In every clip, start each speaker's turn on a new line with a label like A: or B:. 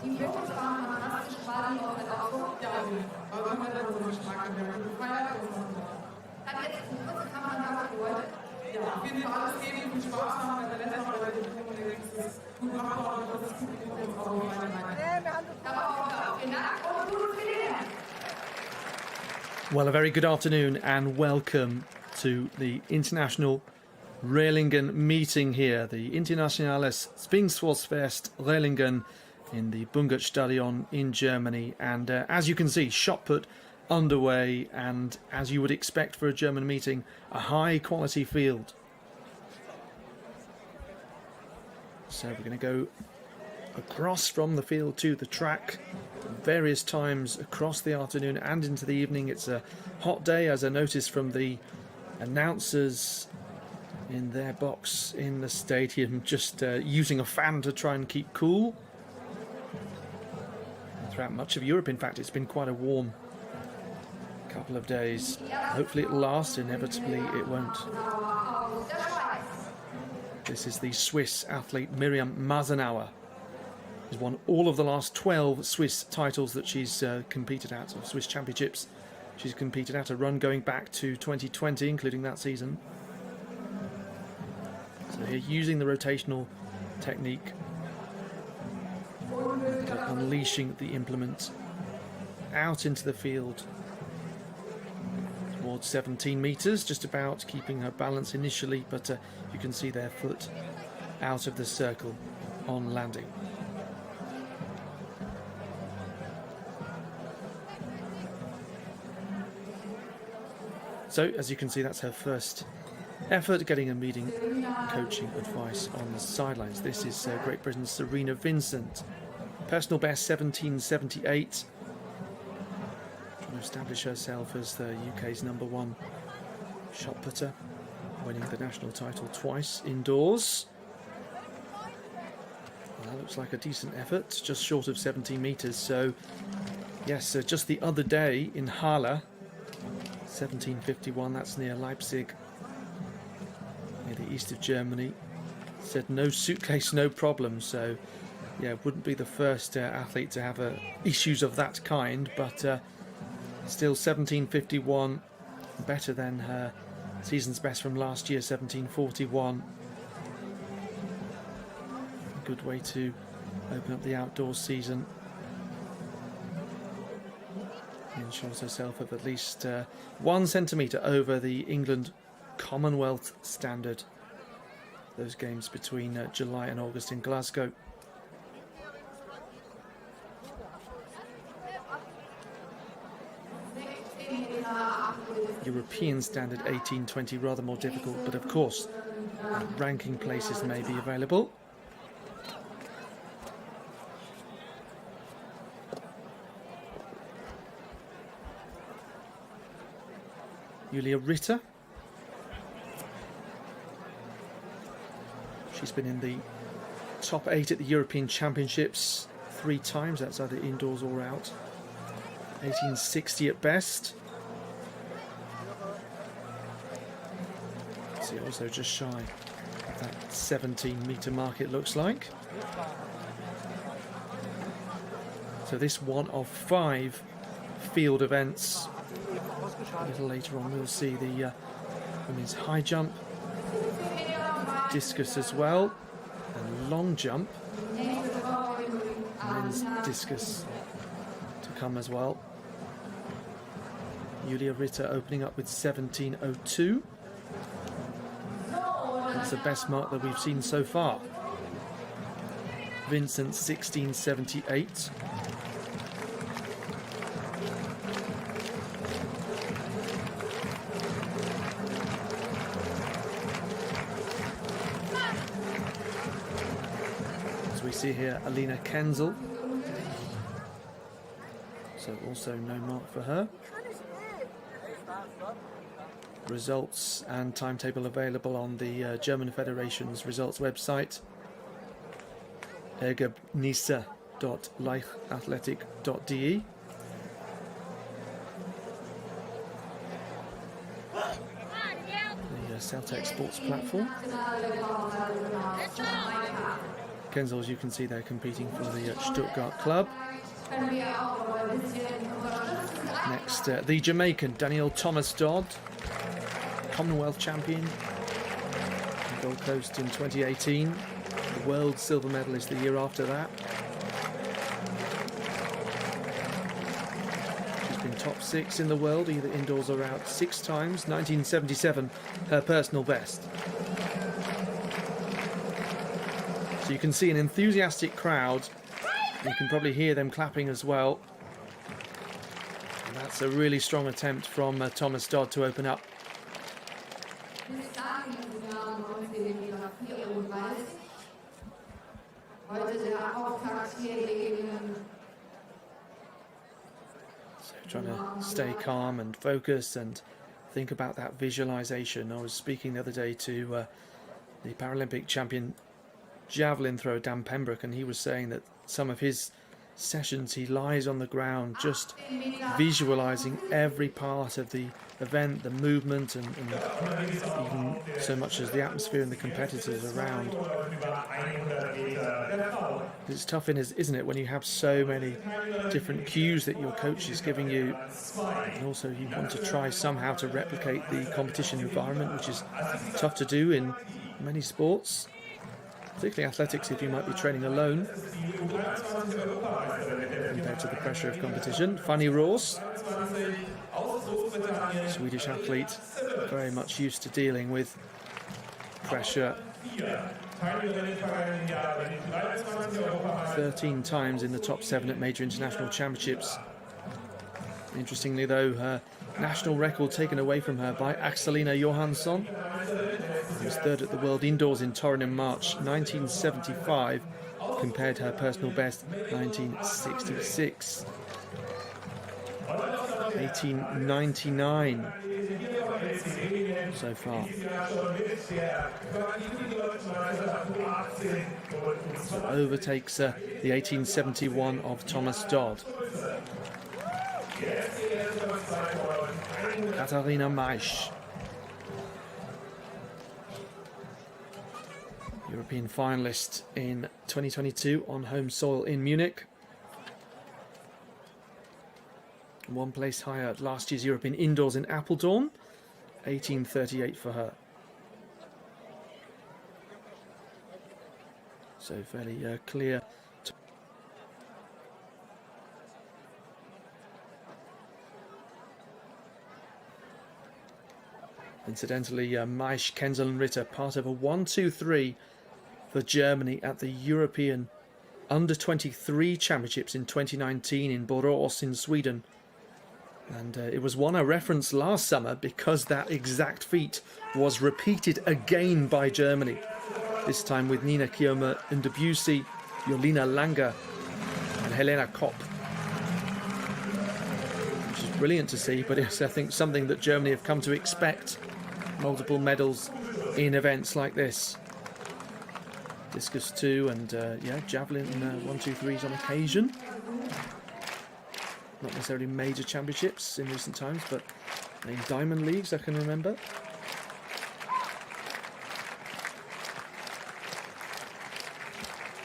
A: Die Bilder waren fantastisch, war die auch auch. Ja, aber man hat so einen Geschmack gefeiert und hat jetzt eine kurze Kamera für heute. Ja, auf jeden Fall alles geben, viel Spaß haben, bei der letzten Mal bei den gut machbar und das ist gut und auch
B: Well, a very good afternoon and welcome to the International Rehlingen meeting here, the Internationales Pfingstsportfest Rehlingen in the Bungertstadion in Germany. And as you can see, shot put underway, and as you would expect for a German meeting, a high quality field. So we're going to go across from the field to the track various times across the afternoon and into the evening. It's a hot day, as I noticed from the announcers in their box in the stadium, just using a fan to try and keep cool. Throughout much of Europe, in fact, it's been quite a warm couple of days. Hopefully it'll last. Inevitably it won't. This is the Swiss athlete Miriam Masenauer. She's won all of the last 12 Swiss titles that she's competed at, or Swiss championships she's competed at, a run going back to 2020, including that season. So here, using the rotational technique, unleashing the implement out into the field towards 17 metres, just about keeping her balance initially, but you can see their foot out of the circle on landing. So, as you can see, that's her first effort getting a meeting coaching advice on the sidelines. This is Great Britain's Serena Vincent. Personal best 17.78. Trying to establish herself as the UK's #1 shot putter, winning the national title twice indoors. Well, that looks like a decent effort, just short of 17 metres. So, yes, just the other day in Halle, 17.51, that's near Leipzig, near the east of Germany. Said no suitcase, no problem. So, yeah, wouldn't be the first athlete to have issues of that kind, but still 17.51, better than her season's best from last year, 17.41. A good way to open up the outdoor season. Ensures herself of at least 1 centimetre over the England Commonwealth standard. Those games between July and August in Glasgow. European standard 18.20, rather more difficult, but of course ranking places may be available. Julia Ritter. She's been in the top 8 at the European Championships 3 times. That's either indoors or out. 18.60 at best. See, also just shy of that 17-metre mark, it looks like. So this one of 5 field events. A little later on we'll see the women's high jump, discus as well, and long jump, men's discus to come as well. Julia Ritter opening up with 17.02. That's the best mark that we've seen so far. Vincent 16.78. See here Alina Kenzel, so also no mark for her. Results and timetable available on the German Federation's results website, ergebnisse.leichtathletik.de. The Celtec Sports platform. Kenzel, as you can see, they're competing for the Stuttgart club. Next, the Jamaican Daniel Thomas Dodd, Commonwealth champion, Gold Coast in 2018, the world silver medalist the year after that. She's been top 6 in the world, either indoors or out, 6 times. 1977, her personal best. So you can see an enthusiastic crowd. You can probably hear them clapping as well. And that's a really strong attempt from Thomas Dodd to open up. So trying to stay calm and focus and think about that visualization. I was speaking the other day to the Paralympic champion javelin thrower Dan Pembroke, and he was saying that some of his sessions he lies on the ground just visualizing every part of the event, the movement, and even so much as the atmosphere and the competitors around. It's tough, isn't it, when you have so many different cues that your coach is giving you, and also you want to try somehow to replicate the competition environment, which is tough to do in many sports, particularly athletics if you might be training alone compared to the pressure of competition. Fanny Roos, Swedish athlete, very much used to dealing with pressure. 13 times in the top 7 at major international championships. Interestingly though, her national record taken away from her by Axelina Johansson, who was 3rd at the World Indoors in Torun in March 1975, compared her personal best 1966. 1899 so far. So overtakes the 1871 of Thomas Dodd. Katharina Maisch, European finalist in 2022 on home soil in Munich. 1 place higher at last year's European Indoors in Apeldoorn, 1838 for her. So fairly clear. Incidentally, Maisch, Kenzel and Ritter part of a 1-2-3 for Germany at the European Under-23 Championships in 2019 in Borås in Sweden. And it was one I referenced last summer because that exact feat was repeated again by Germany. This time with Nina Kioma Ndebusi, Jolina Langer and Helena Kopp. Which is brilliant to see, but it's, I think, something that Germany have come to expect. Multiple medals in events like this. Discus 2 and yeah, javelin 1-2-3s on occasion. Not necessarily major championships in recent times, but in diamond leagues I can remember.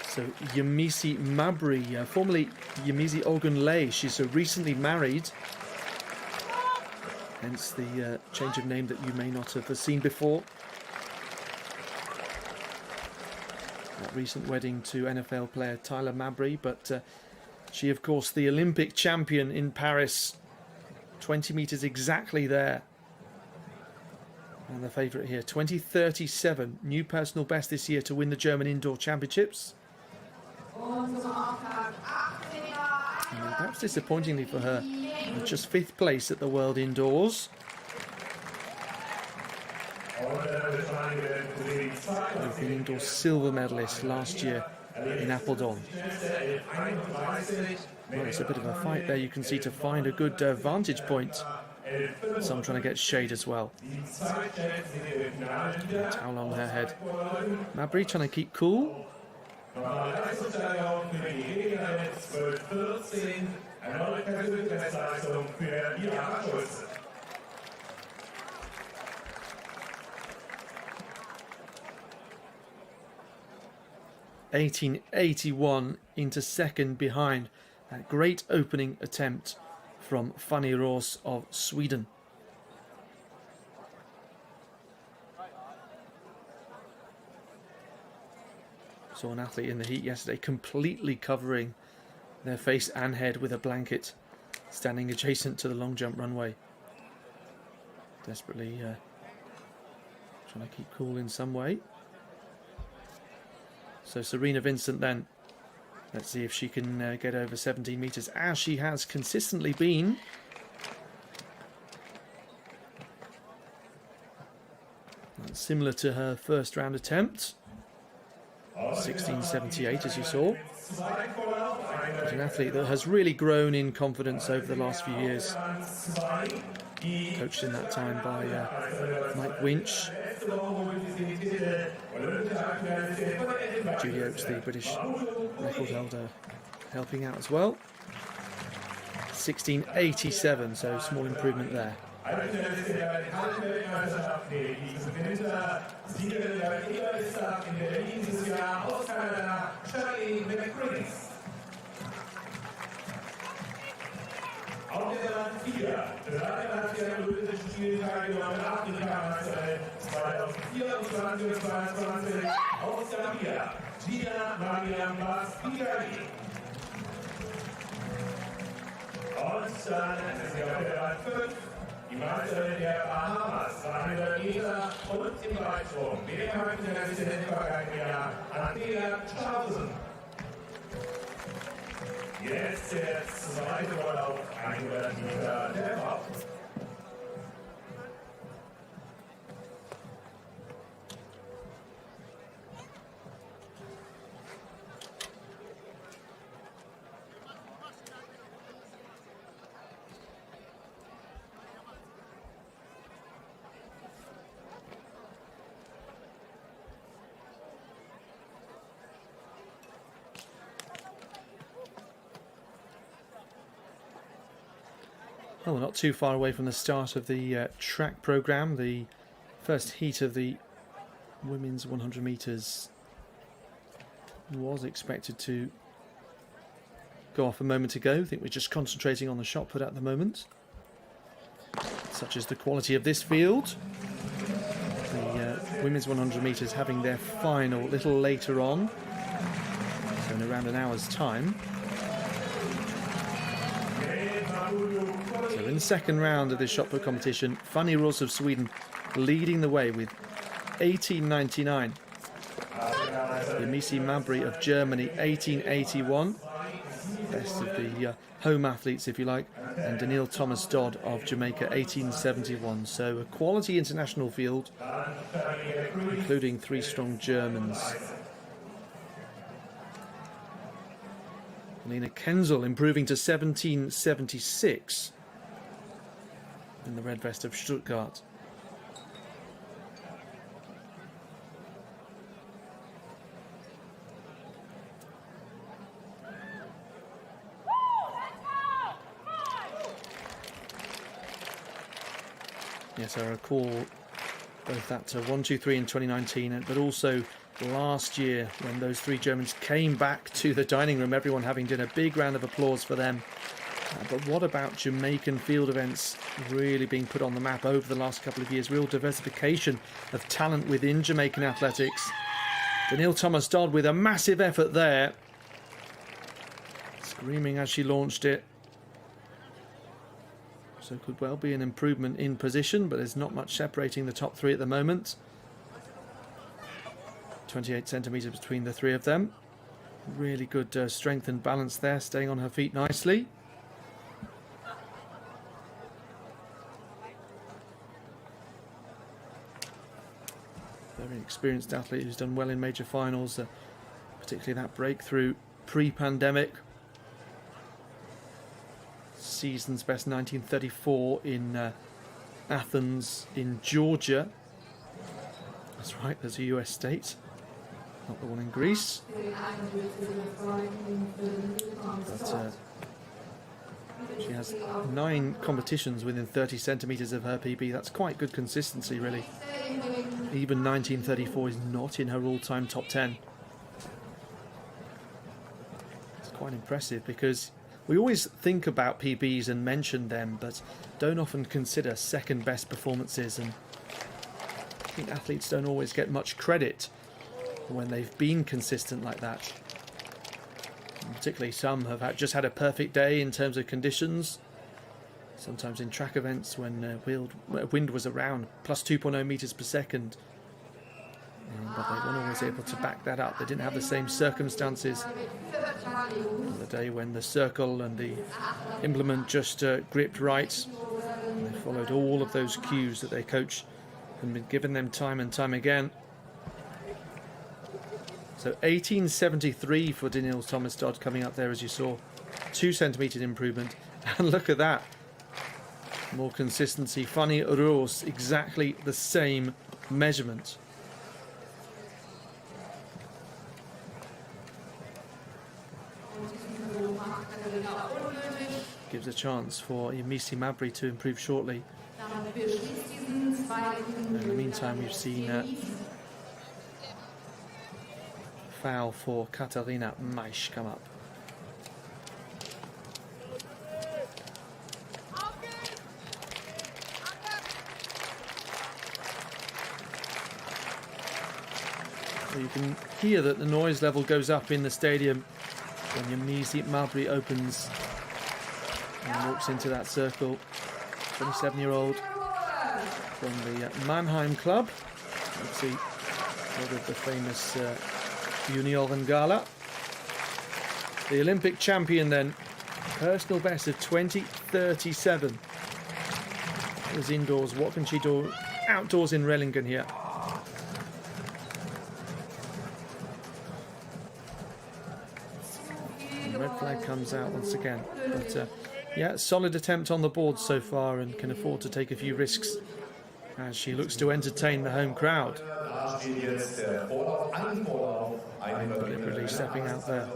B: So Yemisi Mabry, formerly Yemisi Ogunleye, she's recently married. Hence the change of name that you may not have seen before. That recent wedding to NFL player Tyler Mabry, but she, of course, the Olympic champion in Paris. 20 metres exactly there. And the favourite here, 20:37, new personal best this year to win the German Indoor Championships. And perhaps disappointingly for her, just 5th place at the World Indoors. European Indoor silver medalist last year in Apeldoorn. Well, it's a bit of a fight there, you can see, to find a good vantage point. Some trying to get shade as well. Towel on her head. Mabry trying to keep cool. 1881 into second behind that great opening attempt from Fanny Ros of Sweden. Saw an athlete in the heat yesterday completely covering their face and head with a blanket, standing adjacent to the long jump runway. Desperately trying to keep cool in some way. So Serena Vincent then. Let's see if she can get over 17 metres, as she has consistently been. That's similar to her first round attempt. 16.78, as you saw. But an athlete that has really grown in confidence over the last few years. Coached in that time by Mike Winch. Julie Oates, the British record holder, helping out as well. 16.87, so small improvement there.
C: Auf der Bahn 4, 3 nationalen Olympischen Spieltage genommen, Afrika-Meisterin 2024 und 2022 aus Gambia, Gina Mariam Bas-Pigali. Und dann ist sie auf der Bahn 5, die Meisterin der Bahamas, 200 Meter und im Weitsprung, WM-Finalistin im vergangenen Jahr, Andrea Schausen. Jetzt der zweite Vorlauf, 100 Meter der Frau.
B: Well, we're not too far away from the start of the track programme. The first heat of the women's 100 metres was expected to go off a moment ago. I think we're just concentrating on the shot put at the moment. Such is the quality of this field. The women's 100 metres having their final a little later on, so in around an hour's time. So in the second round of this shot put competition, Fanny Ros of Sweden leading the way with 18.99. Yemisi Mabry of Germany, 18.81. Best of the home athletes, if you like. And Daniil Thomas Dodd of Jamaica, 18.71. So a quality international field, including 3 strong Germans. Lena Kenzel improving to 17.76 in the red vest of Stuttgart. Yes, I recall both that 1, 2, 3 in 2019, but also last year when those 3 Germans came back to the dining room, everyone having done a big round of applause for them. But what about Jamaican field events really being put on the map over the last couple of years? Real diversification of talent within Jamaican athletics. Daniil Thomas Dodd with a massive effort there. Screaming as she launched it. So could well be an improvement in position, but there's not much separating the top 3 at the moment. 28 centimetres between the 3 of them. Really good strength and balance there, staying on her feet nicely. Very experienced athlete who's done well in major finals, particularly that breakthrough pre-pandemic. Season's best 1934 in Athens in Georgia. That's right, there's a US state, not the one in Greece. But, she has 9 competitions within 30 centimetres of her PB. That's quite good consistency, really. Even 1934 is not in her all-time top 10. quite impressive, because we always think about PBs and mention them, but don't often consider second best performances, and I think athletes don't always get much credit when they've been consistent like that. And particularly some have just had a perfect day in terms of conditions. Sometimes in track events when wind was around plus 2.0 meters per second. But they weren't always able to back that up. They didn't have the same circumstances on the day when the circle and the implement just gripped right. And they followed all of those cues that their coach had been giving them time and time again. So 1873 for Daniel Thomas Dodd coming up there, as you saw. 2 centimetres improvement. And look at that. More consistency. Fanny Rose, exactly the same measurement. Gives a chance for Yemisi Mabry to improve shortly. In the meantime, we've seen foul for Katharina Maisch come up. So you can hear that the noise level goes up in the stadium when Yemisi Mabry opens and walks into that circle. 27-year-old from the Mannheim club. Let's see, part of the famous Junioren Gala. The Olympic champion then, personal best of 20:37. It was indoors. What can she do outdoors in Rehlingen here? The red flag comes out once again, but yeah, solid attempt on the board so far, and can afford to take a few risks as she looks to entertain the home crowd. Deliberately stepping out there.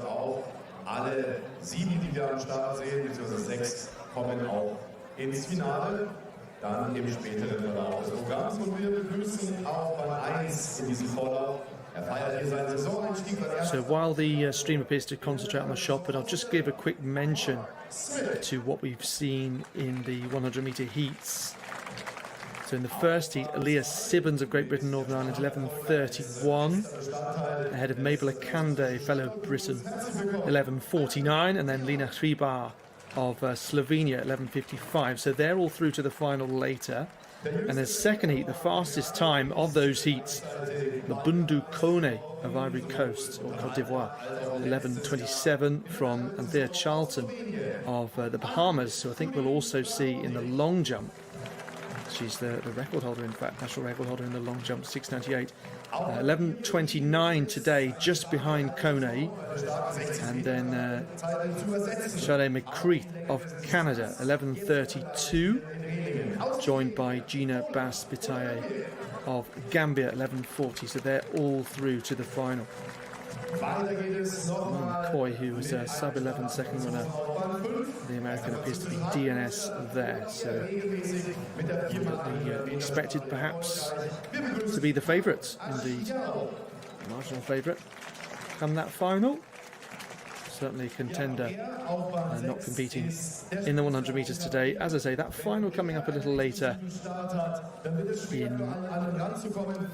D: Alle 7, die wir am Start sehen, beziehungsweise 6, kommen auch ins Finale, dann im späteren Verlauf des Programms. Und wir begrüßen auch Band 1 in diesem Vorlauf.
B: So while the stream appears to concentrate on the shot, but I'll just give a quick mention to what we've seen in the 100-metre heats. So in the first heat, Elias Sibbons of Great Britain, Northern Ireland, 11:31, ahead of Mabel Akande, fellow Britain, 11:49, and then Lina Hribar of Slovenia, 11:55. So they're all through to the final later. And the second heat, the fastest time of those heats, Mabundu Kone of Ivory Coast, or Cote d'Ivoire, 11:27 from Anthea Charlton of the Bahamas, who I think we'll also see in the long jump. She's the record holder, in fact, national record holder in the long jump, 6:98. 11:29 today, just behind Kone. And then Charlotte McCree of Canada, 11:32. Joined by Gina Bass-Bitaye of Gambia, 11:40. So they're all through to the final. McCoy, who was a sub-11 second runner, the American, appears to be DNS there. So expected perhaps to be the favourite, indeed, marginal favourite, come that final. Certainly a contender, not competing in the 100 metres today. As I say, that final coming up a little later in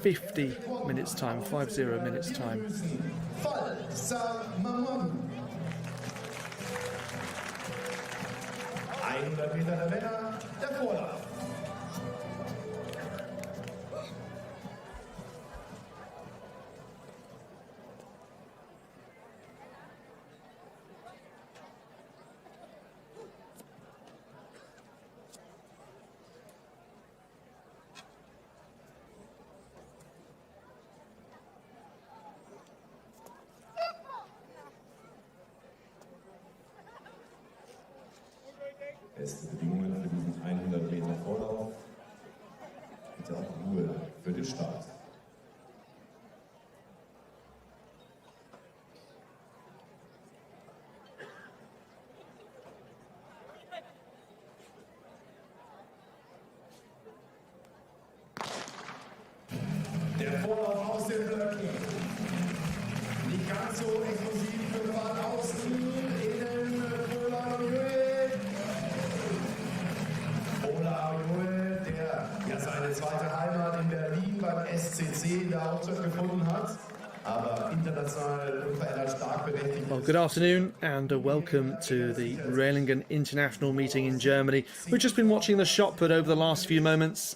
B: 50 minutes time, 50 minutes time.
D: 100 Meter der Männer, der Vorlauf. Beste Bedingungen für diesen 100 Meter Vorlauf. Bitte auch Ruhe für den Start. Der Vorlauf aus den Blöcken. Nicht ganz so explosiv für Fahrt außen. WTC da auch stattgefunden hat. Aber international unverändert stark berechtigt.
B: Well, good afternoon and welcome to the Rehlingen International meeting in Germany. We've just been watching the shot put over the last few moments.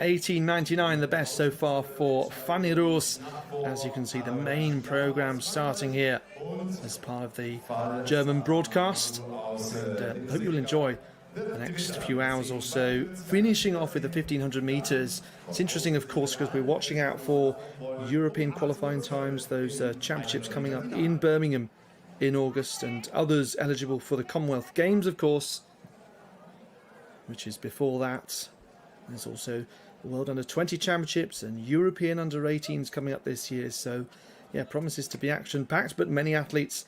B: 18.99 the best so far for Fanny Roos. As you can see, the main programme starting here as part of the German broadcast. And I hope you'll enjoy the next few hours or so, finishing off with the 1500 metres. It's interesting, of course, because we're watching out for European qualifying times, those championships coming up in Birmingham in August, and others eligible for the Commonwealth Games, of course, which is before that. There's also the World Under-20 Championships and European Under-18s coming up this year. So, yeah, promises to be action-packed, but many athletes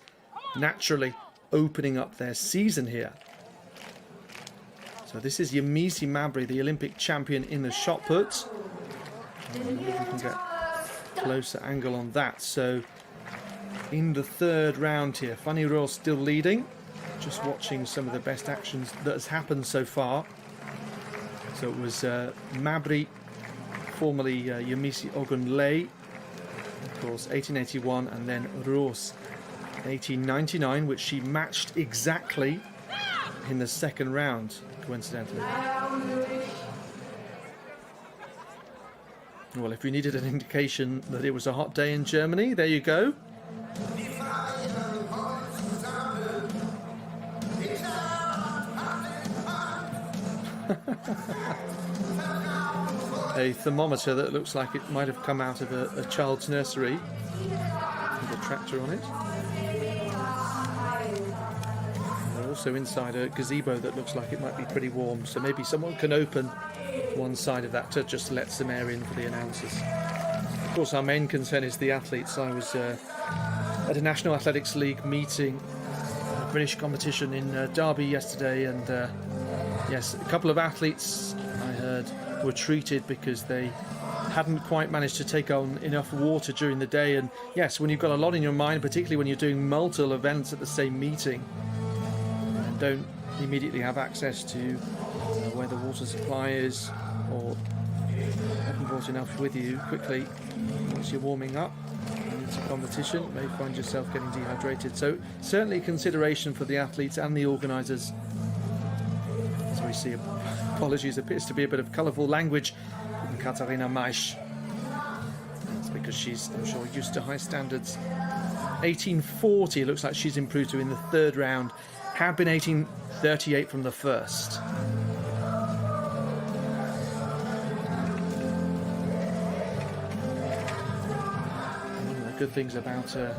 B: naturally opening up their season here. So this is Yemisi Mabry, the Olympic champion in the shot put. I wonder if we can get a closer angle on that. So in the third round here, Fanny Roos still leading. Just watching some of the best actions that has happened so far. So it was Mabry, formerly Yemisi Ogunleye, of course, 1881, and then Roos, 1899, which she matched exactly in the second round, coincidentally. Well, if we needed an indication that it was a hot day in Germany, there you go. A thermometer that looks like it might have come out of a child's nursery with a tractor on it. Also inside a gazebo that looks like it might be pretty warm, so maybe someone can open one side of that to just let some air in for the announcers. Of course, our main concern is the athletes. I was at a National Athletics League meeting, a British competition in Derby yesterday, and yes, a couple of athletes I heard were treated because they hadn't quite managed to take on enough water during the day. And yes, when you've got a lot in your mind, particularly when you're doing multiple events at the same meeting, don't immediately have access to where the water supply is, or haven't brought enough with you quickly once you're warming up into competition, you may find yourself getting dehydrated. So certainly consideration for the athletes and the organisers. As we see, apologies, appears to be a bit of colourful language from Katharina Maisch. That's because she's, I'm sure, used to high standards. 1840, it looks like she's improved to in the third round. Had been 1838 from the first. One of the good things about a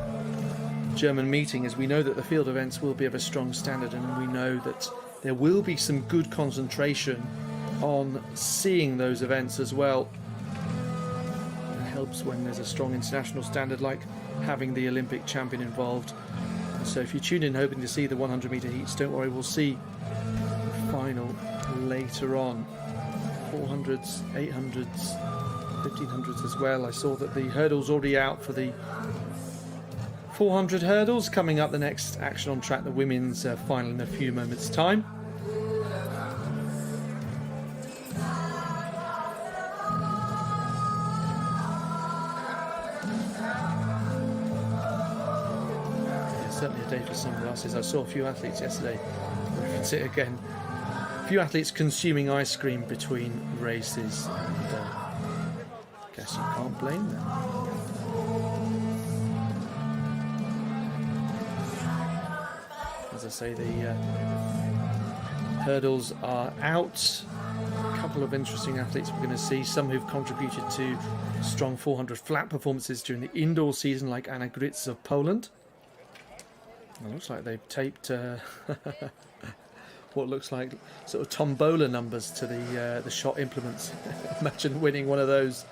B: German meeting is we know that the field events will be of a strong standard, and we know that there will be some good concentration on seeing those events as well. It helps when there's a strong international standard, like having the Olympic champion involved. So if you tune in hoping to see the 100 metre heats, don't worry, we'll see the final later on. 400s, 800s, 1500s as well. I saw that the hurdles already out for the 400 hurdles. Coming up, the next action on track, the women's final in a few moments' time. Certainly a day for sunglasses. I saw a few athletes yesterday. Reference it again. A few athletes consuming ice cream between races, and I guess you can't blame them. As I say, the hurdles are out. A couple of interesting athletes we're going to see. Some who've contributed to strong 400 flat performances during the indoor season, like Anna Gritz of Poland. It looks like they've taped what looks like sort of tombola numbers to the shot implements. Imagine winning one of those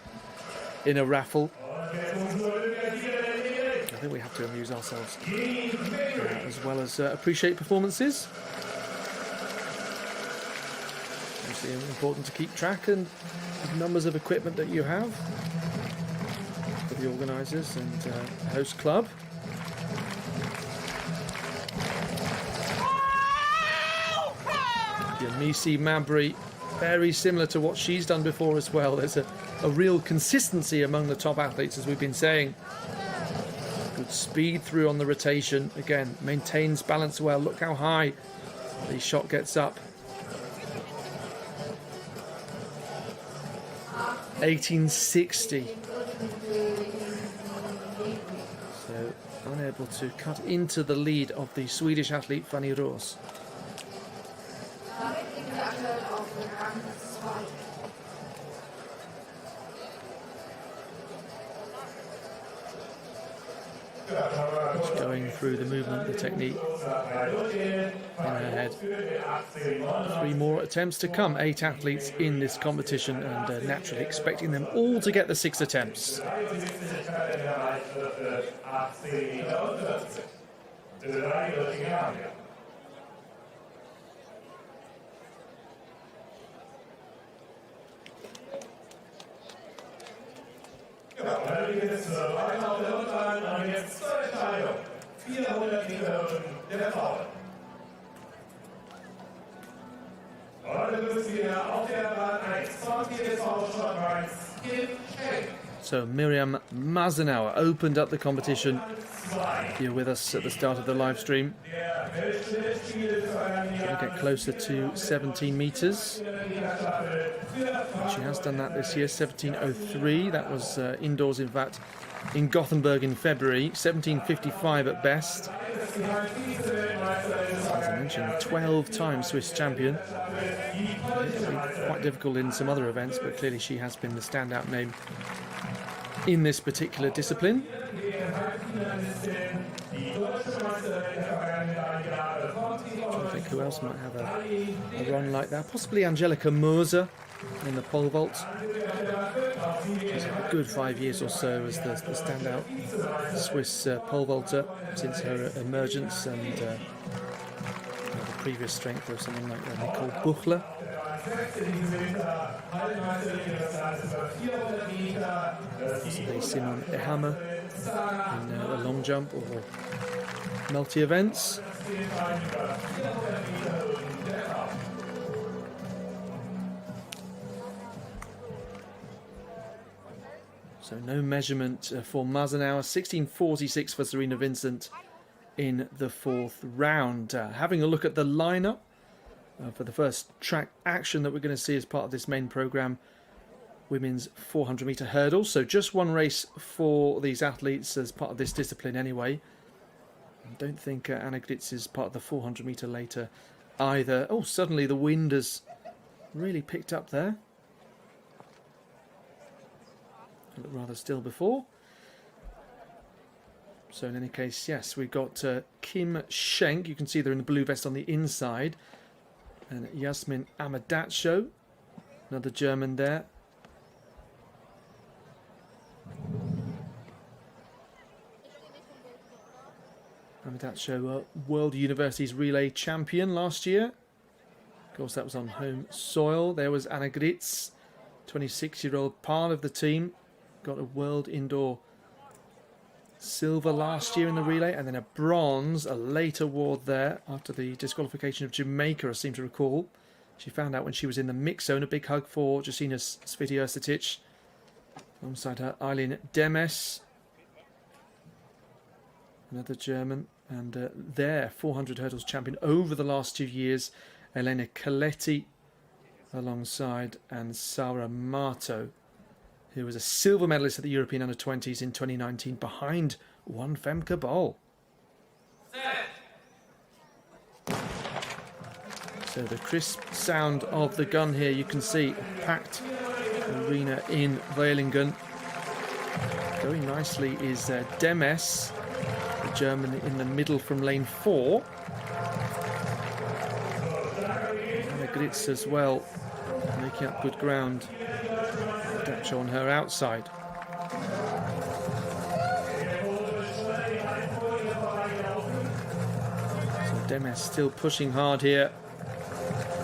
B: in a raffle. I think we have to amuse ourselves as well as appreciate performances. Obviously important to keep track and numbers of equipment that you have for the organisers and host club. Yemisi Mabry, very similar to what she's done before as well. There's a a real consistency among the top athletes, as we've been saying. Good speed through on the rotation. Again, maintains balance well. Look how high the shot gets up. 1860. So unable to cut into the lead of the Swedish athlete Fanny Roos. Just going through the movement, the technique in her head. 3 more attempts to come. 8 athletes in this competition, and naturally expecting them all to get the 6 attempts.
C: Jetzt weiter auf der Rückbahn und jetzt zur Entscheidung. 400 Meter der Frauen. Und dann müssen wir auf der Bahn 1 vom TSV Schott-Mainz Kim Schenk.
B: So Miriam Mazenauer opened up the competition. If you're with us at the start of the live stream, we'll get closer to 17 metres. She has done that this year, 17:03. That was indoors, in fact, in Gothenburg in February. 17:55 at best. As I mentioned, 12-time Swiss champion. Quite difficult in some other events, but clearly she has been the standout name in this particular discipline. I think who else might have a run like that? Possibly Angelika Moser in the pole vault. She's had a good 5 years or so as the standout Swiss pole vaulter since her emergence, and the previous strength of someone like Nicole Buchler. Possibly Simon Ehammer in the long jump or multi-events. So no measurement for Mazenauer. 16:46 for Serena Vincent in the 4th round. Having a look at the lineup for the first track action that we're going to see as part of this main program, women's 400 meter hurdle. So just one race for these athletes as part of this discipline anyway. I don't think Anna Gritz is part of the 400 meter later either. Oh, suddenly the wind has really picked up there. It looked rather still before. So in any case, yes, we've got Kim Schenk. You can see they're in the blue vest on the inside. And Yasmin Amadacho, another German there. Amadacho, World Universities Relay champion last year. Of course, that was on home soil. There was Anna Gritz, 26-year-old part of the team. Got a World Indoor silver last year in the relay, and then a bronze, a late award there after the disqualification of Jamaica, I seem to recall. She found out when she was in the mix zone. A big hug for Jasina Svitiosetic. Alongside her, Eileen Demes, another German, and their 400 hurdles champion over the last 2 years, Elena Coletti, alongside and Sara Marto, who was a silver medalist at the European Under-20s in 2019 behind one Femke Bol. So the crisp sound of the gun here, you can see a packed arena in Rehlingen. Going nicely is Demes, the German in the middle from lane 4. Anna Gritz as well, making up good ground. Dacho on her outside. So Demes still pushing hard here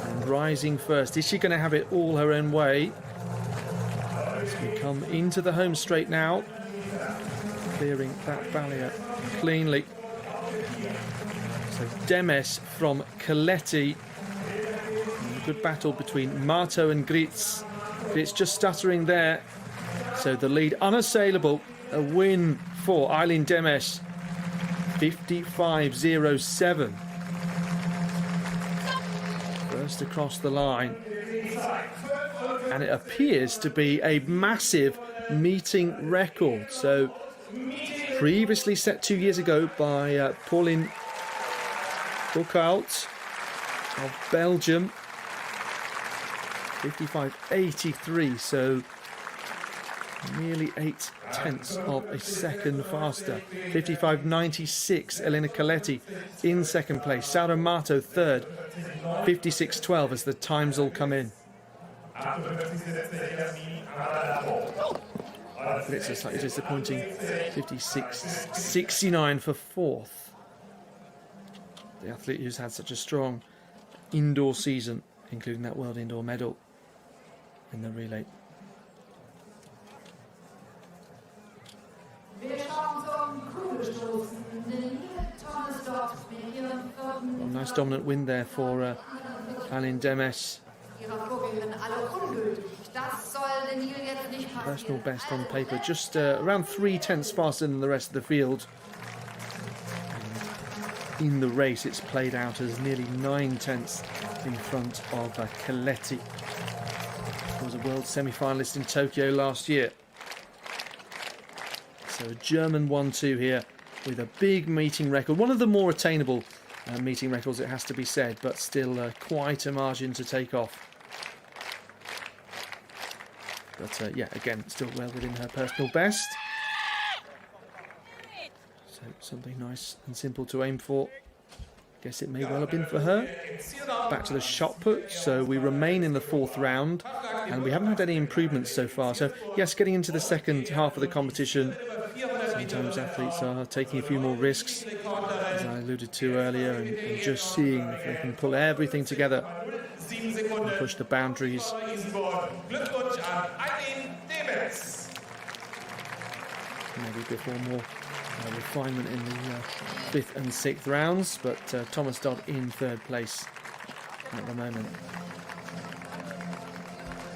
B: and rising first. Is she going to have it all her own way? As we come into the home straight now, clearing that barrier cleanly. So Demes from Coletti. A good battle between Marto and Gritz. It's just stuttering there So the lead unassailable. A win for Eileen Demes. 55.07. First across the line. And it appears to be a massive meeting record. So previously set 2 years ago by Pauline Boucault of Belgium. 55.83, so nearly 0.8 of a second faster. 55.96, Elena Coletti in second place. Sara Mato third. 56.12 as the times all come in. But it's a slightly disappointing 56.69 for fourth. The athlete who's had such a strong indoor season, including that World Indoor medal in the relay. Well, nice dominant win there for Eileen Demes. Personal best on paper, just around 0.3 faster than the rest of the field. And in the race, it's played out as nearly 0.9 in front of Coletti, who was a world semi-finalist in Tokyo last year. So a German 1-2 here with a big meeting record. One of the more attainable meeting records, it has to be said, but still quite a margin to take off. But yeah, again, still well within her personal best. So something nice and simple to aim for. Guess it may well have been for her. Back to the shot put. So we remain in the fourth round, and we haven't had any improvements so far. So yes, getting into the second half of the competition, sometimes athletes are taking a few more risks, as I alluded to earlier, and just seeing if they can pull everything together and push the boundaries. Maybe before more refinement in the fifth and sixth rounds, but Thomas Dodd in third place at the moment.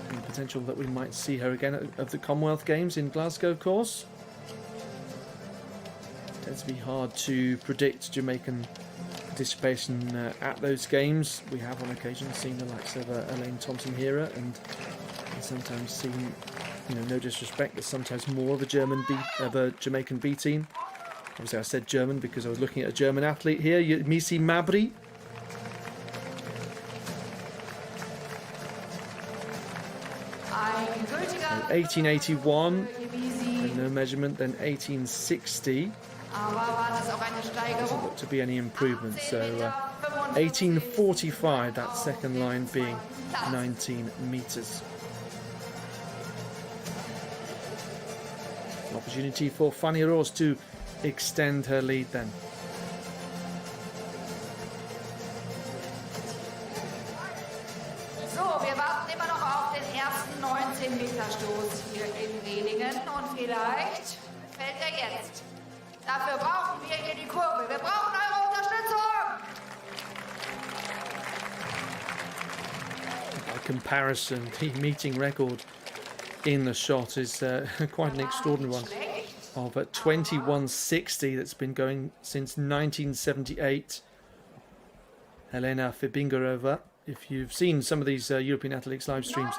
B: And potential that we might see her again at the Commonwealth Games in Glasgow, of course. It tends to be hard to predict Jamaican participation at those games. We have on occasion seen the likes of Elaine Thompson-Hera, and sometimes seen, no disrespect, but sometimes more of a Jamaican B team. Obviously I said German because I was looking at a German athlete here, Misi Mabry. So 1881, and no measurement, then 1860. Doesn't look to be any improvement, so 1845, that second line being 19 metres. An opportunity for Fanny Rose to extend her lead then.
A: So, wir warten immer noch auf den ersten 19-Meter-Stoß hier in Rehlingen und vielleicht fällt er jetzt. Dafür brauchen wir hier die Kurve. Wir brauchen eure Unterstützung!
B: By comparison, the meeting record in the shot is quite an extraordinary one of 21.60 that's been going since 1978. Helena Fibingarova. If you've seen some of these European Athletics live streams,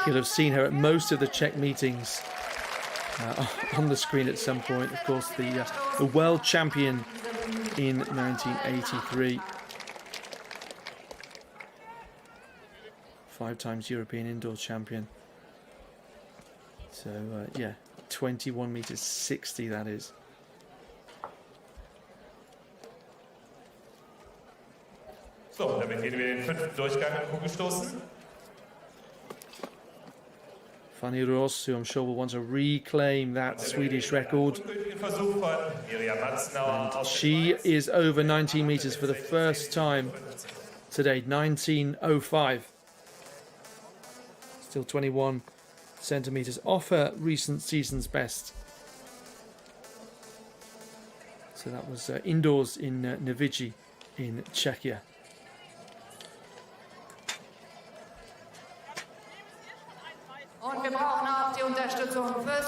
B: you'll have seen her at most of the Czech meetings on the screen at some point. Of course, the world champion in 1983. 5 times European indoor champion. So, yeah, 21 meters 60 that is.
C: So, damit gehen wir den 5. Durchgang im Kugelstoßen.
B: Fanny Ross, who I'm sure will want to reclaim that Swedish record. And she is over 19 meters for the first time today, 19.05. Still 21 centimeters off her recent season's best. So that was indoors in Nevici in Czechia.
A: Und wir brauchen auch die Unterstützung für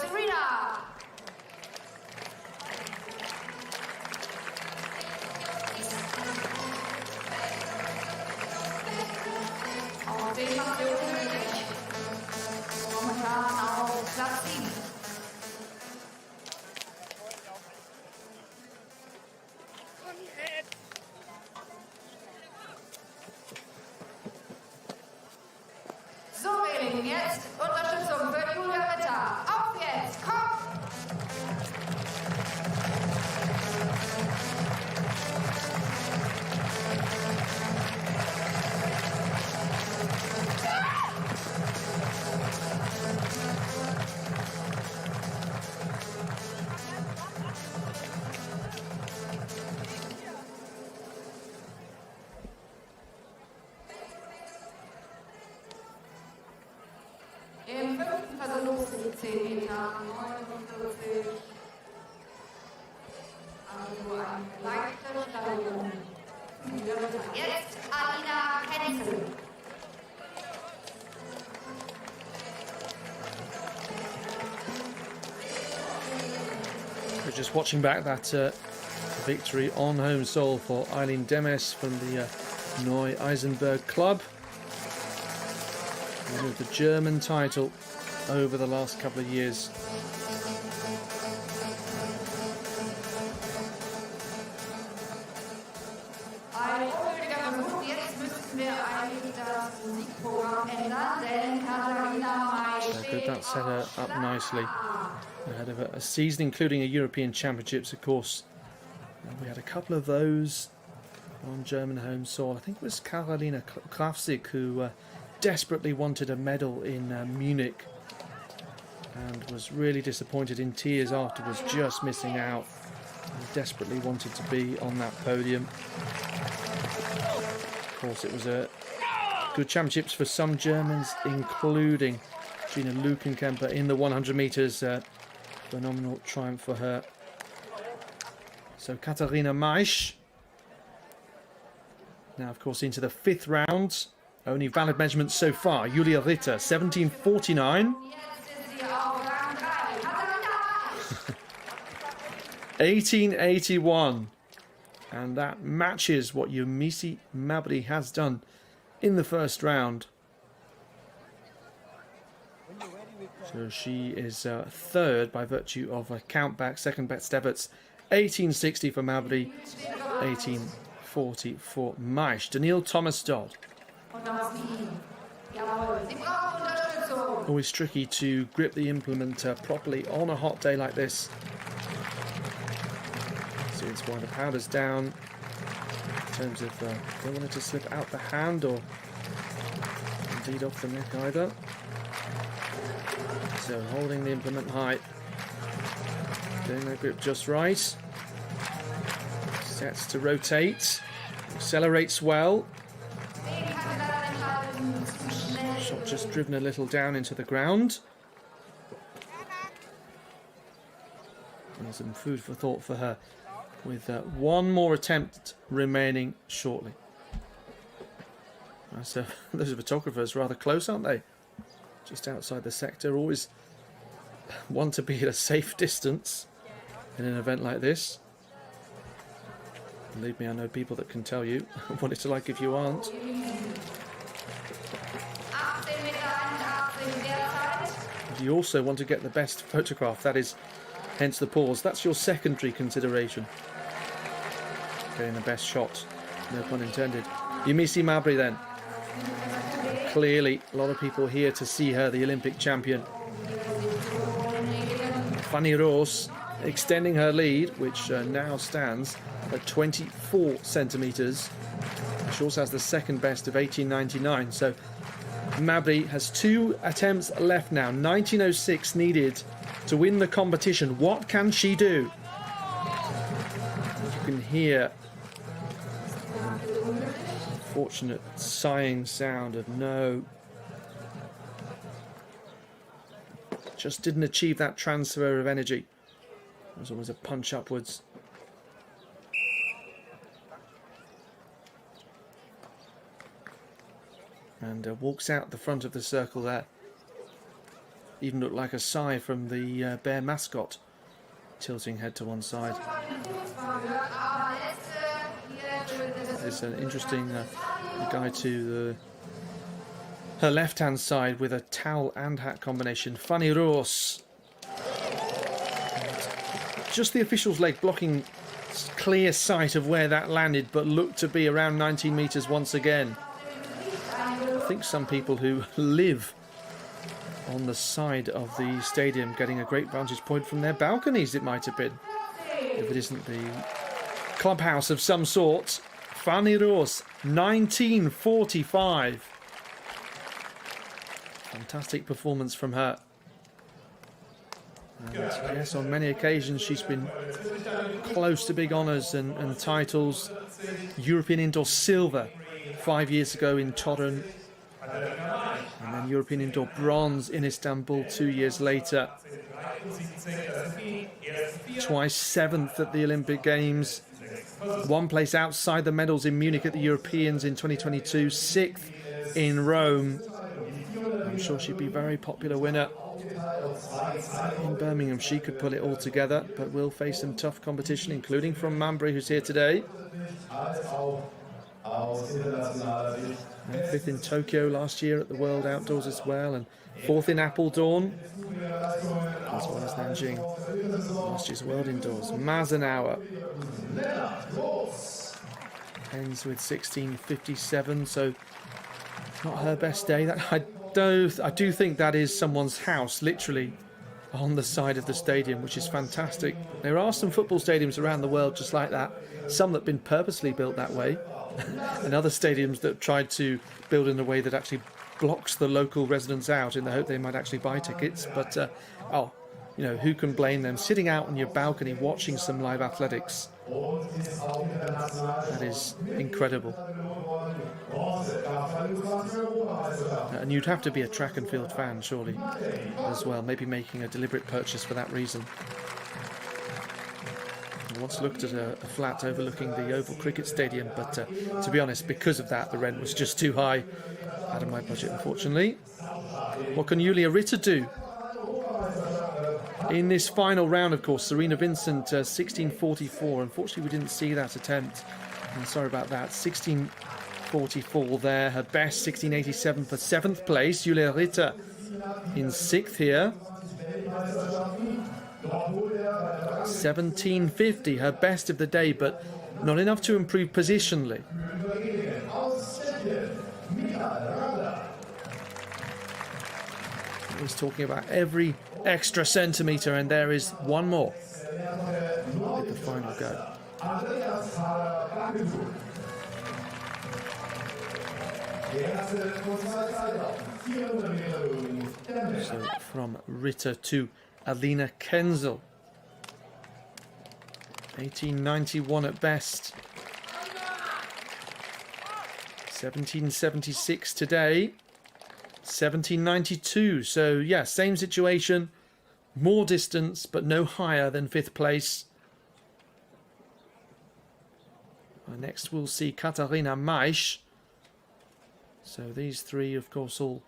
B: We're just watching back that victory on home soil for Eileen Demes from the Neu-Isenberg club. With the German title over the last couple of years. That set her up nicely ahead of a season including a European Championships, of course. And we had a couple of those on German home soil. I think it was Karolina Krafzig who desperately wanted a medal in Munich and was really disappointed, in tears afterwards, just missing out. And desperately wanted to be on that podium. Of course, it was a good championships for some Germans, including Gina Lukenkemper in the 100 metres. Phenomenal triumph for her. So Katharina Maisch now, of course, into the 5th round. Only valid measurements so far. Julia Ritter, 17:49. 18:81. And that matches what Yumisi Mabry has done in the first round. So she is third by virtue of a countback. Second best efforts, 18:60 for Mabry, 18:40 for Maisch. Daniil Thomas Dodd. Always tricky to grip the implement properly on a hot day like this. So it's why the powder's down in terms of don't want it to slip out the hand or indeed off the neck either. So holding the implement high, getting that grip just right. Sets to rotate, accelerates well. Shot just driven a little down into the ground. And some food for thought for her, with one more attempt remaining shortly. So those photographers rather close, aren't they? Just outside the sector. Always want to be at a safe distance in an event like this. Believe me, I know people that can tell you what it's like if you aren't. You also want to get the best photograph, that is, hence the pause. That's your secondary consideration. Getting the best shot, no pun intended. Yumisi Mabry then. Clearly, a lot of people here to see her, the Olympic champion. Fanny Roos extending her lead, which now stands at 24 centimetres. She also has the second best of 18:99. So Mabry has 2 attempts left now. 19:06 needed to win the competition. What can she do? You can hear unfortunate sighing sound of no. Just didn't achieve that transfer of energy. It was always a punch upwards. And walks out the front of the circle there. Even looked like a sigh from the bear mascot, tilting head to one side. It's an interesting guy to her left-hand side with a towel and hat combination. Fanny Roos. Just the official's leg blocking clear sight of where that landed, but looked to be around 19 metres once again. I think some people who live on the side of the stadium getting a great vantage point from their balconies, it might have been, if it isn't the clubhouse of some sort. Fanny Roos, 19:45. Fantastic performance from her. And yes, on many occasions she's been close to big honours and titles. European Indoor Silver 5 years ago in Torun. And then European Indoor Bronze in Istanbul 2 years later. Twice 7th at the Olympic Games. 1 place outside the medals in Munich at the Europeans in 2022. 6th in Rome. I'm sure she'd be a very popular winner In Birmingham, she could pull it all together, but will face some tough competition, including from Mambrey, who's here today. And 5th in Tokyo last year at the World Outdoors as well, and 4th in Apeldoorn, as well as Nanjing, last year's World Indoors. Mazenauer ends with 16:57, so not her best day. That I do think that is someone's house, literally on the side of the stadium, which is fantastic. There are some football stadiums around the world just like that, some that have been purposely built that way, and other stadiums that tried to build in a way that actually blocks the local residents out in the hope they might actually buy tickets. But who can blame them? Sitting out on your balcony watching some live athletics, that is incredible. And you'd have to be a track and field fan, surely, as well, maybe making a deliberate purchase for that reason. I once looked at a flat overlooking the Oval Cricket Stadium, but to be honest, because of that, the rent was just too high, out of my budget, unfortunately. What can Julia Ritter do? In this final round, of course, Serena Vincent, 16:44. Unfortunately, we didn't see that attempt. I'm sorry about that. 16:44 there. Her best, 16:87 for 7th place. Julia Ritter in 6th here. 17:50, her best of the day, but not enough to improve positionally. He's talking about every extra centimetre, and there is one more with the final go. So from Ritter to Alina Kenzel. 1891 at best. 1776 today. 1792. So yeah, same situation. More distance, but no higher than 5th place. Next we'll see Katharina Maisch. So these three, of course, all,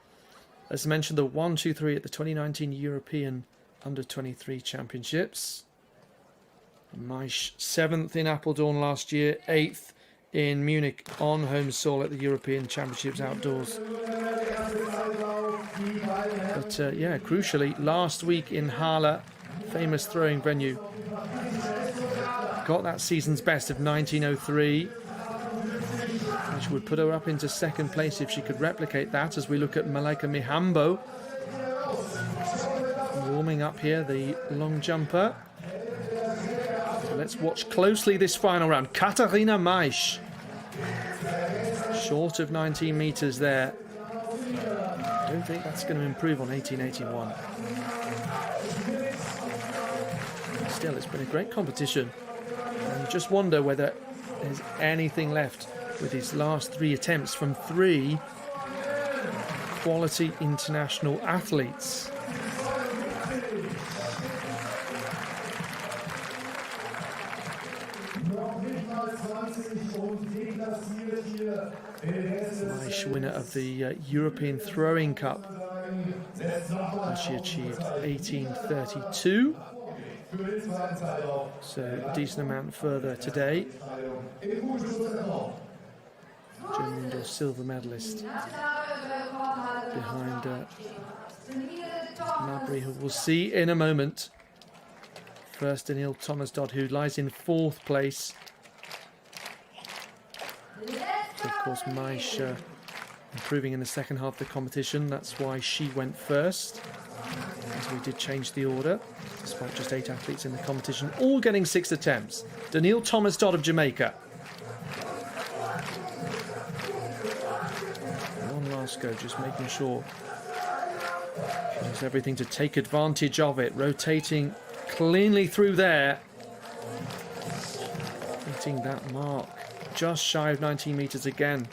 B: as mentioned, the 1, 2, 3 at the 2019 European Under-23 Championships. Maisch 7th in Apeldoorn last year, 8th in Munich on home soil at the European Championships outdoors. But yeah, crucially, last week in Halle, famous throwing venue, got that season's best of 19:03, which would put her up into 2nd place if she could replicate that, as we look at Malaika Mihambo warming up here, the long jumper. So let's watch closely this final round. Katharina Maisch, short of 19 metres there. I don't think that's going to improve on 1881. Still, it's been a great competition. And you just wonder whether there's anything left with his last 3 attempts from 3 quality international athletes. Maisch, winner of the European Throwing Cup, and she achieved 18:32. So a decent amount further today. German indoor silver medalist behind Mabry, who we'll see in a moment. First, Daniil Thomas-Dodd, who lies in 4th place. So, of course, Maisch improving in the second half of the competition. That's why she went first, as we did change the order, despite just 8 athletes in the competition, all getting 6 attempts. Daniil Thomas-Dodd of Jamaica. One last go, just making sure she does everything to take advantage of it. Rotating cleanly through there. Hitting that mark. Just shy of 19 metres again.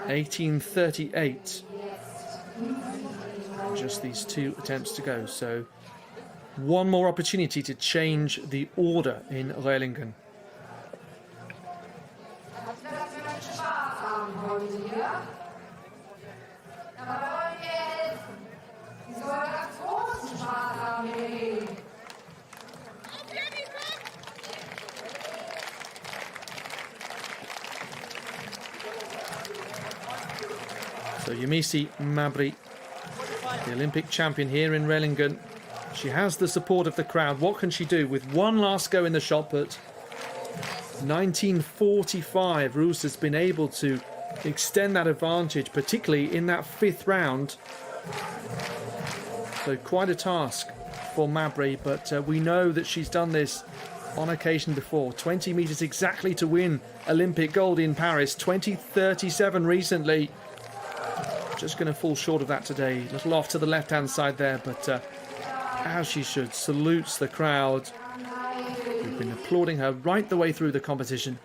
B: (1838). Just these 2 attempts to go. So one more opportunity to change the order in Rehlingen. So Yumisi Mabry, the Olympic champion here in Rehlingen. She has the support of the crowd. What can she do with one last go in the shot put? 1945, Roos has been able to extend that advantage, particularly in that 5th round. So quite a task for Mabry, but we know that she's done this on occasion before. 20 metres exactly to win Olympic gold in Paris. 20:37 recently. Just going to fall short of that today. A little off to the left-hand side there, but as she should, salutes the crowd who've been applauding her right the way through the competition.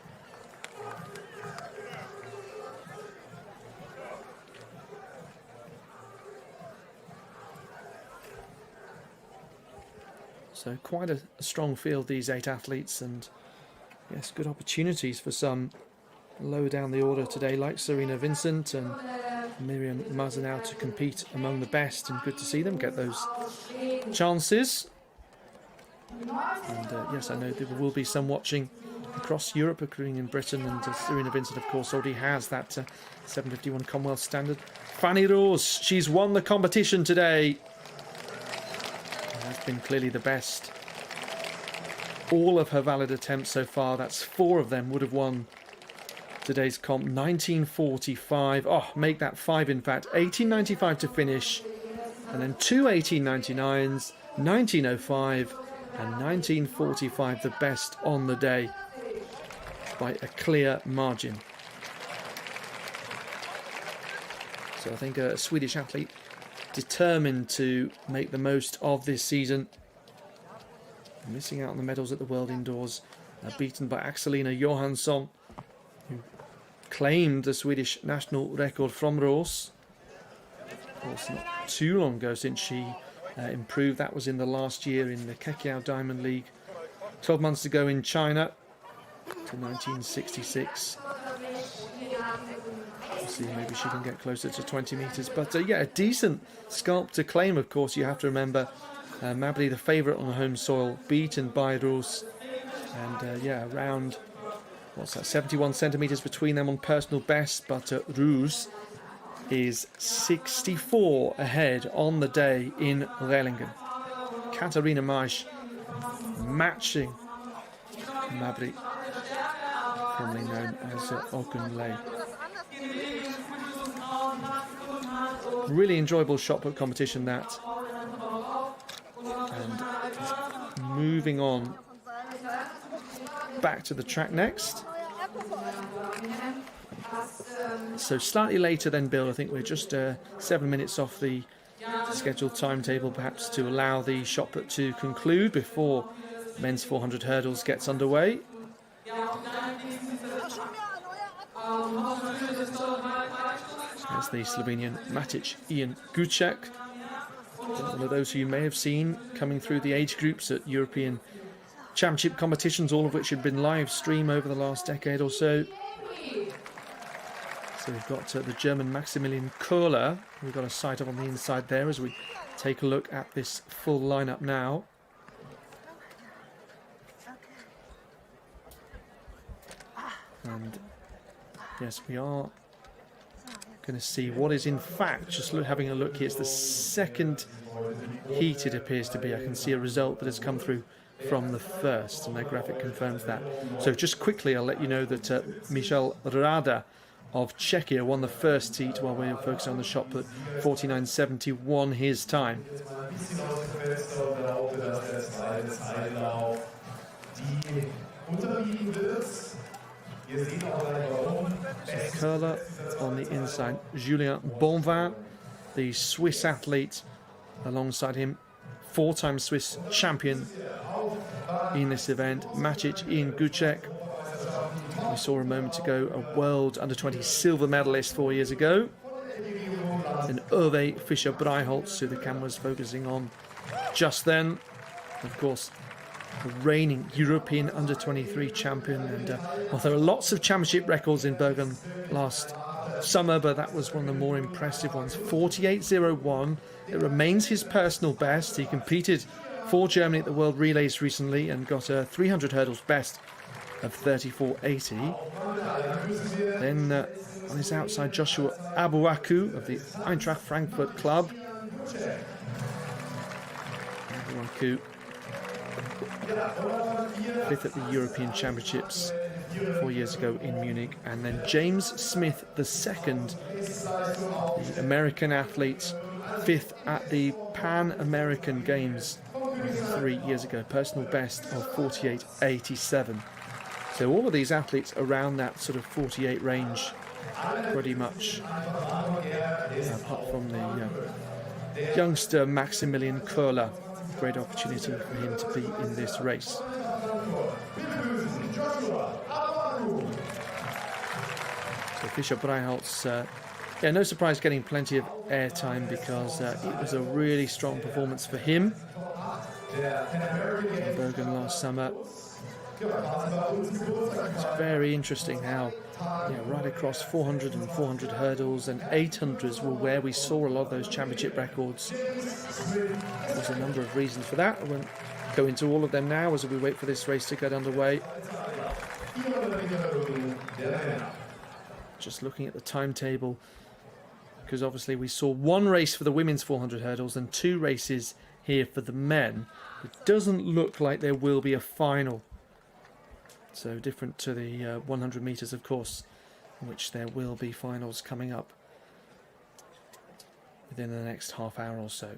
B: So quite a strong field, these 8 athletes, and yes, good opportunities for some low down the order today, like Serena Vincent and Miriam Mazanau, to compete among the best, and good to see them get those chances. And yes, I know there will be some watching across Europe, including in Britain, and Serena Vincent, of course, already has that 751 Commonwealth standard. Fanny Roos, she's won the competition today. Has been clearly the best. All of her valid attempts so far, that's 4 of them, would have won today's comp. 1945, oh, make that 5 in fact. 1895 to finish, and then 2 1899s, 1905 and 1945, the best on the day by a clear margin. So I think a Swedish athlete determined to make the most of this season. Missing out on the medals at the World Indoors, beaten by Axelina Johansson, who claimed the Swedish national record from Roos. Of course, not too long ago since she improved. That was in the last year in the Kekiao Diamond League. 12 months ago in China to 1966. We'll see, maybe she can get closer to 20 metres. But yeah, a decent sculpt to claim, of course. You have to remember Mabry, the favourite on the home soil, beaten by Roos. And yeah, around, what's that, 71 centimetres between them on personal best. But Roos is 64 ahead on the day in Rehlingen. Katharina Maisch matching Mabry, formerly known as Ogunlei. Really enjoyable shot put competition, that. And moving on back to the track next. So slightly later than Bill, I think we're just 7 minutes off the scheduled timetable, perhaps to allow the shot put to conclude before men's 400 hurdles gets underway. There's the Slovenian Matic Ian Gucek, one of those who you may have seen coming through the age groups at European Championship competitions, all of which have been live streamed over the last decade or so. So we've got the German Maximilian Köhler. We've got a sight up on the inside there as we take a look at this full lineup now. And yes, we are going to see what is in fact, just having a look here, it's the second heat it appears to be. I can see a result that has come through from the first, and their graphic confirms that. So just quickly, I'll let you know that Michal Rada of Czechia won the first heat while we were focusing on the shot put. 49.71 his time. Köhler on the inside, Julien Bonvin, the Swiss athlete, alongside him, 4-time Swiss champion in this event, Matic Ian Gucek. We saw a moment ago a World Under-20 silver medalist 4 years ago, and Uwe Fischer-Breiholz, who the camera was focusing on just then. Of course, the reigning European under-23 champion. And well, there are lots of championship records in Bergen last summer, but that was one of the more impressive ones. 48.01. It remains his personal best. He competed for Germany at the World Relays recently and got a 300 hurdles best of 34.80. Then on his outside, Joshua Abuaku of the Eintracht Frankfurt club. Abuaku, 5th at the European Championships 4 years ago in Munich. And then James Smith II, the American athlete, 5th at the Pan American Games 3 years ago, personal best of 48.87. So all of these athletes around that sort of 48 range, pretty much, apart from the youngster Maximilian Köhler. Great opportunity for him to be in this race. So Fischer Breiholtz, no surprise getting plenty of airtime because it was a really strong performance for him in Bergen last summer. It's very interesting how right across 400 and 400 hurdles and 800s were where we saw a lot of those championship records. There's a number of reasons for that. I won't go into all of them now as we wait for this race to get underway. Just looking at the timetable, because obviously we saw one race for the women's 400 hurdles and 2 races here for the men. It doesn't look like there will be a final. So different to the 100 metres, of course, in which there will be finals coming up within the next half hour or so.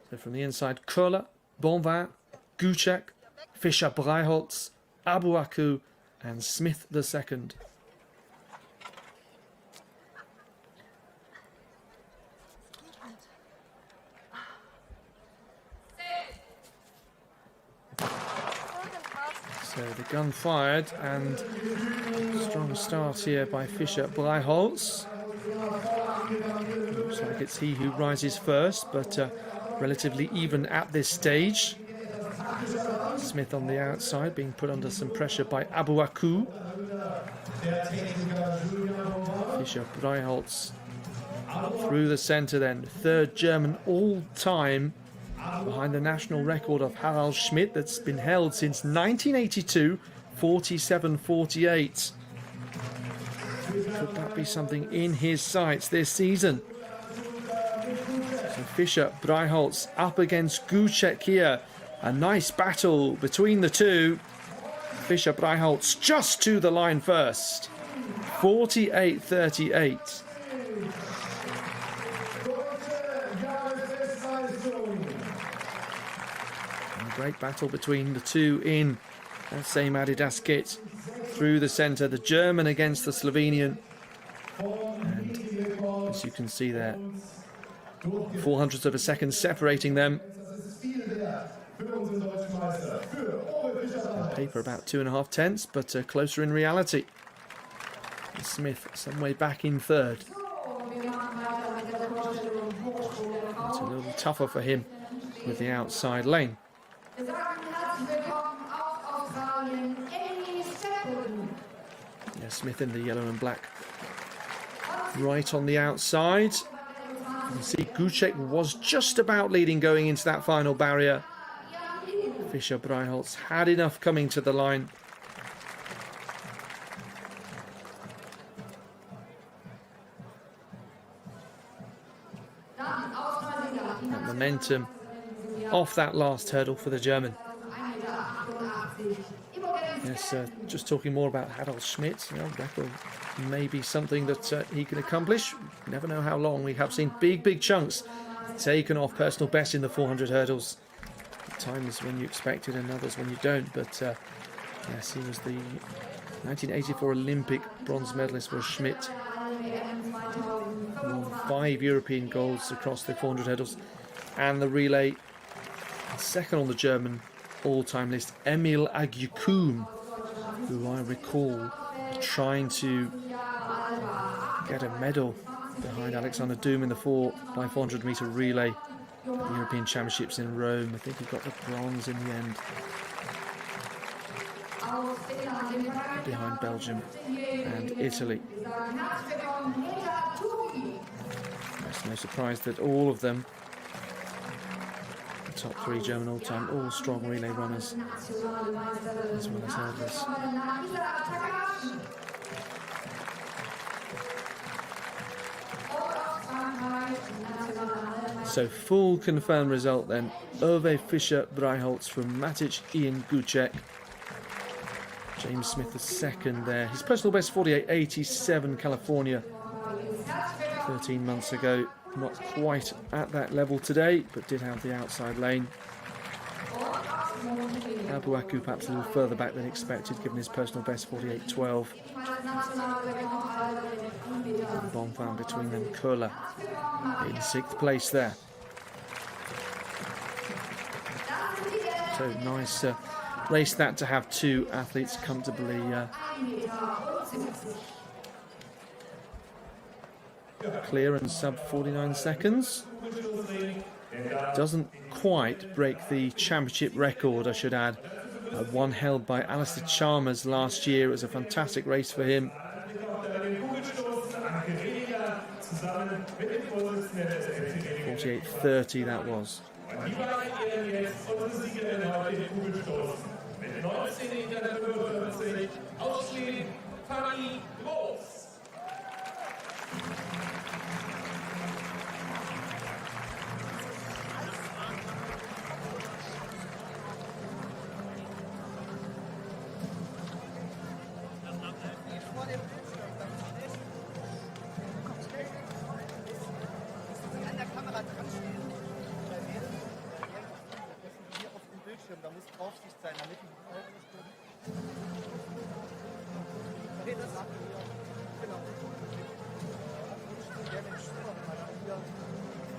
B: So from the inside, Köhler, Bonvin, Gucek, Fischer Breiholtz, Abuaku and Smith II. So the gun fired and strong start here by Fischer Breiholtz. Looks like it's he who rises first, but relatively even at this stage. Smith on the outside being put under some pressure by Abuaku. Fischer Breiholtz through the centre then. 3rd German all-time, behind the national record of Harald Schmidt that's been held since 1982, 47.48. Could that be something in his sights this season? So Fischer Breiholtz up against Gucek here. A nice battle between the two. Fischer Breiholtz just to the line first. 48.38. Great battle between the two in that same Adidas kit. Through the centre, the German against the Slovenian. And as you can see there, 400ths of a second separating them. On paper about 2.5 tenths, but closer in reality. And Smith some way back in 3rd. It's a little tougher for him with the outside lane. Yeah, Smith in the yellow and black. Right on the outside. You can see Gucek was just about leading going into that final barrier. Fischer Breiholtz had enough coming to the line. And momentum off that last hurdle for the German. Yes, just talking more about Harald Schmidt. Record may be something that he can accomplish. You never know how long. We have seen big chunks taken off personal best in the 400 hurdles. At times when you expect it and others when you don't. But yes, he was the 1984 Olympic bronze medalist was Schmidt. Won 5 European golds across the 400 hurdles and the relay. Second on the German all-time list, Emil Agyukum, who I recall trying to get a medal behind Alexander Doom in the 4x400 metre relay the European Championships in Rome. I think he got the bronze in the end, behind Belgium and Italy. It's no surprise that all of them, the top 3 German all-time, all strong relay runners, as well as others. So full confirmed result then. Uwe Fischer Breiholz from Matic, Ian Gucek. James Smith the second there. His personal best 48.87 California 13 months ago. Not quite at that level today, but did have the outside lane. Abu Aku perhaps a little further back than expected, given his personal best 48.12. Bonfam between them, Köhler in 6th place there. So nice race that to have 2 athletes comfortably clear and sub 49 seconds. Doesn't quite break the championship record, I should add. One held by Alistair Chalmers last year. It was a fantastic race for him. 48.30 that was.
E: Da muss Draufsicht sein, damit die Augen nicht gut. Okay, das machen wir. Genau. Ich werde den Schwimmer mal hier,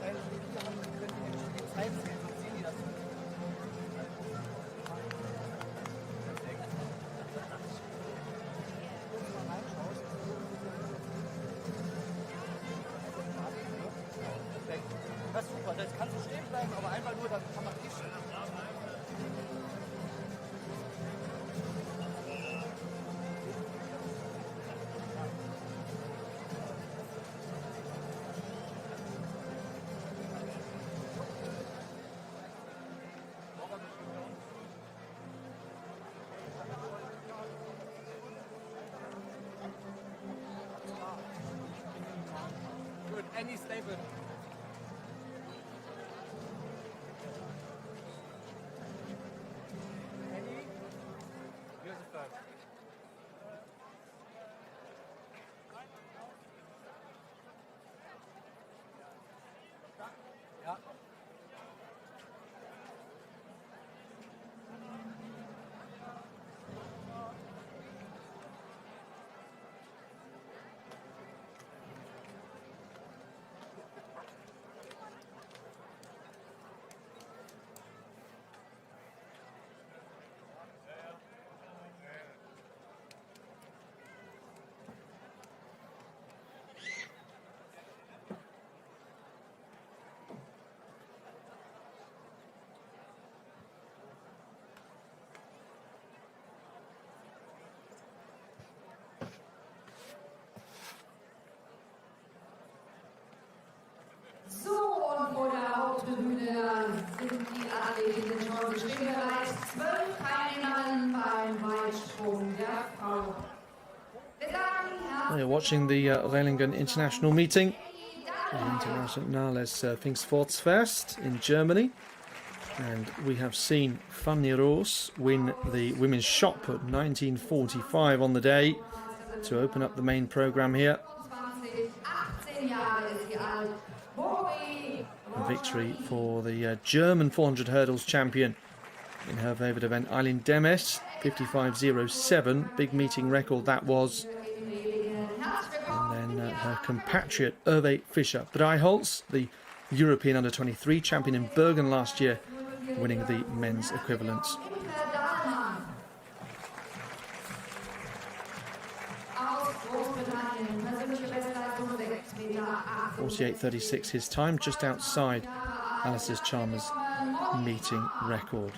E: weil wir hier haben, dann können die die Zeit sehen, dann sehen die das nicht. Perfekt. Mal reinschauen. Perfekt. Das ist super, das kannst du stehen bleiben, aber einfach nur, dann kann man nicht stehen. Good, any stable. Any? Here's the third. Ja.
A: Tribüne sind die Athletinnen schon stehen bereit. 12 Teilnehmerinnen beim Weitsprung der Frau.
B: You're watching the Rehlingen International Meeting, the Internationales Pfingstsportfest in Germany, and we have seen Fanny Roos win the women's shot put 1945 on the day to open up the main program here. A victory for the German 400 hurdles champion in her favourite event, Eileen Demes, 55.07, big meeting record that was. And then her compatriot Uwe Fischer Breiholz, the European under-23 champion in Bergen last year, winning the men's equivalent. 48.36 his time, just outside Alistair Chalmers' meeting record.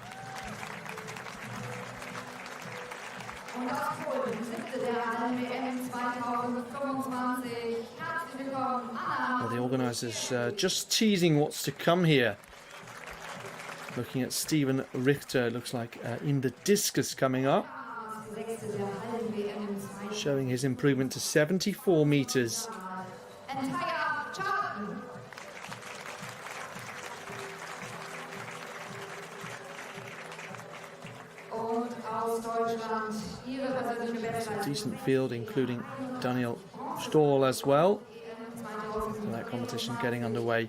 A: Und das Polen, 7. der Hallen-WM 2025. Herzlich willkommen, Anna.
B: Well, the organisers just teasing what's to come here. Looking at Stephen Richter, looks like in the discus coming up. Showing his improvement to 74 metres. It's a decent field, including Daniel Stoll as well. So that competition getting underway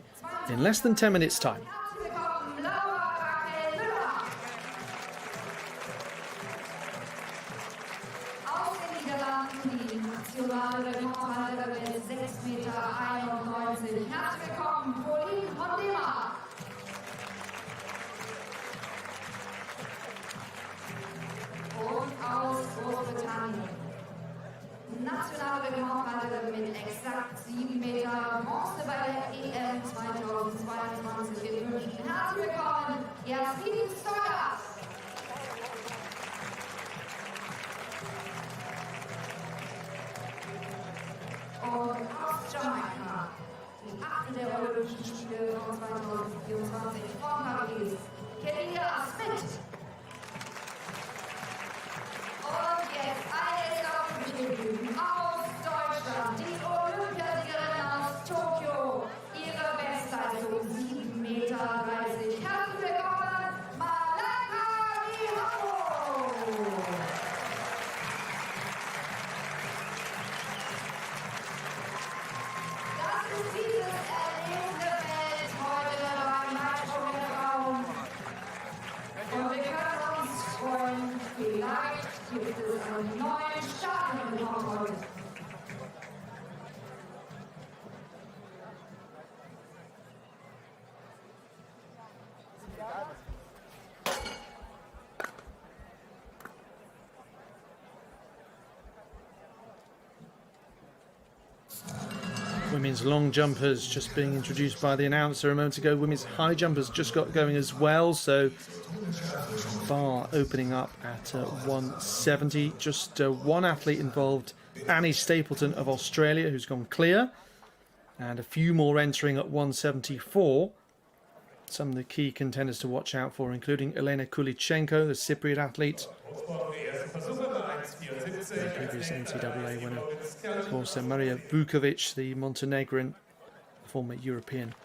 B: in less than 10 minutes' time.
A: Aus Großbritannien. Nationale Rekordhalterin mit exakt 7 Meter, Bronze bei der EM 2022 in München. Herzlich willkommen, Jasmin Stockers. Und aus Jamaika, die 8. der Olympischen Spiele von 2024 von Paris, Kelia Smith. Und jetzt eine Laufbewegung aus Deutschland, die Olympiasiegerin aus Tokio, ihre Bestleistung 7,30 Meter. Herzlich willkommen, Malaika Mihambo. Das ist dieses erlebende Feld heute beim Weitsprung der Frauen. Und wir können uns freuen, vielleicht gibt es einen neuen Stadionrekord heute.
B: Women's long jumpers just being introduced by the announcer a moment ago. Women's high jumpers just got going as well. So bar opening up at 170. Just one athlete involved, Annie Stapleton of Australia, who's gone clear. And a few more entering at 174. Some of the key contenders to watch out for, including Elena Kulichenko, the Cypriot athlete. The previous NCAA winner. Of course, Maria Vukovic, the Montenegrin, former European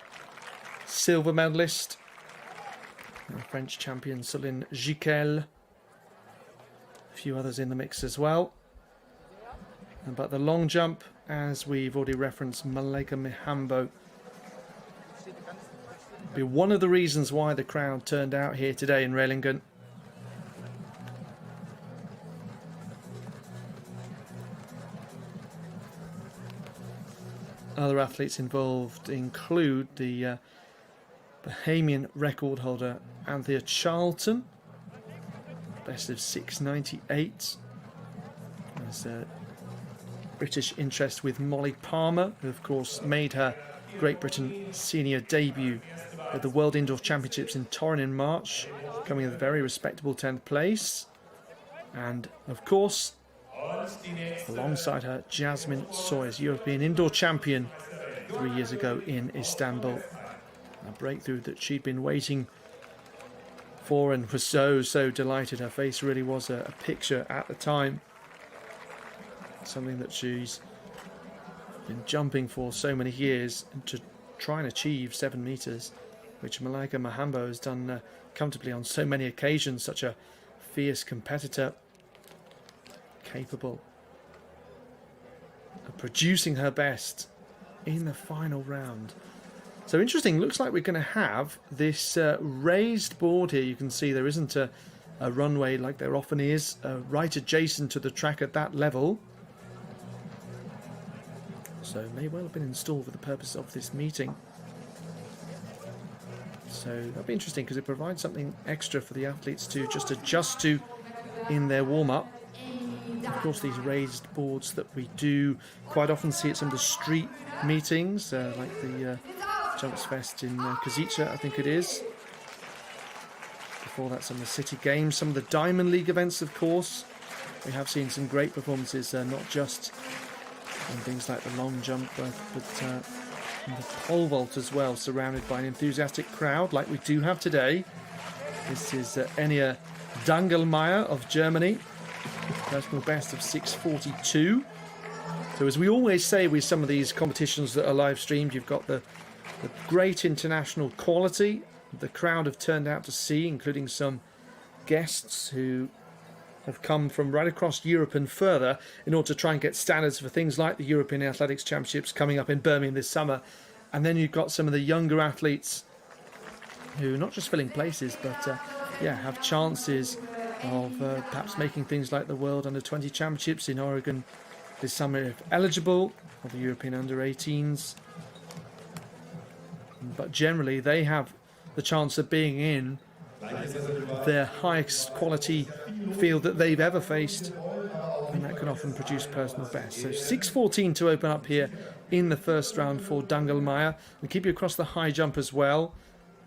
B: silver medalist. And French champion Céline Giquel. A few others in the mix as well. But the long jump, as we've already referenced, Malaika Mihambo, be one of the reasons why the crowd turned out here today in Rehlingen. Other athletes involved include the Bahamian record holder Anthea Charlton, best of 6:98. There's British interest with Molly Palmer, who of course made her Great Britain senior debut at the World Indoor Championships in Torun in March, coming in a very respectable 10th place. And of course, alongside her, Jasmine Sawyers, European indoor champion 3 years ago in Istanbul. A breakthrough that she'd been waiting for and was so delighted. Her face really was a picture at the time. Something that she's been jumping for so many years, and to try and achieve 7 meters, which Malaika Mihambo has done comfortably on so many occasions. Such a fierce competitor, capable of producing her best in the final round. So interesting, looks like we're going to have this raised board here. You can see there isn't a runway like there often is, right adjacent to the track at that level. So it may well have been installed for the purpose of this meeting. So that'll be interesting because it provides something extra for the athletes to just adjust to in their warm-up. Of course, these raised boards that we do quite often see at some of the street meetings, like the Jumps Fest in Kozice, I think it is. Before that, some of the City Games, some of the Diamond League events, of course. We have seen some great performances, not just on things like the long jump, but in the pole vault as well, surrounded by an enthusiastic crowd like we do have today. This is Enya Dangelmeier of Germany, personal best of 6:42. So as we always say with some of these competitions that are live streamed, you've got the great international quality. The crowd have turned out to see, including some guests who have come from right across Europe and further in order to try and get standards for things like the European Athletics Championships coming up in Birmingham this summer. And then you've got some of the younger athletes who not just filling places, but have chances of perhaps making things like the World Under-20 Championships in Oregon this summer if eligible, or the European Under-18s. But generally they have the chance of being in their highest quality field that they've ever faced, and that can often produce personal bests. So 6:14 to open up here in the first round for Dangelmeier. We keep you across the high jump as well.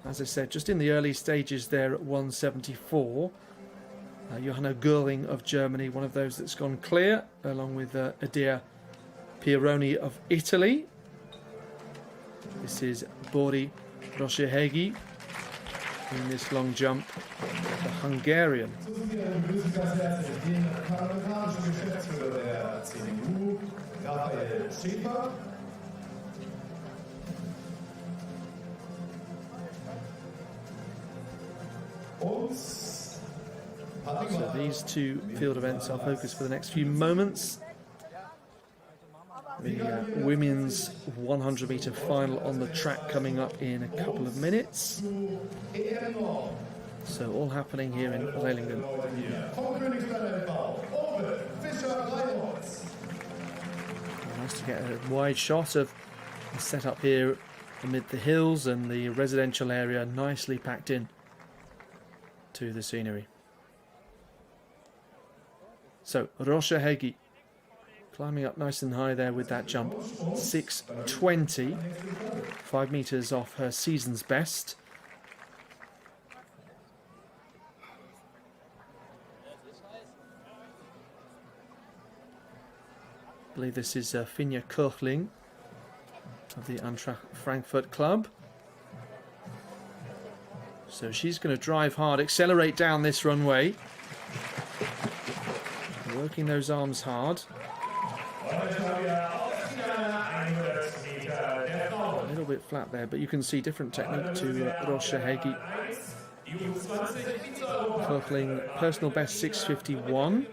B: As I said, just in the early stages there at 174. Johanna Görling of Germany, one of those that's gone clear, along with Adia Pieroni of Italy. This is Bori Roshehegi in this long jump, the Hungarian. So these two field events are focused for the next few moments. The women's 100 metre final on the track coming up in a couple of minutes. So all happening here in Rehlingen. Nice to get a wide shot of the setup here amid the hills and the residential area, nicely packed in to the scenery. So Roshehegi climbing up nice and high there with that jump. 6:20, 5 metres off her season's best. I believe this is Finja Kirchling of the Eintracht Frankfurt club. So she's going to drive hard, accelerate down this runway. Working those arms hard. A little bit flat there, but you can see different technique to Roshehegi. Kirchling, personal best 6:51.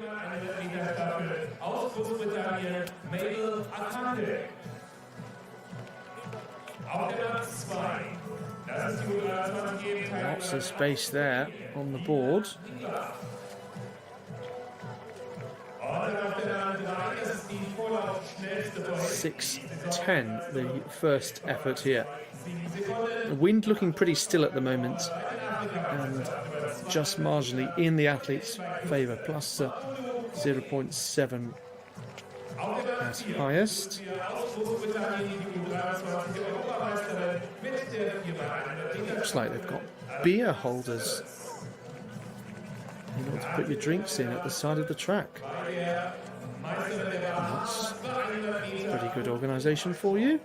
B: Lots of space there on the board. 6:10, the first effort here. The wind looking pretty still at the moment, and just marginally in the athlete's favour, plus 0.7 at highest. Looks like they've got beer holders in order to put your drinks in at the side of the track. That's pretty good organisation for you.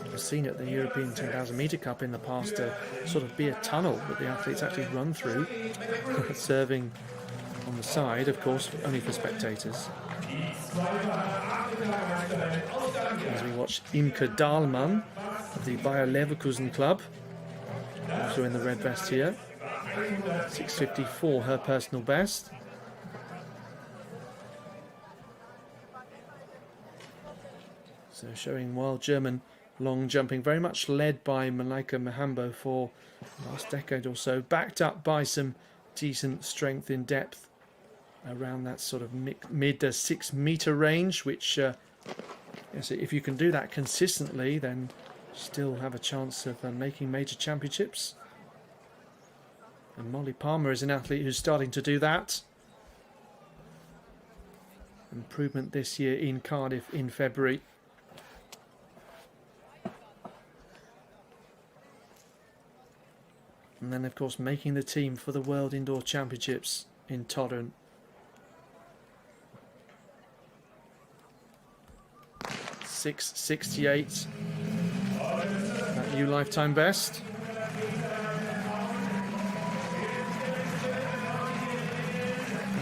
B: I've seen at the European 10,000 metre Cup in the past a sort of beer tunnel that the athletes actually run through, serving on the side, of course, only for spectators. As we watch Imke Dahlmann of the Bayer Leverkusen club, also in the red vest here. 6:54, her personal best. So showing wild German long jumping, very much led by Malaika Mahambo for the last decade or so, backed up by some decent strength in depth around that sort of mid 6 metre range, which yes, if you can do that consistently, then still have a chance of making major championships. And Molly Palmer is an athlete who's starting to do that. Improvement this year in Cardiff in February. And then, of course, making the team for the World Indoor Championships in Torun. .668. That new lifetime best.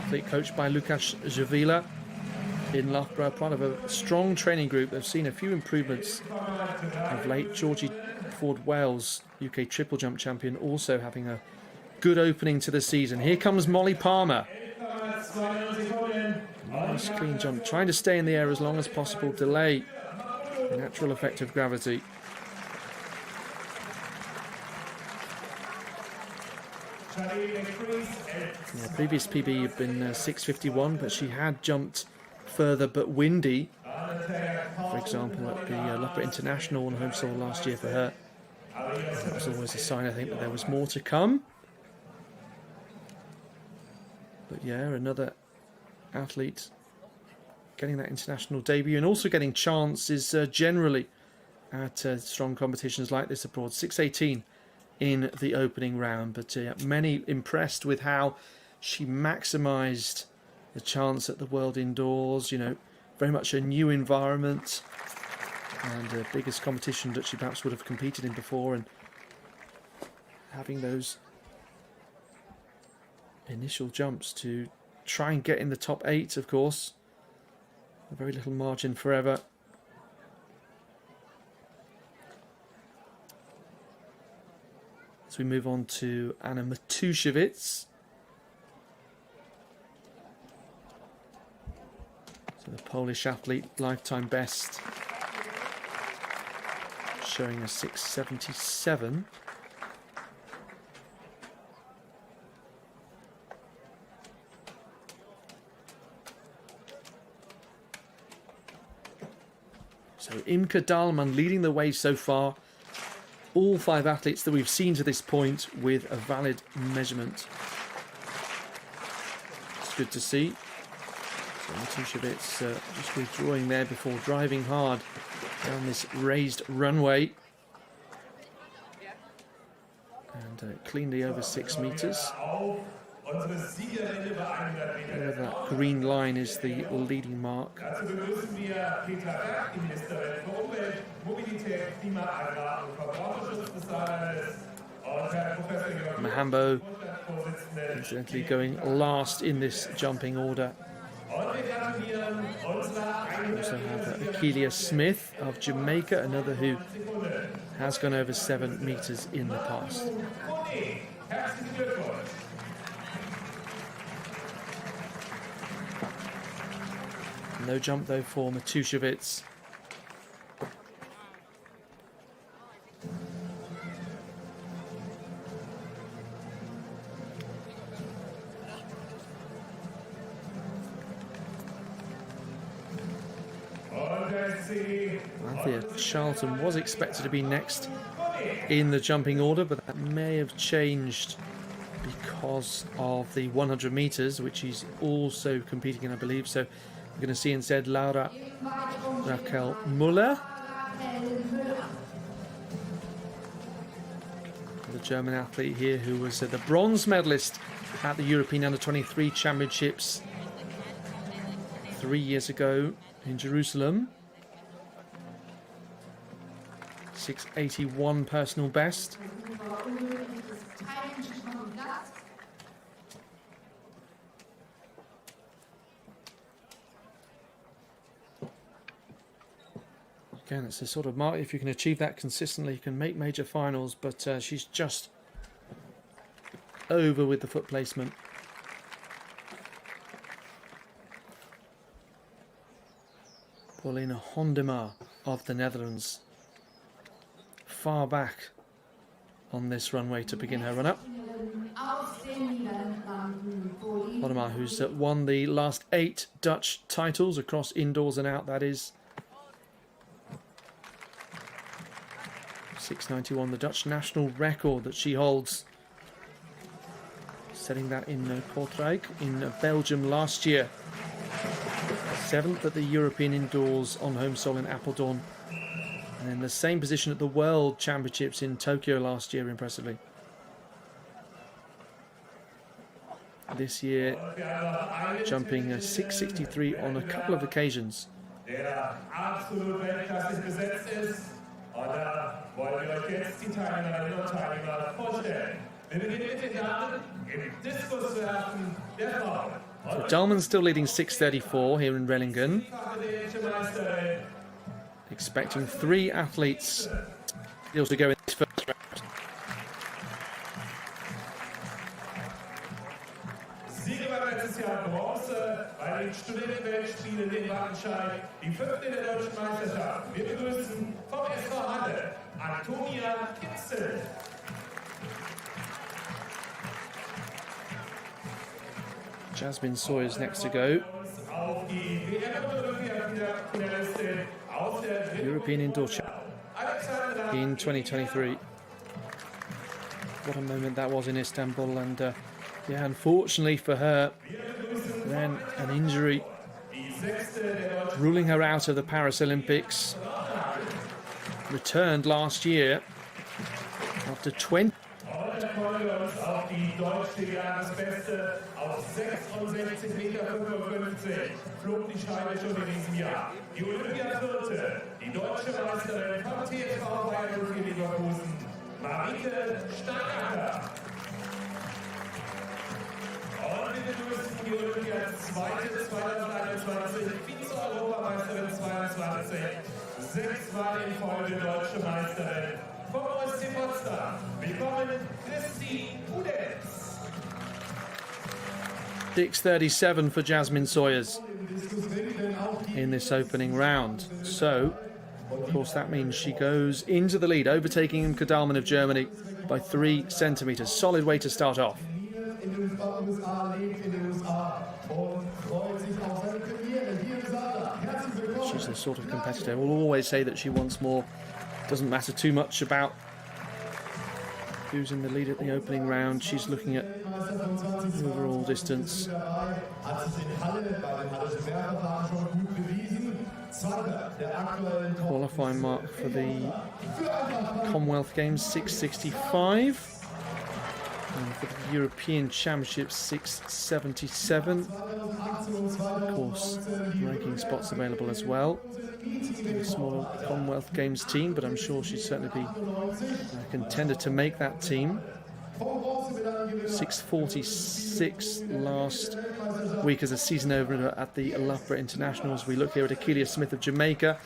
B: Athlete coached by Lukasz Żywila in Loughborough, part of a strong training group. They've seen a few improvements of late. Georgie Ford Wales, UK triple jump champion, also having a good opening to the season. Here comes Molly Palmer. Nice clean jump, trying to stay in the air as long as possible, delay the natural effect of gravity. Yeah, previous PB had been 6:51, but she had jumped further but windy. For example, at the Loughborough International on home soil last year for her. That was always a sign, I think, that there was more to come. But yeah, another athlete getting that international debut and also getting chances generally at strong competitions like this abroad. 6:18 in the opening round, but many impressed with how she maximised the chance at the World Indoors. You know, very much a new environment and the biggest competition that she perhaps would have competed in before, and having those initial jumps to try and get in the top 8, of course. A very little margin forever. As we move on to Anna Matusiewicz. So the Polish athlete, lifetime best, showing a 6:77. So Imke Dahlmann leading the way so far. All 5 athletes that we've seen to this point with a valid measurement. It's good to see. So Matusiewicz just withdrawing there before driving hard down this raised runway. And cleanly over 6 meters. That green line is the leading mark. Mahambo incidentally going last in this jumping order. We also have Akelia Smith of Jamaica, another who has gone over 7 meters in the past. No jump though for Matusiewicz. Anthea Charlton was expected to be next in the jumping order, but that may have changed because of the 100 meters, which he's also competing in, I believe. So we're going to see instead Laura Raquel Müller, the German athlete here who was the bronze medalist at the European Under-23 Championships 3 years ago in Jerusalem. 6:81 personal best. Again, it's a sort of mark. If you can achieve that consistently, you can make major finals, but she's just over with the foot placement. Paulina Hondema of the Netherlands, far back on this runway to begin her run-up. Hondema, who's won the last 8 Dutch titles across indoors and out, that is. 6:91, the Dutch national record that she holds. Setting that in Kortrijk in Belgium last year. 7th at the European Indoors on home soil in Apeldoorn. And in the same position at the World Championships in Tokyo last year, impressively. this year, jumping a 6.63 on a couple of occasions.
C: Der absolut weltklassig besetzt ist. Und da wollen wir euch jetzt die Teilnehmerinnen und Teilnehmer vorstellen. Wir beginnen mit den Damen im Diskuswerfen der Frauen.
B: So Dahlmann still leading 6.34 here in Rehlingen. Expecting 3 athletes still to go in this first round.
C: Sieger war letztes Jahr Bronze bei den Studentenweltspielen in Wattenscheid, die 5. der deutschen Meisterschaft. Wir begrüßen vom SV Halle Antonia Kitzel.
B: Jasmine Sawyer's next to go.
C: Auf die WM-Olympiafinalistin aus der
B: European Indoor Champ
C: Alexandra
B: in 2023. What a moment that was in Istanbul, and yeah, unfortunately for her, then an injury ruling her out of the Paris Olympics. Returned last year after 20.
C: auf die deutsche Jahresbeste auf 66,55 Meter flog die Scheibe schon in diesem Jahr. Die Olympiavierte, die deutsche Meisterin vom TSV Bayern Leverkusen, Marike Steinacker. Und wir begrüßen die Olympia 2021, Vize-Europameisterin 22, 6-mal in Folge deutsche Meisterin. Vom OSC Potsdam, willkommen Christi Udenz.
B: 6.37 for Jasmine Sawyers in this opening round. So, of course, that means she goes into the lead, overtaking Imke Dahlmann of Germany by 3 centimetres. Solid way to start off. She's the sort of competitor who will always say that she wants more. Doesn't matter too much about who's in the lead at the opening round. She's looking at the overall distance. Qualifying mark for the Commonwealth Games 6.65, and for the European Championships 6.77. Of course, ranking spots available as well. A small Commonwealth Games team, but I'm sure she'd certainly be a contender to make that team. 6.46 last week as a season opener at the Loughborough Internationals. We look here at Akeelia Smith of Jamaica,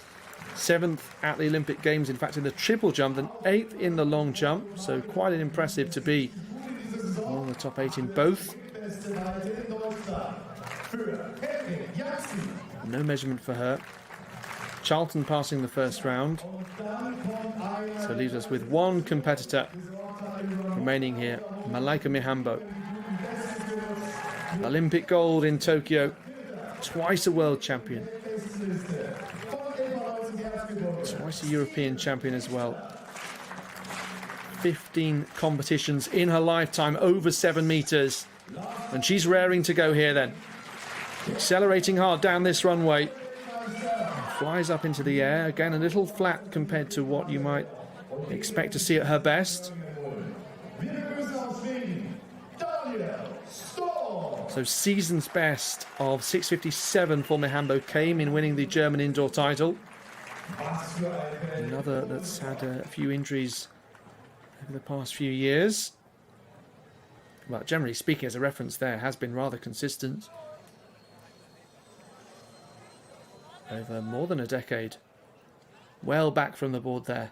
B: 7th at the Olympic Games, in fact in the triple jump, then 8th in the long jump, so quite an impressive to be among the top 8 in both. No measurement for her. Charlton passing the first round, so leaves us with 1 competitor remaining here, Malaika Mihambo. Olympic gold in Tokyo, twice a world champion, twice a European champion as well. 15 competitions in her lifetime, over 7 metres, and she's raring to go here then. Accelerating hard down this runway. Flies up into the air, again a little flat compared to what you might expect to see at her best. So season's best of 6.57 for Mihambo came in winning the German indoor title. Another that's had a few injuries over the past few years. Well, generally speaking, as a reference there, has been rather consistent over more than a decade. Well back from the board there.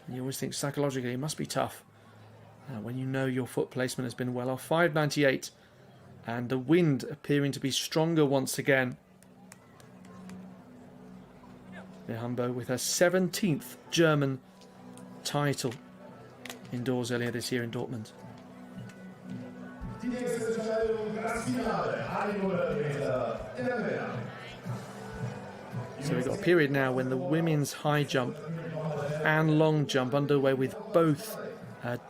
B: You always think psychologically it must be tough when you know your foot placement has been well off. 5.98, and the wind appearing to be stronger once again. Mihambo with her 17th German title indoors earlier this year in Dortmund. So we've got a period now when the women's high jump and long jump underway with both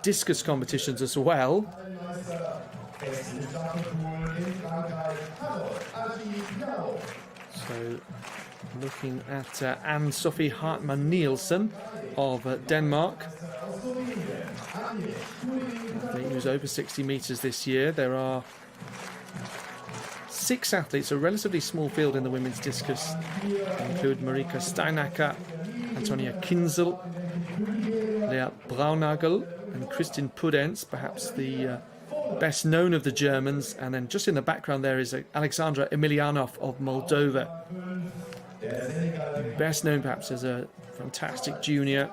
B: discus competitions as well. So looking at Anne-Sophie Hartmann Nielsen of Denmark. goes over 60 metres this year. There are 6 athletes, a relatively small field in the women's discus. They include Marika Steinacker, Antonia Kinzel, Lea Braunagel and Kristin Pudenz, perhaps the best known of the Germans. And then just in the background there is Alexandra Emilianov of Moldova. Best known perhaps as a fantastic junior.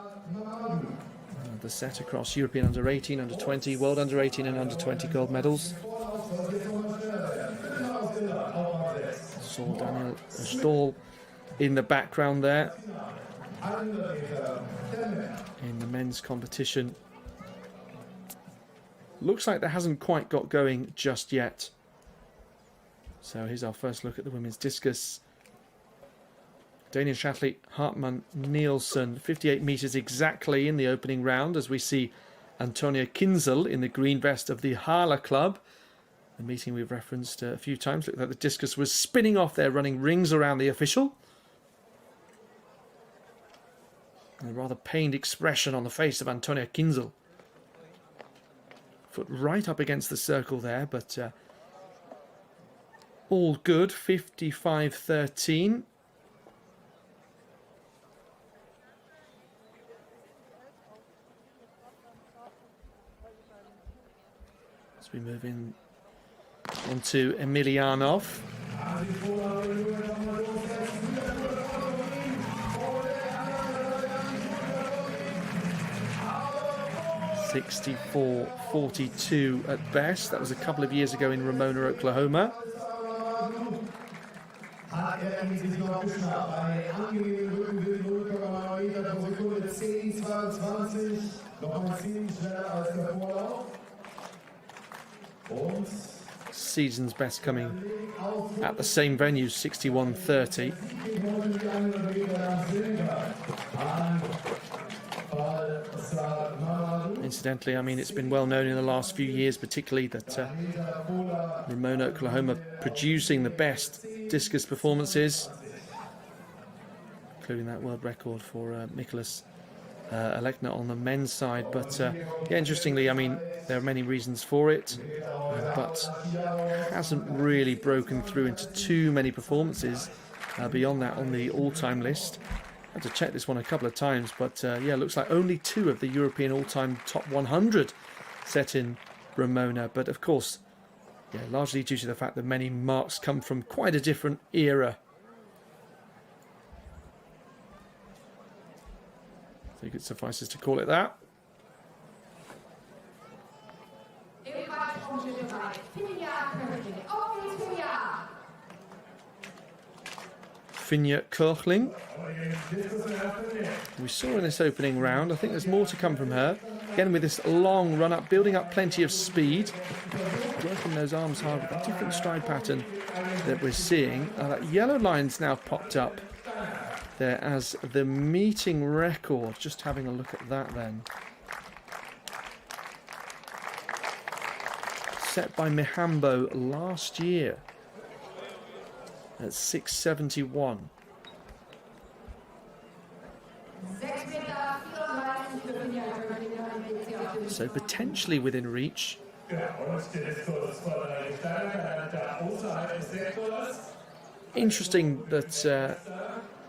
B: The set across European under-18, under-20, World under-18 and under-20 gold medals. Saw Daniel Stoll in the background there in the men's competition. Looks like that hasn't quite got going just yet. So here's our first look at the women's discus. Danish athlete Hartmann Nielsen, 58 metres exactly in the opening round, as we see Antonia Kinzel in the green vest of the Hala club. The meeting we've referenced a few times. Looked like the discus was spinning off there, running rings around the official. And a rather pained expression on the face of Antonia Kinzel. Foot right up against the circle there, but all good, 55-13. As we move in onto Emilianov. 64-42 at best. That was a couple of years ago in Ramona, Oklahoma. Season's best coming at the same venue, 61-30. Incidentally, I mean, it's been well known in the last few years, particularly, that Ramona, Oklahoma, producing the best discus performances, including that world record for Nicholas Alekna on the men's side. But yeah, interestingly, I mean, there are many reasons for it, but hasn't really broken through into too many performances beyond that on the all-time list. I had to check this one a couple of times, but yeah, looks like only 2 of the European all-time top 100 set in Ramona. But of course, yeah, largely due to the fact that many marks come from quite a different era. I think it suffices to call it that. Finja Kirchling. We saw in this opening round, I think there's more to come from her. Again with this long run up, building up plenty of speed. Working those arms hard with a different stride pattern that we're seeing. That yellow line's now popped up there as the meeting record. Just having a look at that then. Set by Mihambo last year at 6:71. So potentially within reach. Interesting that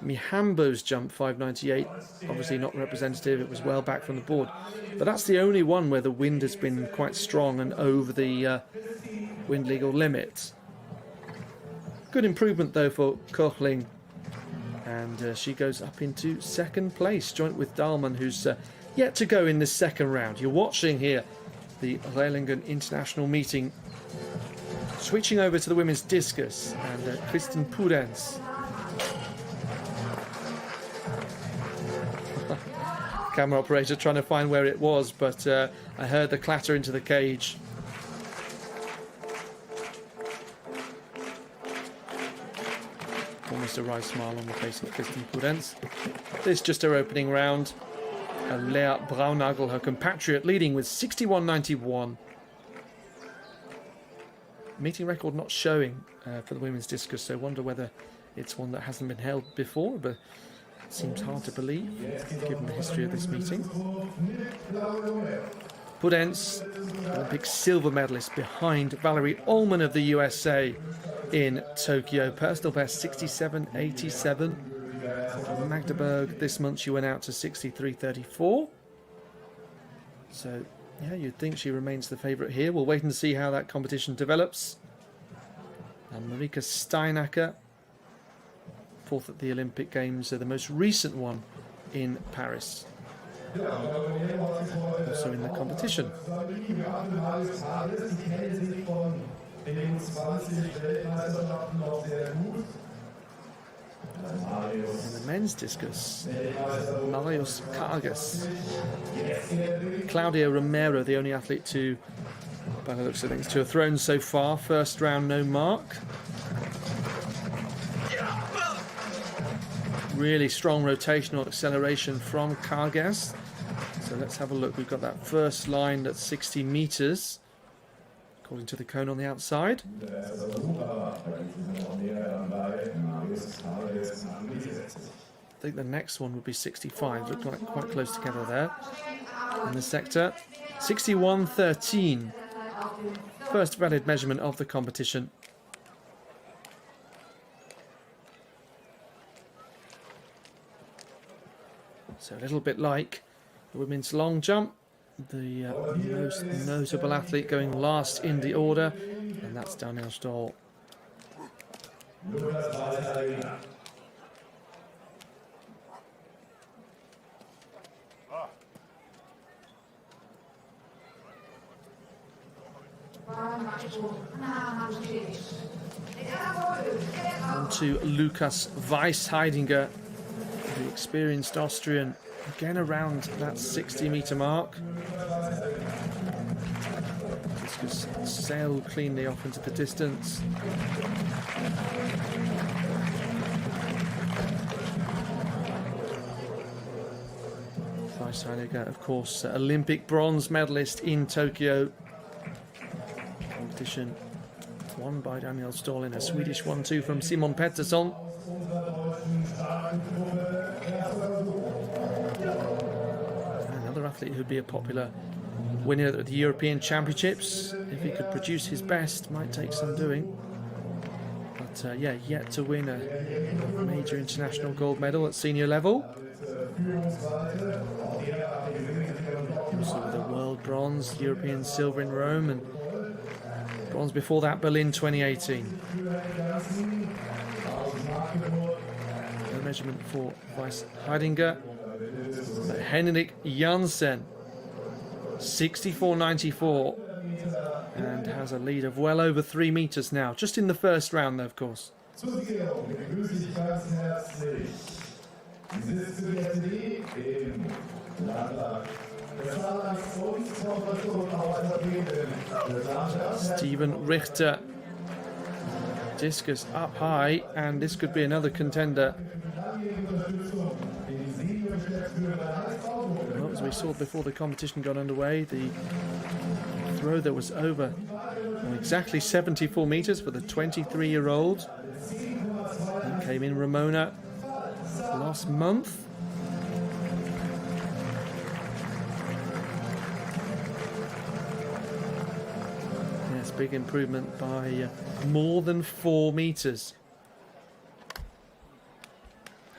B: Mihambo's jump 5.98, obviously not representative, it was well back from the board, but that's the only one where the wind has been quite strong and over the wind legal limit. Good improvement though for Kochling, and she goes up into second place, joint with Dahlmann, who's yet to go in this second round. You're watching here the Rehlingen International meeting. Switching over to the women's discus, and Kristin Pudenz. Camera operator trying to find where it was, but I heard the clatter into the cage. Almost a wry smile on the face of Kristin Pudenz. This is just her opening round. Lea Braunagel, her compatriot, leading with 61.91. Meeting record not showing for the women's discus, so I wonder whether it's one that hasn't been held before, but it seems hard to believe given the history of this meeting. Pudenz, Olympic silver medalist behind Valerie Ullman of the USA in Tokyo. Personal best 67.87. From Magdeburg this month she went out to 63.34. So yeah, you'd think she remains the favourite here. We'll wait and see how that competition develops. And Marika Steinacker, fourth at the Olympic Games, the most recent one in Paris. Also in the competition. In the men's discus, Marius Kargas. Claudia Romero, the only athlete to, by the looks of things, to have thrown so far. First round, no mark. Really strong rotational acceleration from Kargas. So let's have a look. We've got that first line at 60 meters, according to the cone on the outside. I think the next one would be 65. Look like quite close together there in the sector. 61.13. First valid measurement of the competition. So a little bit like the women's long jump. The most notable athlete going last in the order, and that's Daniel Stoll. On to Lukas Weisheidinger, the experienced Austrian, again around that 60-meter mark. Discus sailed cleanly off into the distance. Weisheidinger, of course, Olympic bronze medalist in Tokyo. Competition won by Daniel Stoll in a Swedish 1-2 from Simon Pettersson. Another athlete who'd be a popular winner at the European Championships. If he could produce his best, might take some doing. But yeah, yet to win a major international gold medal at senior level. Also the world bronze, European silver in Rome, and bronze before that, Berlin 2018. No measurement for Weisheidinger. Henrik Jansen, 64.94, and has a lead of well over 3 meters now, just in the first round though, of course. Steven Richter, discus up high, and this could be another contender. Well, as we saw before the competition got underway, the throw that was over exactly 74 meters for the 23-year-old. Came in Ramona last month. Yes, big improvement by more than 4 meters.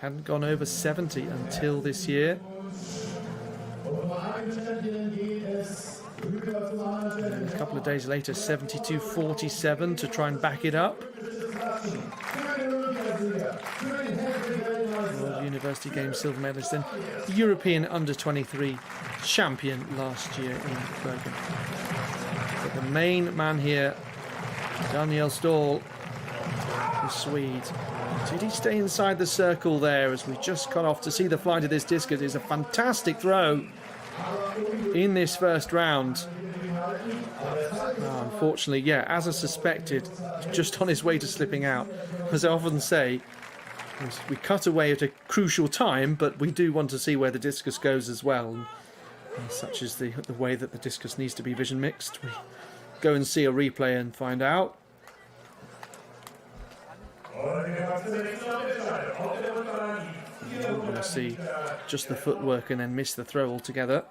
B: Hadn't gone over 70 until this year. And a couple of days later, 72.47 to try and back it up. World University Games silver medalist and European under-23 champion last year in Bergen. But the main man here, Daniel Stoll, the Swede. Did he stay inside the circle there as we just got off to see the flight of this discus? It's a fantastic throw in this first round. Unfortunately, yeah, as I suspected, just on his way to slipping out. As I often say, we cut away at a crucial time, but we do want to see where the discus goes as well. And such is the way that the discus needs to be vision mixed. We go and see a replay and find out. We're going to see just the footwork and then miss the throw altogether.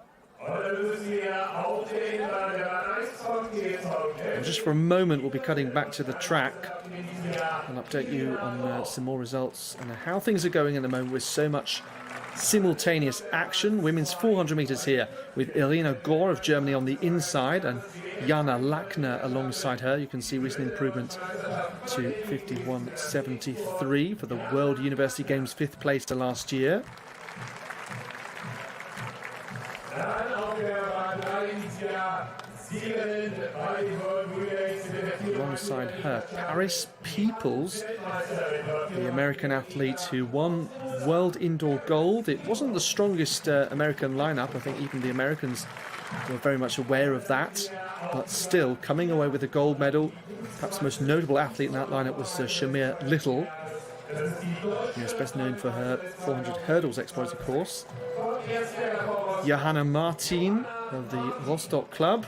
B: And just for a moment, we'll be cutting back to the track and update you on some more results and how things are going at the moment with so much simultaneous action. Women's 400 metres here with Irina Gore of Germany on the inside and Jana Lackner alongside her. You can see recent improvement to 51.73 for the World University Games 5th place to last year. Alongside her, Paris Peoples, the American athlete who won World Indoor Gold. It wasn't the strongest American lineup. I think even the Americans were very much aware of that, but still coming away with a gold medal. Perhaps the most notable athlete in that lineup was Shamir Little. Yes, best known for her 400 hurdles exploits, of course. Johanna Martin of the Rostock Club.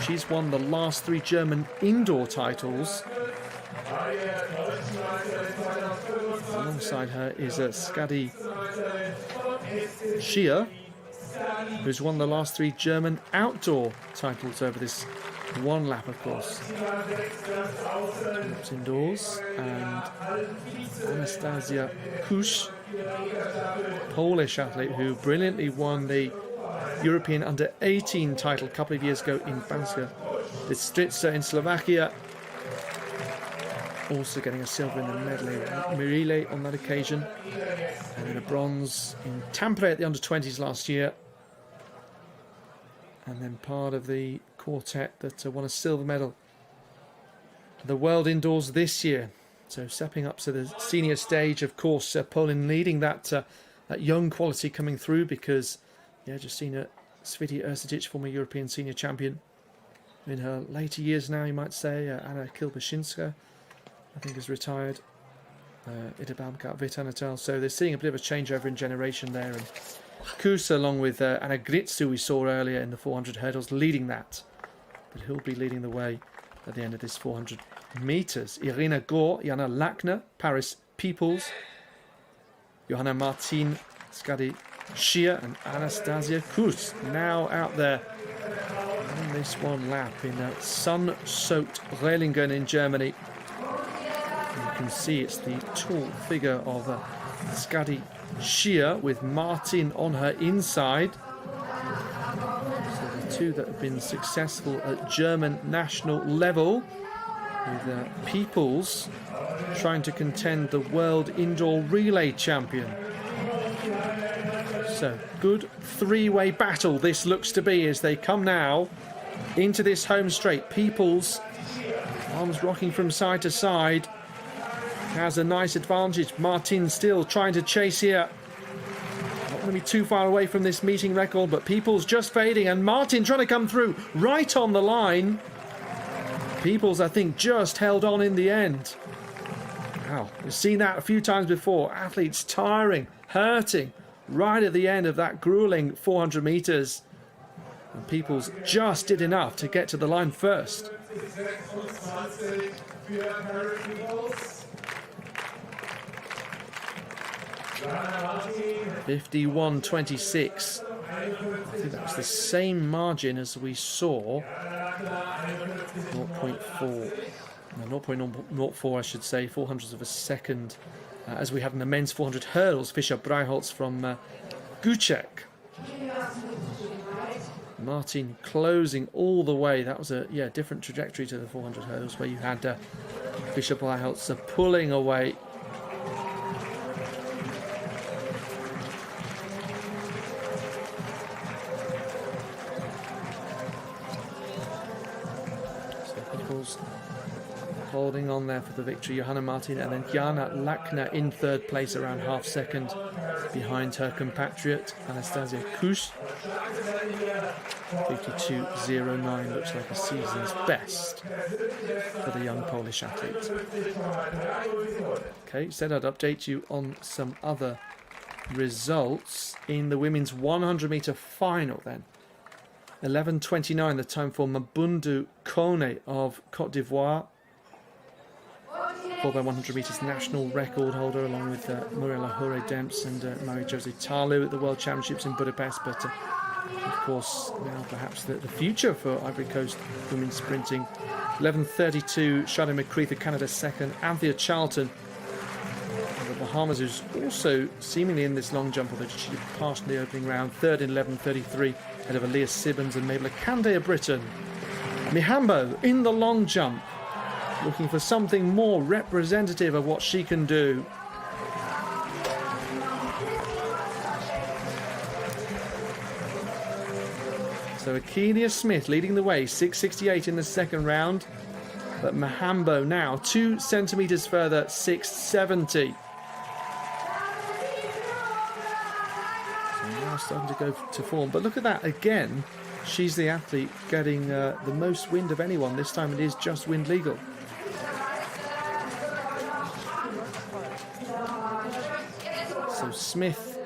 B: She's won the last 3 German indoor titles. Alongside her is Skadi Schier, who's won the last 3 German outdoor titles over this one lap, of course. Laps indoors. And Anastasia Kusz, Polish athlete who brilliantly won the European Under-18 title a couple of years ago in Banska Bystrica in Slovakia. Also getting a silver in the medley relay on that occasion. And then a bronze in Tampere at the Under-20s last year. And then part of the quartet that won a silver medal at the World Indoors this year. So stepping up to the senior stage, of course, Poland leading that young quality coming through because, yeah, Justina Sviti Ersitic, former European senior champion, in her later years now, you might say. Anna Kilbashinska, I think, is retired. Ida Babka, Vita Natal. So they're seeing a bit of a changeover in generation there. And Kusa, along with Anna Gritsu, we saw earlier in the 400 hurdles, leading that. But who'll be leading the way at the end of this 400 metres? Irina Gore, Jana Lackner, Paris Peoples, Johanna Martin, Skadi Schier and Anastasia Kusz now out there on this one lap in sun-soaked Rehlingen in Germany. You can see it's the tall figure of Skadi Schier with Martin on her inside. So the two that have been successful at German national level, with Peoples trying to contend the World Indoor Relay Champion. So good three-way battle this looks to be as they come now into this home straight. Peoples, arms rocking from side to side, has a nice advantage. Martin still trying to chase here. Not going to be too far away from this meeting record, but Peoples just fading, and Martin trying to come through right on the line. Peoples, I think, just held on in the end. Wow, we've seen that a few times before. Athletes tiring, hurting, right at the end of that grueling 400 metres. And Peoples just did enough to get to the line first. 51.26. I think that was the same margin as we saw. 0.04, I should say, 400ths of a second, as we had in the men's 400 hurdles. Fischer Breiholz from Gucek. Martin closing all the way. That was a different trajectory to the 400 hurdles, where you had Fischer Breiholz pulling away. Holding on there for the victory, Johanna Martin, and then Jana Lackner in third place, around half second behind her compatriot Anastasia Kusz. 52.09 looks like a season's best for the young Polish athlete. Okay, said I'd update you on some other results in the women's 100 metre final then. 11.29 the time for Mabundu Kone of Cote d'Ivoire, 4x100 metres national record holder, along with Muriela Hure-Demps and Marie-José Talu at the World Championships in Budapest. But Of course, now perhaps the future for Ivory Coast women's sprinting. 11:32, Shade McCreath, Canada second. Anthea Charlton of the Bahamas, who's also seemingly in this long jump, although she passed in the opening round. Third in 11:33, ahead of Aaliyah Sibbons and Mabel Akande of Britain. Mihambo in the long jump, looking for something more representative of what she can do. So Akeelia Smith leading the way, 6:68 in the second round. But Mihambo now 2 centimetres further, 6:70. So now starting to go to form. But look at that again. She's the athlete getting the most wind of anyone. This time it is just wind legal. So Smith,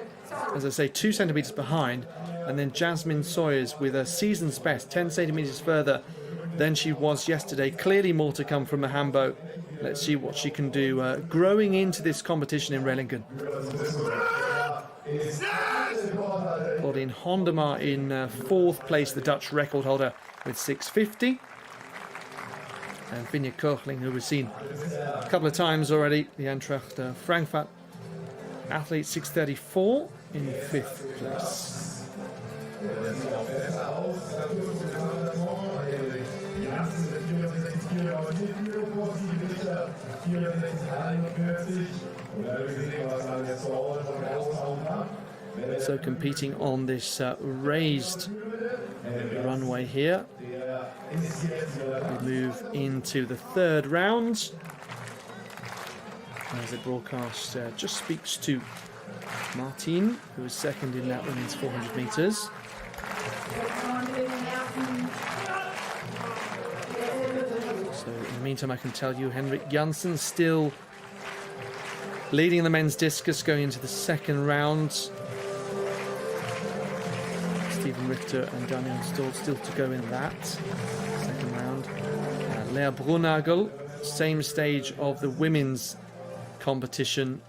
B: as I say, 2 centimetres behind. And then Jasmine Sawyers with a season's best, 10 centimetres further than she was yesterday. Clearly more to come from Mihambo. Let's see what she can do growing into this competition in Rehlingen. Claudine Hondema in 4th place, the Dutch record holder with 6:50. And Vinja Kochling, who we've seen a couple of times already, the Eintracht Frankfurt athlete, 6:34 in 5th place. So competing on this raised runway here, we move into the third round as the broadcast just speaks to Martin, who is second in that women's 400 metres. So in the meantime, I can tell you Henrik Janssen still leading the men's discus going into the second round. Stephen Richter and Daniel Stoll still to go in that second round. Lea Brunagel, same stage of the women's competition,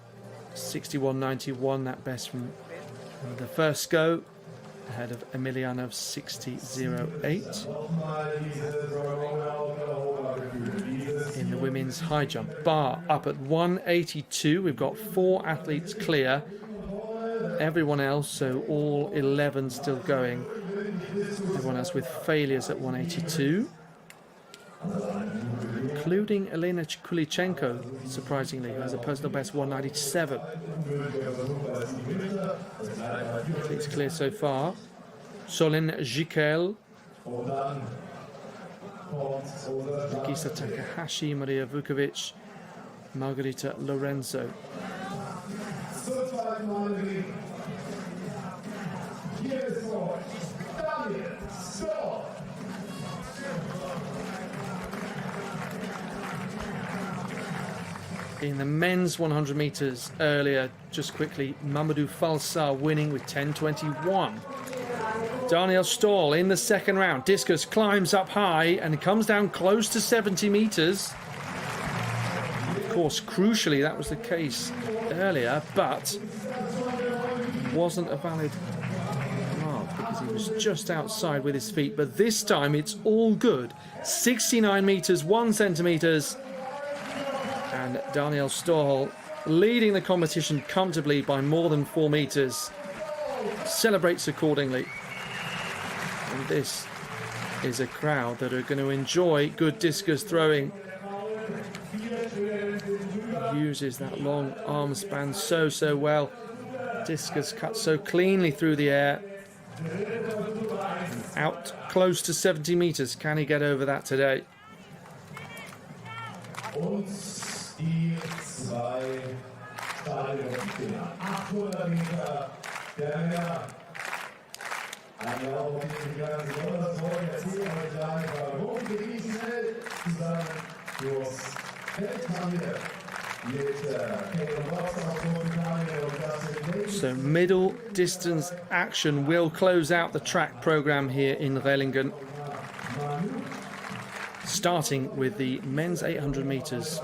B: 61.91, that best from the first go, ahead of Emiliano of 60.08. In the women's high jump, bar up at 182. We've got 4 athletes clear. Everyone else, so all 11 still going. Everyone else with failures at 182. Including Elena Kulichenko, surprisingly, who has a personal best 197. Athletes clear so far. Solin Jikel, Nikisa Takahashi, Maria Vukovic, Margarita Lorenzo. In the men's 100 metres earlier, just quickly, Mamadou Falsar winning with 10.21. Daniel Stoll in the second round. Discus climbs up high and comes down close to 70 metres. Of course, crucially, that was the case earlier, but wasn't a valid mark because he was just outside with his feet. But this time, it's all good. 69 metres, 1 centimetres. And Daniel Stoll leading the competition comfortably by more than 4 metres. Celebrates accordingly. And this is a crowd that are going to enjoy good discus throwing. Uses that long arm span so well. Discus cut so cleanly through the air. And out close to 70 metres. Can he get over that today?
D: Die 2 Stadionspinner. 800 Meter der Männer. Eine Augen, die ganz besonders freuen, erzählen euch gleich, warum wir diesen schnell zusammen durchs Feld haben wir mit Kevin Box aus Großbritannien und das.
B: So middle distance action will close out the track program here in Rehlingen. starting with the men's 800 metres.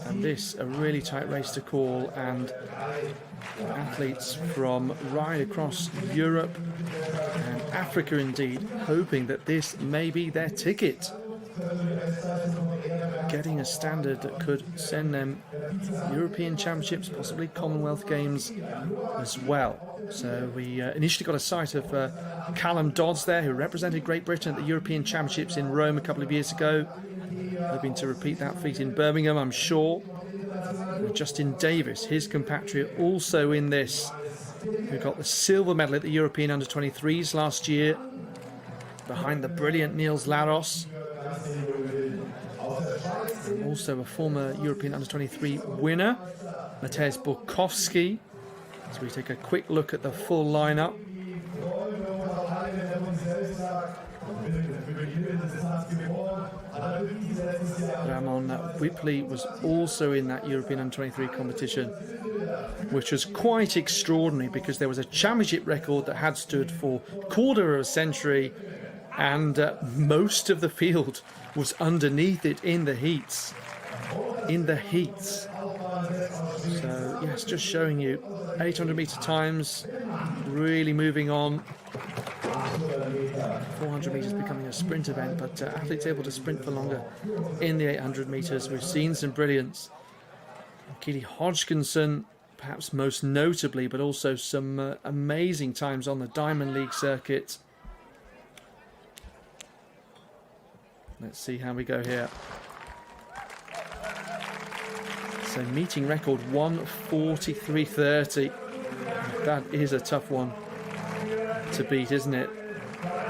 B: And this, a really tight race to call, and athletes from right across Europe and Africa indeed, hoping that this may be their ticket. Getting a standard that could send them European Championships, possibly Commonwealth Games as well. So we initially got a sight of Callum Dodds there, who represented Great Britain at the European Championships in Rome a couple of years ago. Hoping to repeat that feat in Birmingham, I'm sure. And Justin Davis, his compatriot, also in this, who got the silver medal at the European Under-23s last year, behind the brilliant Niels Laros. And also a former European Under-23 winner, Mateusz Borkowski. So we take a quick look at the full lineup. Ramon Whipley was also in that European Under-23 competition, which was quite extraordinary because there was a championship record that had stood for a quarter of a century, and most of the field was underneath it in the heats. So yes, just showing you 800 metre times, really moving on. 400 metres becoming a sprint event, but athletes able to sprint for longer in the 800 metres. We've seen some brilliance. Keely Hodgkinson, perhaps most notably, but also some amazing times on the Diamond League circuit. Let's see how we go here. So meeting record 1:43.30. That is a tough one to beat, isn't it?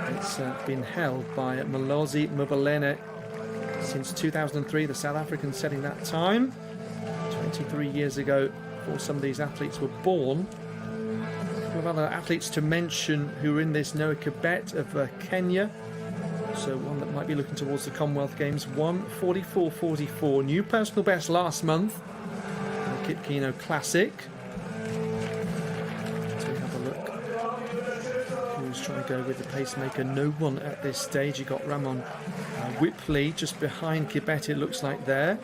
B: It's been held by Malozi Mubalene since 2003, the South African setting that time 23 years ago, before some of these athletes were born. A couple of other athletes to mention who are in this: Noah Kibet of Kenya, so one that might be looking towards the Commonwealth Games. 1:44.44, new personal best last month, the Kip Keino Classic. Trying to go with the pacemaker. No one at this stage. You got Ramon Whipley just behind Kibet, it looks like there.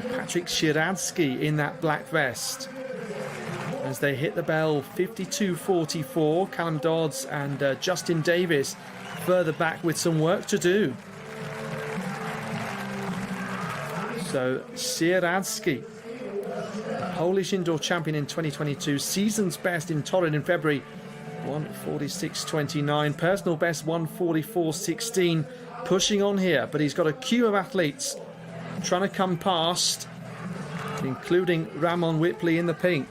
B: Patrick Shiradsky in that black vest as they hit the bell. 52.44. Callum Dodds and Justin Davis further back with some work to do. So Shiradsky, Polish indoor champion in 2022, season's best in Torun in February, 1:46.29, personal best 1:44.16, pushing on here, but he's got a queue of athletes trying to come past, including Ramon Whipley in the pink.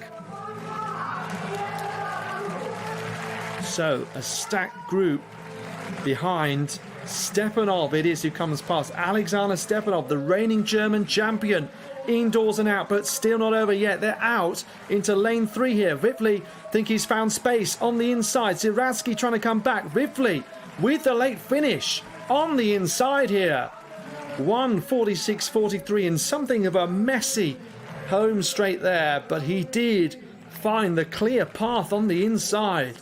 B: So a stacked group behind Stepanov it is who comes past. Alexander Stepanov, the reigning German champion, indoors and out, but still not over yet. They're out into lane 3 here. Whipley think he's found space on the inside. Ziradsky trying to come back. Whipley with the late finish on the inside here. 1:46.43 and something of a messy home straight there, but he did find the clear path on the inside.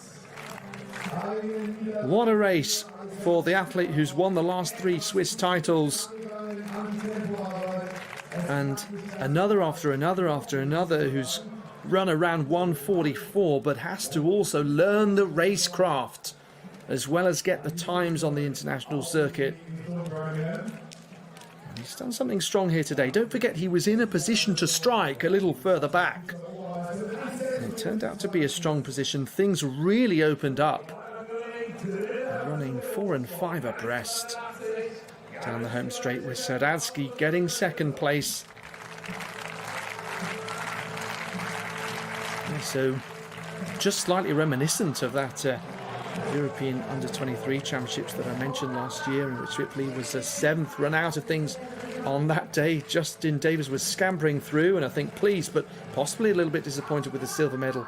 B: What a race for the athlete who's won the last 3 Swiss titles. And another after another who's run around 1:44, but has to also learn the racecraft as well as get the times on the international circuit. He's done something strong here today. Don't forget he was in a position to strike a little further back. And it turned out to be a strong position. Things really opened up. Running 4 and 5 abreast down the home straight, with Saradsky getting second place. And so just slightly reminiscent of that European Under-23 Championships that I mentioned last year, in which Ripley was the 7th run out of things on that day. Justin Davis was scampering through, and I think pleased, but possibly a little bit disappointed with the silver medal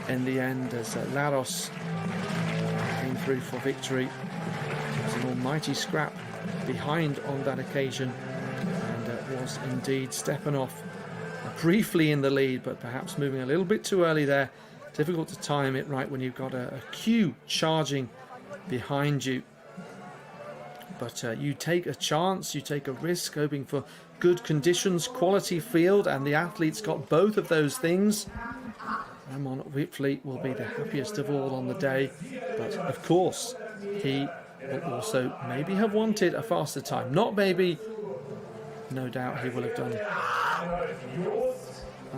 B: in the end, as Laros came through for victory. It was an almighty scrap behind on that occasion, and it was indeed Stepanov briefly in the lead, but perhaps moving a little bit too early there. Difficult to time it right when you've got a queue charging behind you. But you take a chance, you take a risk, hoping for good conditions, quality field, and the athletes got both of those things. Ramon Whitfleet will be the happiest of all on the day, but of course he will also maybe have wanted a faster time. Not maybe, no doubt he will have done.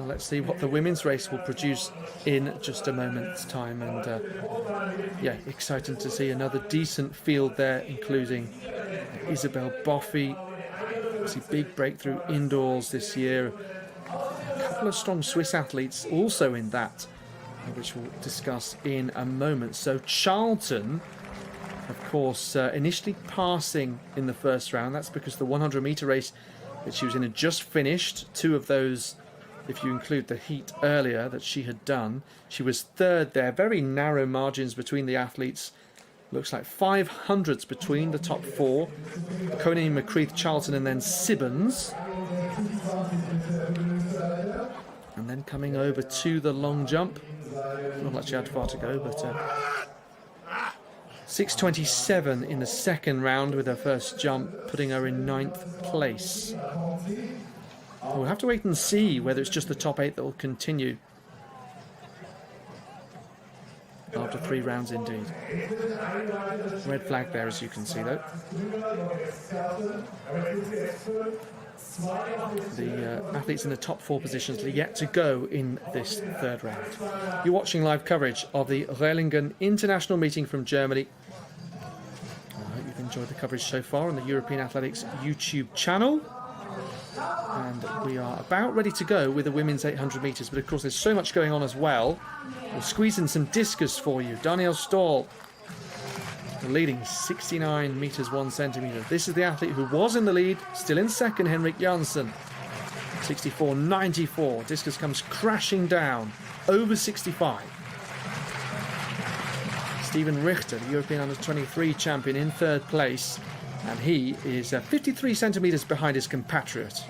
B: Let's see what the women's race will produce in just a moment's time. And yeah, exciting to see another decent field there, including Isabel Boffey. It's a big breakthrough indoors this year. A couple of strong Swiss athletes also in that, which we'll discuss in a moment. So Charlton, of course, initially passing in the first round. That's because the 100-meter race that she was in had just finished. Two of those, if you include the heat earlier that she had done. She was third there. Very narrow margins between the athletes. Looks like 500s between the top four. Koenig, McCreath, Charlton, and then Sibbons. And then coming over to the long jump. Not like she had far to go, but 6:27 in the second round with her first jump, putting her in 9th place. We'll have to wait and see whether it's just the top 8 that will continue. After 3 rounds indeed. Red flag there, as you can see, though. The athletes in the top 4 positions are yet to go in this third round. You're watching live coverage of the Rehlingen International Meeting from Germany. I hope you've enjoyed the coverage so far on the European Athletics YouTube channel. And we are about ready to go with the women's 800 metres, but of course there's so much going on as well. We'll squeeze in some discus for you. Daniel Stahl, leading 69 metres 1 centimetre. This is the athlete who was in the lead, still in second, Henrik Janssen. 64.94. Discus comes crashing down over 65. Stephen Richter, the European Under-23 champion, in third place, and he is 53 centimetres behind his compatriot.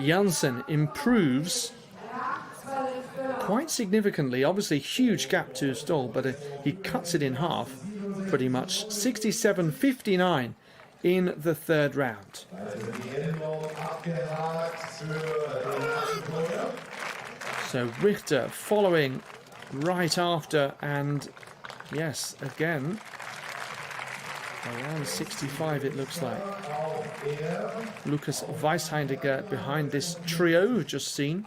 B: Janssen improves quite significantly. Obviously, huge gap to Stoll, but he cuts it in half pretty much. 67.59 in the third round. So Richter following right after, and yes, again, around 65 it looks like. Lukas Weisheindegger behind this trio we've just seen.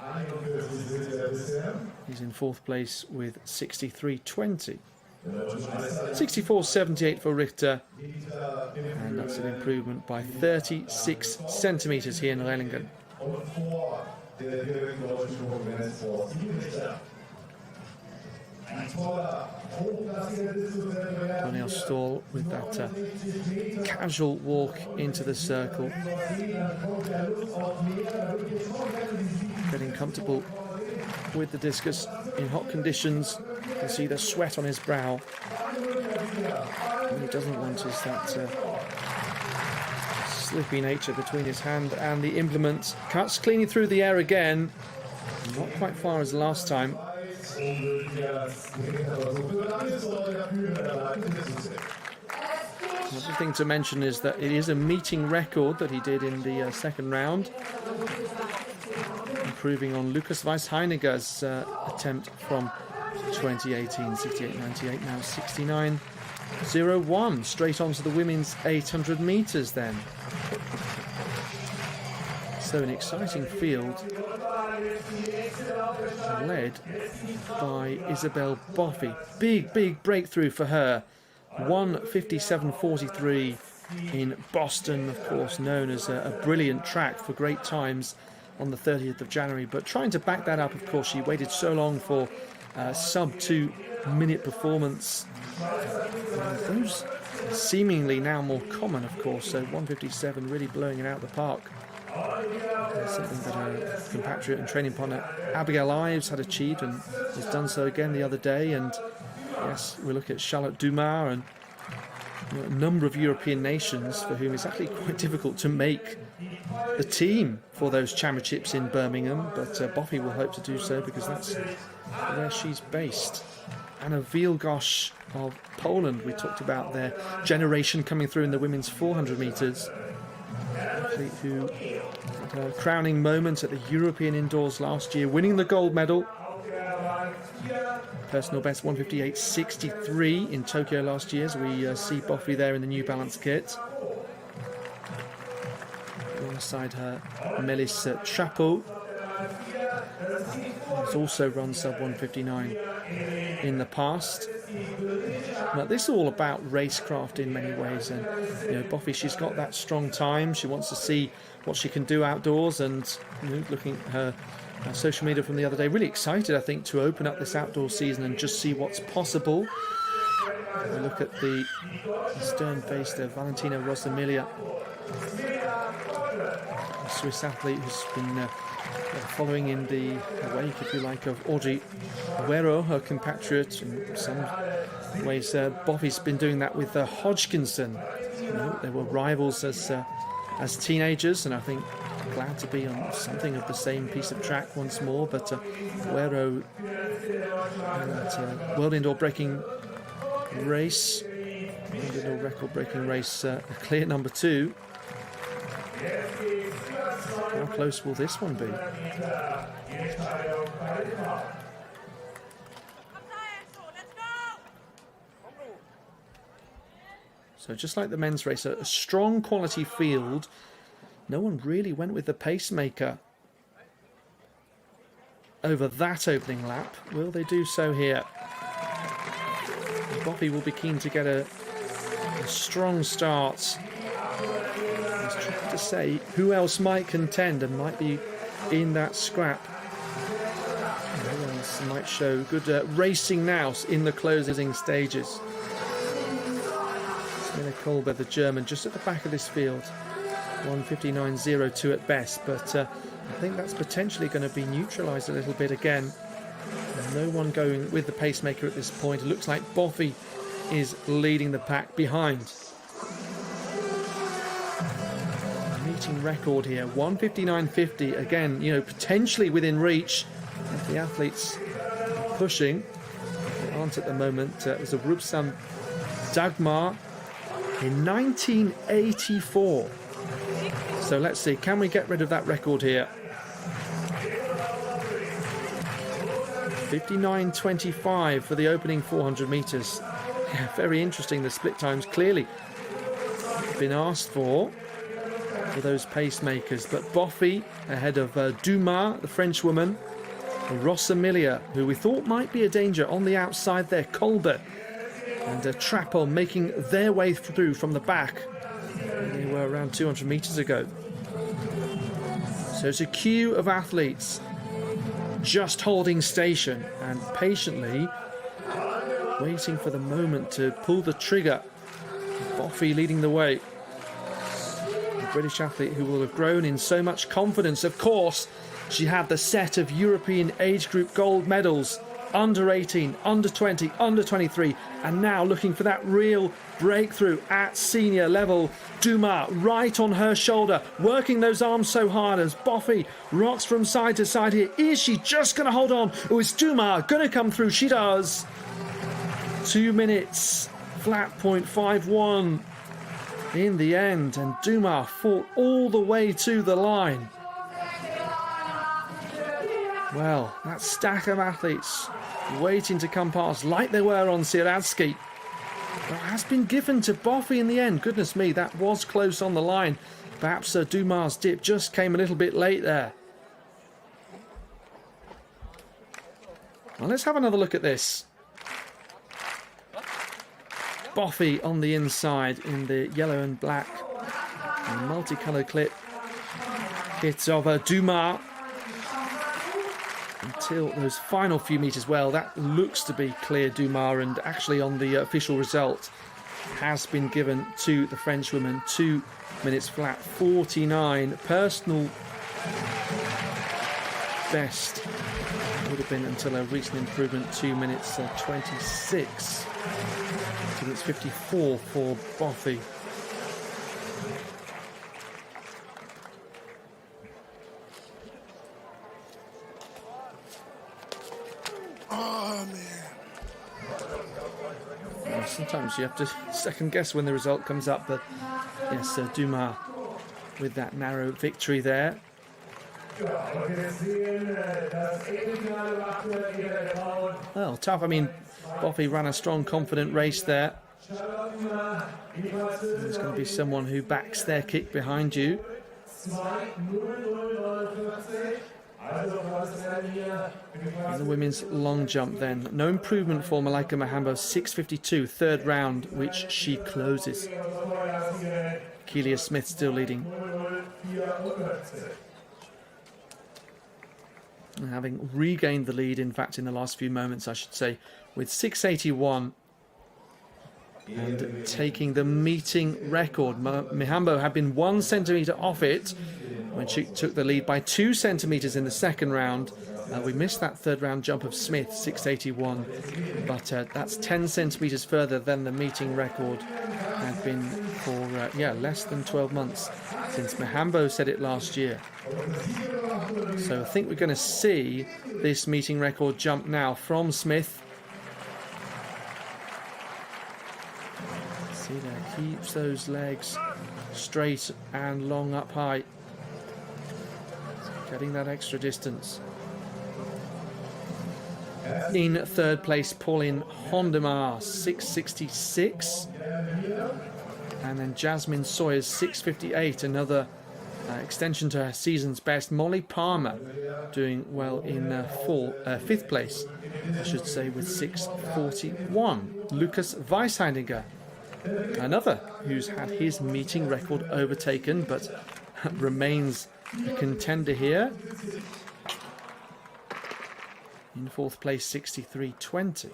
B: He's in 4th place with 63.20. 64.78 for Richter, and that's an improvement by 36 centimetres here in Rehlingen. Daniel Stahl with that casual walk into the circle, getting comfortable with the discus in hot conditions. You can see the sweat on his brow. What he doesn't want is that slippy nature between his hand and the implement. Cuts cleanly through the air again, not quite far as last time. Another thing to mention is that it is a meeting record that he did in the second round, improving on Lukas Weisheindegger's attempt from 2018, 68.98, now 69.01. Straight on to the women's 800 metres then. So an exciting field, led by Isabel Boffey. Big breakthrough for her. 1:57.43 in Boston, of course known as a brilliant track for great times on the 30th of January. But trying to back that up, of course, she waited so long for sub 2 minute performance. Those seemingly now more common, of course. So 1:57 really blowing it out of the park. Something that her compatriot and training partner Abigail Ives had achieved and has done so again the other day. And yes, we look at Charlotte Dumas and a number of European nations for whom it's actually quite difficult to make the team for those championships in Birmingham, but Boffy will hope to do so because that's where she's based. Anna Wielgosz of Poland, we talked about their generation coming through in the women's 400 metres, athlete who had her crowning moment at the European indoors last year, winning the gold medal. Personal best 158.63 in Tokyo last year, as we see Boffy there in the New Balance kit. Alongside her, Melis Trapo, who's also run sub 159 in the past. But this is all about racecraft in many ways, and Boffy, she's got that strong time. She wants to see what she can do outdoors, and looking at her social media from the other day, really excited, I think, to open up this outdoor season and just see what's possible. We look at the stern-faced Valentina Rosamilia, a Swiss athlete who's been following in the wake, if you like, of Audrey Guerrero, her compatriot. In some ways, Boffy's been doing that with Hodgkinson. They were rivals as teenagers, and I think glad to be on something of the same piece of track once more. But Guerrero, world indoor breaking race, world indoor record breaking race, a clear number 2. How close will this one be? So just like the men's race, a strong quality field. No one really went with the pacemaker over that opening lap. Will they do so here? Boffy will be keen to get a strong start. It's tricky to say who else might contend and might be in that scrap. Who else might show good racing now in the closing stages. Smilla Kolber, the German, just at the back of this field. 159.02 at best, but I think that's potentially going to be neutralised a little bit again. No one going with the pacemaker at this point. It looks like Boffy is leading the pack behind. Meeting record here, 159.50. Again, potentially within reach if the athletes are pushing. They aren't at the moment. It was a Rubsam Dagmar in 1984. So let's see, can we get rid of that record here? 59.25 for the opening 400 metres. Yeah, very interesting. The split times clearly been asked for those pacemakers. But Boffy ahead of Dumas, the French woman, Rosamilia, who we thought might be a danger on the outside there, Colbert and Trapo making their way through from the back. They were around 200 metres ago. So it's a queue of athletes just holding station and patiently waiting for the moment to pull the trigger. Boffy leading the way. A British athlete who will have grown in so much confidence. Of course, she had the set of European age group gold medals. Under 18, under 20, under 23, and now looking for that real breakthrough at senior level. Dumas right on her shoulder, working those arms so hard as Boffy rocks from side to side here. Is she just going to hold on? Or is Dumas going to come through? She does. 2 minutes, flat 0.51 in the end, and Dumas fought all the way to the line. Well, that stack of athletes waiting to come past like they were on Siradsky. But has been given to Boffy in the end. Goodness me, that was close on the line. Perhaps Dumas' dip just came a little bit late there. Well, let's have another look at this. Boffy on the inside in the yellow and black and multicoloured kit of Dumas. Until those final few metres, well, that looks to be clear Dumas, and actually on the official result has been given to the Frenchwoman. 2 minutes flat 49, personal best would have been until a recent improvement, 2 minutes 26. 2 minutes 54 for Boffey.
F: Oh, man.
B: Well, sometimes you have to second guess when the result comes up, but yes, Dumas with that narrow victory there. Well, tough. I mean, Boffey ran a strong, confident race there. There's going to be someone who backs their kick behind you. In the women's long jump then, no improvement for Malaika Mahambo, 6:52, third round, which she closes. Keelia Smith still leading. And having regained the lead, in fact, in the last few moments, I should say, with 6:81 and taking the meeting record. Mihambo had been 1 centimetre off it when she took the lead by 2 centimetres in the second round. We missed that third round jump of Smith, 6:81, but that's 10 centimetres further than the meeting record had been for less than 12 months since Mihambo said it last year. So I think we're going to see this meeting record jump now from Smith. See there, keeps those legs straight and long up high, getting that extra distance. In third place, Pauline Hondemar, 6:66. And then Jasmine Sawyers, 6:58, another extension to her season's best. Molly Palmer doing well in fifth place, I should say, with 6:41. Lucas Weisheiniger, another who's had his meeting record overtaken, but remains a contender here. In fourth place, 63:20.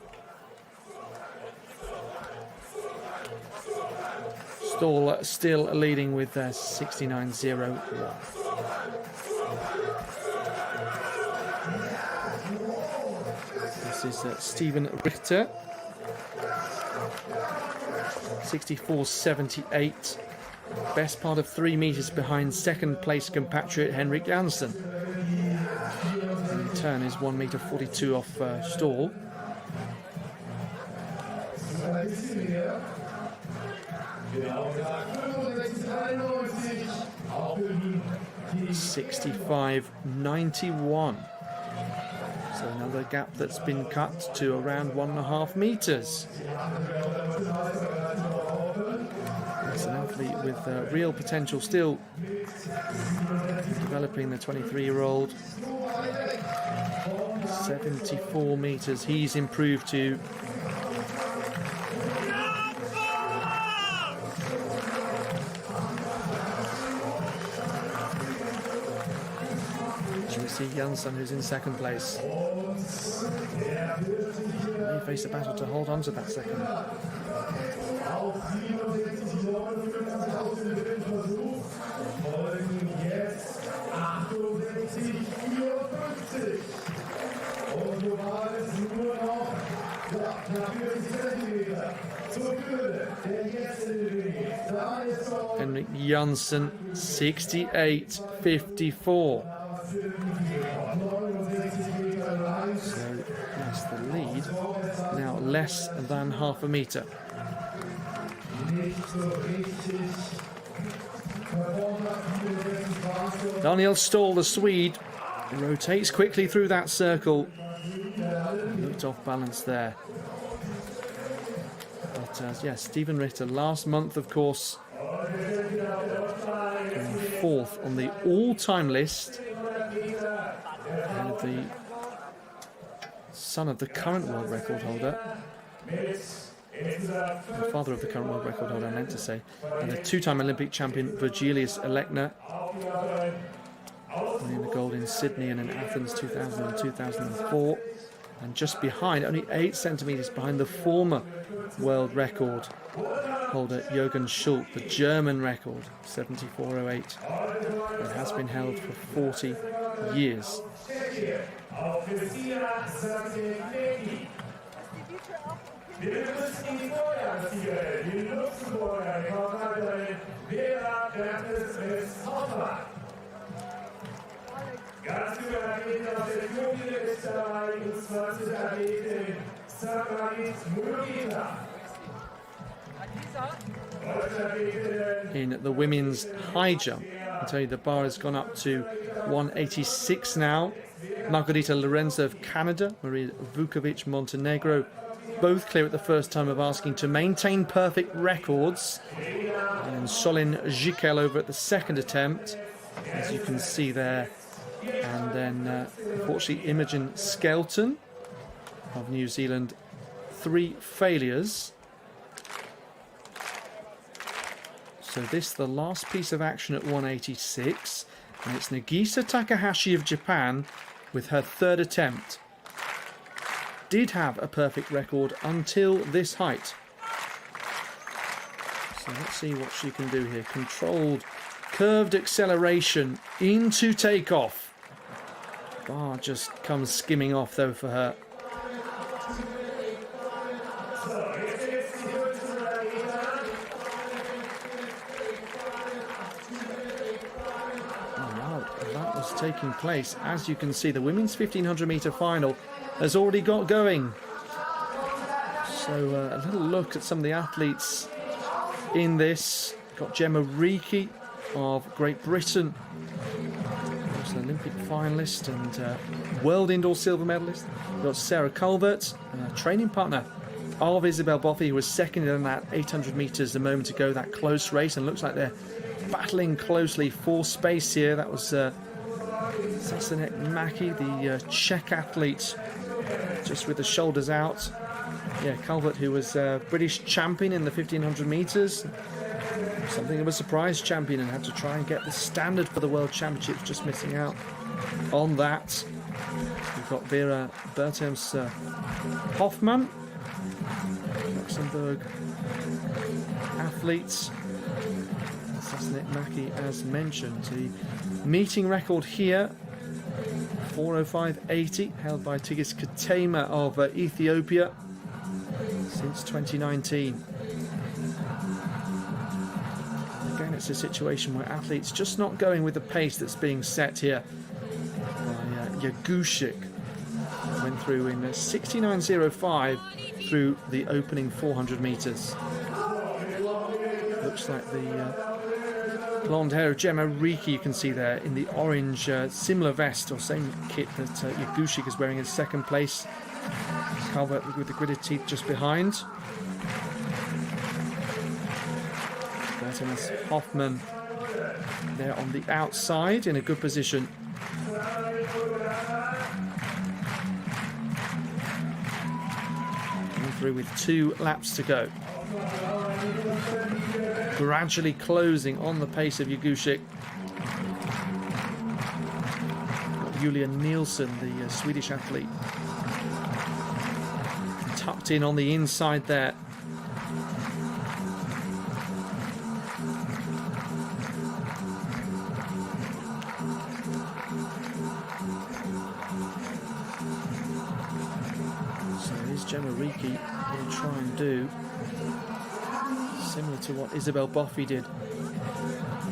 B: Stall still leading with 69.01. This is Stephen Richter, 64.78. Best part of 3 metres behind second place compatriot Henrik Janssen. In turn is 1 metre 42 off Stall. 65.91. So another gap that's been cut to around 1.5 metres. It's an athlete with real potential still developing, the 23-year-old. 74 metres he's improved to. See Janssen, who's in second place. They face a battle to hold on to that second. Henrik Janssen, 68.54. So that's the lead. Now less than half a metre. Daniel Ståhl, the Swede, rotates quickly through that circle. Looked off balance there. But yes, Stephen Ritter last month, of course, fourth on the all-time list. And the son of the current world record holder, the father of the current world record holder, I meant to say, and the two-time Olympic champion Virgilius Alekna, winning the gold in Sydney and in Athens 2000 and 2004. And just behind, only 8 centimetres behind the former world record holder Jürgen Schult, the German record, 74.08. It has been held for 40 years.
C: Wir begrüßen die Vorjahressiegerin, die Luxemburger Rekordhalterin Vera Bertelsmann. Gastgeberathleten aus Äthiopien ist dabei, die 20 Athletin Samarit Mulugita.
B: In the women's high jump, I'll tell you the bar has gone up to 186 now. Margarita Lorenzo of Canada, Maria Vukovic, Montenegro, both clear at the first time of asking to maintain perfect records. And then Solin Jikel over at the second attempt, as you can see there. And then, unfortunately, Imogen Skelton of New Zealand, 3 failures. So this, the last piece of action at 186. And it's Nagisa Takahashi of Japan with her 3rd attempt. Did have a perfect record until this height. So let's see what she can do here. Controlled, curved acceleration into takeoff. Bar just comes skimming off though for her. That was taking place. As you can see, the women's 1500 metre final has already got going. So a little look at some of the athletes in this. Got Gemma Reekie of Great Britain, also an Olympic finalist and world indoor silver medalist. We've got Sarah Culvert, a training partner of Isabel Boffey, who was second in that 800 metres a moment ago, that close race, and looks like they're battling closely for space here. That was Sasanek Maki, the Czech athlete, just with the shoulders out. Yeah, Culvert, who was British champion in the 1500 metres. Something of a surprise champion and had to try and get the standard for the World Championships, just missing out on that. We've got Vera Bertens Hoffmann, Luxembourg athletes. Sasanek Maki, as mentioned. The meeting record here, 4:05.80, held by Tigist Katema of Ethiopia since 2019. Again, it's a situation where athletes just not going with the pace that's being set here by Jagushik. Went through in 69.05 through the opening 400 metres. Looks like the blonde hair of Gemma Reekie, you can see there in the orange similar vest or same kit that Jagushik is wearing in 2nd place. Calvert with the gritted teeth just behind. Bertens Hoffmann there on the outside in a good position. Coming through with 2 laps to go. Gradually closing on the pace of Jagushik. Julia Nielsen, the Swedish athlete, tucked in on the inside there. So here's Gemma Reekie going to try and do similar to what Isabel Boffey did.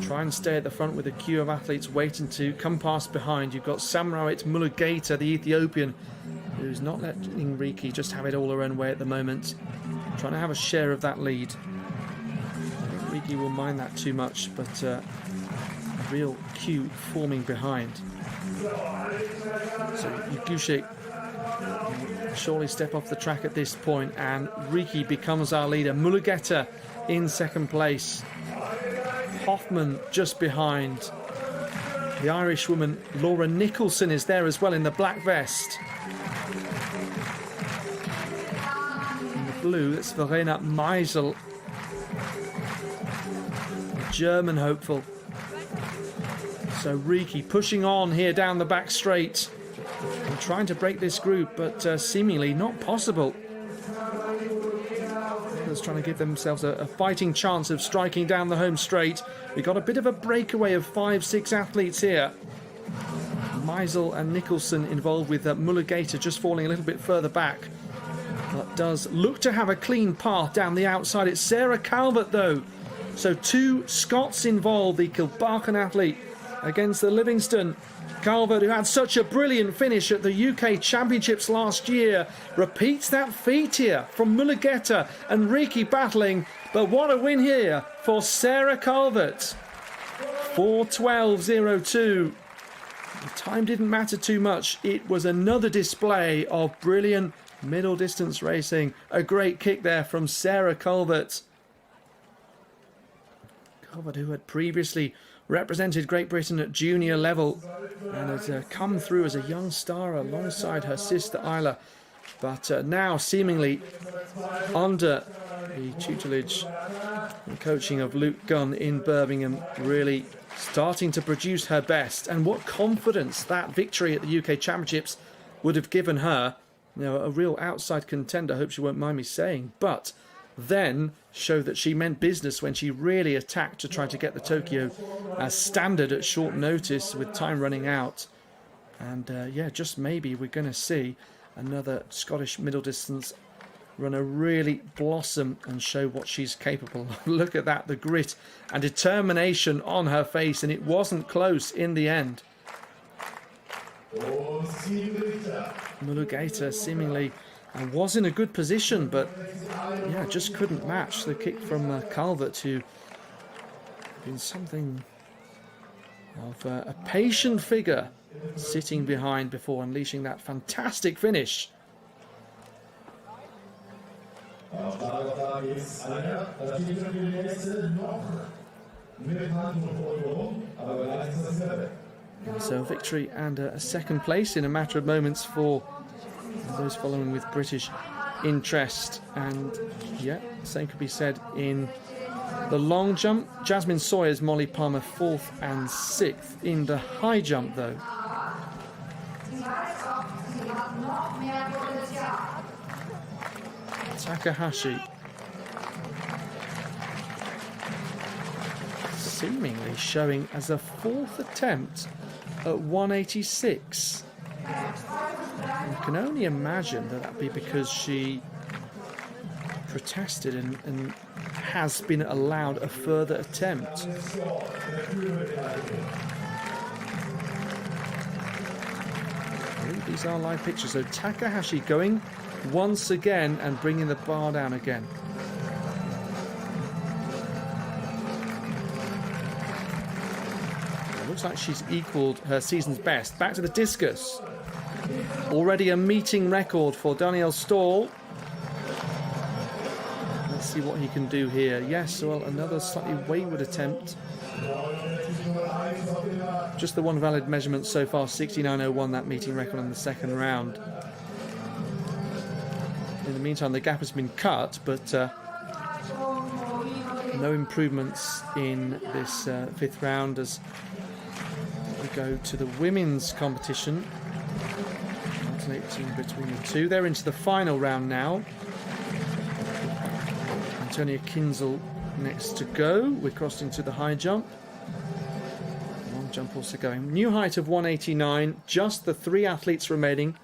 B: Try and stay at the front with a queue of athletes waiting to come past behind. You've got Samrawit Mulugeta, the Ethiopian, who's not letting Reekie just have it all her own way at the moment. Trying to have a share of that lead. I don't think Reekie will mind that too much, but a real queue forming behind. So Jagushik surely step off the track at this point, and Reekie becomes our leader. Mulugeta in 2nd place. Hoffmann just behind. The Irish woman Laura Nicholson is there as well in the black vest. In the blue, that's Verena Meisel, a German hopeful. So Reekie pushing on here down the back straight. and trying to break this group, but seemingly not possible. Just trying to give themselves a fighting chance of striking down the home straight. We got a bit of a breakaway of 5-6 athletes here. Meisel and Nicholson involved, with Muller-Gator just falling a little bit further back. But does look to have a clean path down the outside. It's Sarah Calvert though. So 2 Scots involved, the Kilbarchan athlete against the Livingston. Calvert, who had such a brilliant finish at the UK Championships last year, repeats that feat here from Muller-Gator and Riki battling. But what a win here for Sarah Calvert. 4:12.02. The time didn't matter too much. It was another display of brilliant middle distance racing. A great kick there from Sarah Calvert. Calvert, who had previously represented Great Britain at junior level and has come through as a young star alongside her sister Isla, but now seemingly under the tutelage and coaching of Luke Gunn in Birmingham, really starting to produce her best. And what confidence that victory at the UK Championships would have given her. You know, a real outside contender, I hope she won't mind me saying, but then showed that she meant business when she really attacked to try to get the Tokyo standard at short notice with time running out. And yeah, just maybe we're going to see another Scottish middle distance runner really blossom and show what she's capable of. Look at that, the grit and determination on her face, and it wasn't close in the end. Muller-Gator seemingly was in a good position, but yeah, just couldn't match the kick from Calvert, who been something of a patient figure sitting behind before unleashing that fantastic finish. So victory and a second place in a matter of moments for those following with British interest. And yeah, same could be said in the long jump. Jasmine Sawyers, Molly Palmer 4th and 6th. In the high jump though, Takahashi seemingly showing as a 4th attempt at 186. I can only imagine that that'd be because she protested and has been allowed a further attempt. I believe these are live pictures. So Takahashi going once again and bringing the bar down again. It looks like she's equalled her season's best. Back to the discus. Already a meeting record for Daniel Stahl. Let's see what he can do here. Yes, well, another slightly wayward attempt. Just the one valid measurement so far, 69.01, that meeting record in the second round. In the meantime, the gap has been cut, but no improvements in this 5th round as we go to the women's competition. Alternating between the two. They're into the final round now. Antonia Kinzel next to go. We're crossing to the high jump. Long jump also going. New height of 189. Just the 3 athletes remaining.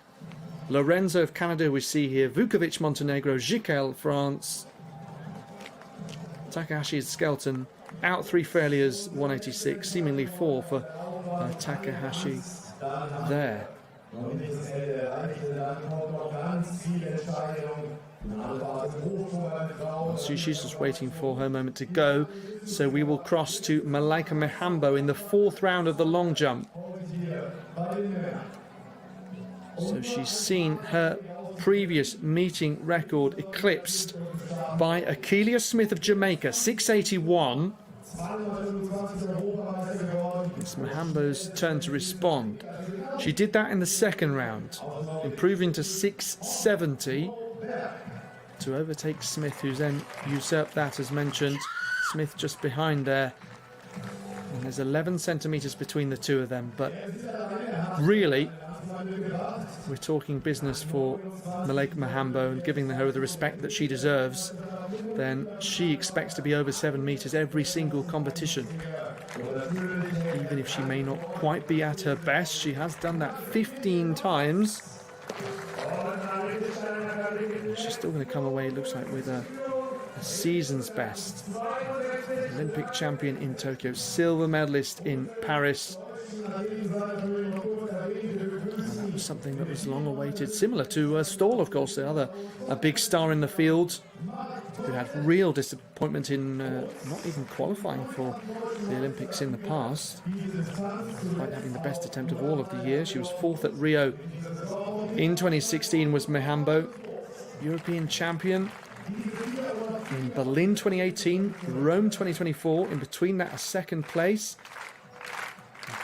B: Lorenzo of Canada we see here. Vukovic, Montenegro. Jikel, France. Takahashi is skeleton. Out 3 failures, 186. Seemingly 4 for Takahashi there. So she's just waiting for her moment to go. So we will cross to Malaika Mehambo in the 4th round of the long jump. So she's seen her previous meeting record eclipsed by Akeelia Smith of Jamaica, 681. It's Mehambo's turn to respond. She did that in the 2nd round, improving to 670 to overtake Smith, who's then usurped that as mentioned. Smith just behind there. And there's 11 centimetres between the two of them. But really, we're talking business for Malek Mahambo and giving her the respect that she deserves, then she expects to be over 7 meters every single competition. Even if she may not quite be at her best, she has done that 15 times. She's still going to come away, it looks like, with a season's best. Olympic champion in Tokyo, silver medalist in Paris. And that was something that was long awaited, similar to Stoll, of course, a big star in the field, who had real disappointment in not even qualifying for the Olympics in the past, despite having the best attempt of all of the year. She was 4th at Rio in 2016, was Mahambo, European champion in Berlin 2018, Rome 2024, in between that a 2nd place.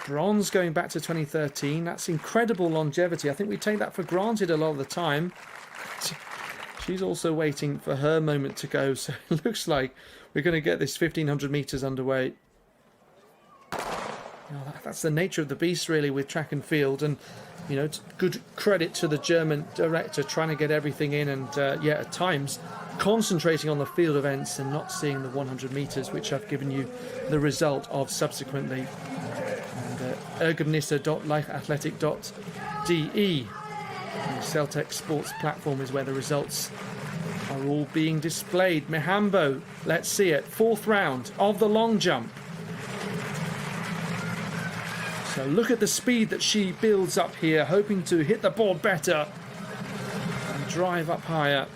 B: Bronze going back to 2013. That's incredible longevity. I think we take that for granted a lot of the time. She's also waiting for her moment to go, so it looks like we're going to get this 1500 meters underway. That's the nature of the beast, really, with track and field, and you know, it's good credit to the German director trying to get everything in, and yeah, at times concentrating on the field events and not seeing the 100 meters, which I've given you the result of subsequently. And ergebnisse.leichtathletic.de, the Celtec Sports platform, is where the results are all being displayed. Mahambo, let's see it, 4th round of the long jump. So look at the speed that she builds up here, hoping to hit the board better and drive up higher.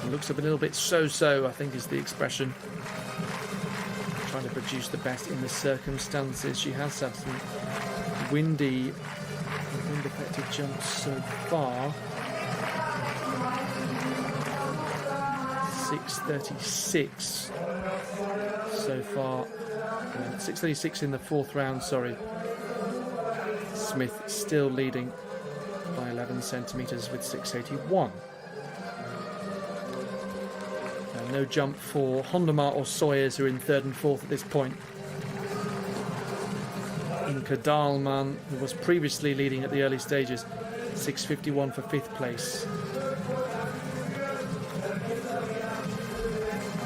B: It looks a little bit so-so, I think is the expression. Trying to produce the best in the circumstances. She has had some wind-affected jumps so far. 6:36 so far. 6:36 in the 4th round, sorry. Smith still leading by 11 centimetres with 6:81. No jump for Hondemar or Sawyers, who are in 3rd and 4th at this point. Inka Dahlman, who was previously leading at the early stages, 6:51 for 5th place.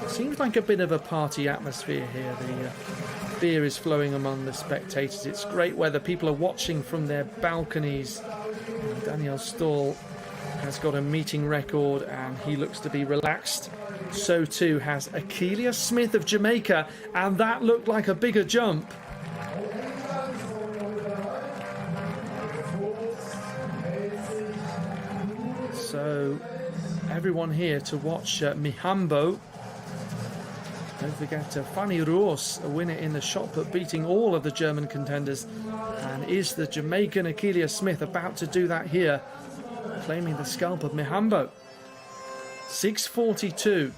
B: Seems like a bit of a party atmosphere here. The beer is flowing among the spectators. It's great weather. People are watching from their balconies. Daniel Stoll has got a meeting record and he looks to be relaxed. So too has Akeelia Smith of Jamaica, and that looked like a bigger jump. So everyone here to watch Mahambo. Don't forget Fanny Roos, a winner in the shot put, beating all of the German contenders. And is the Jamaican Akeelia Smith about to do that here, claiming the scalp of Mahambo? 6:42.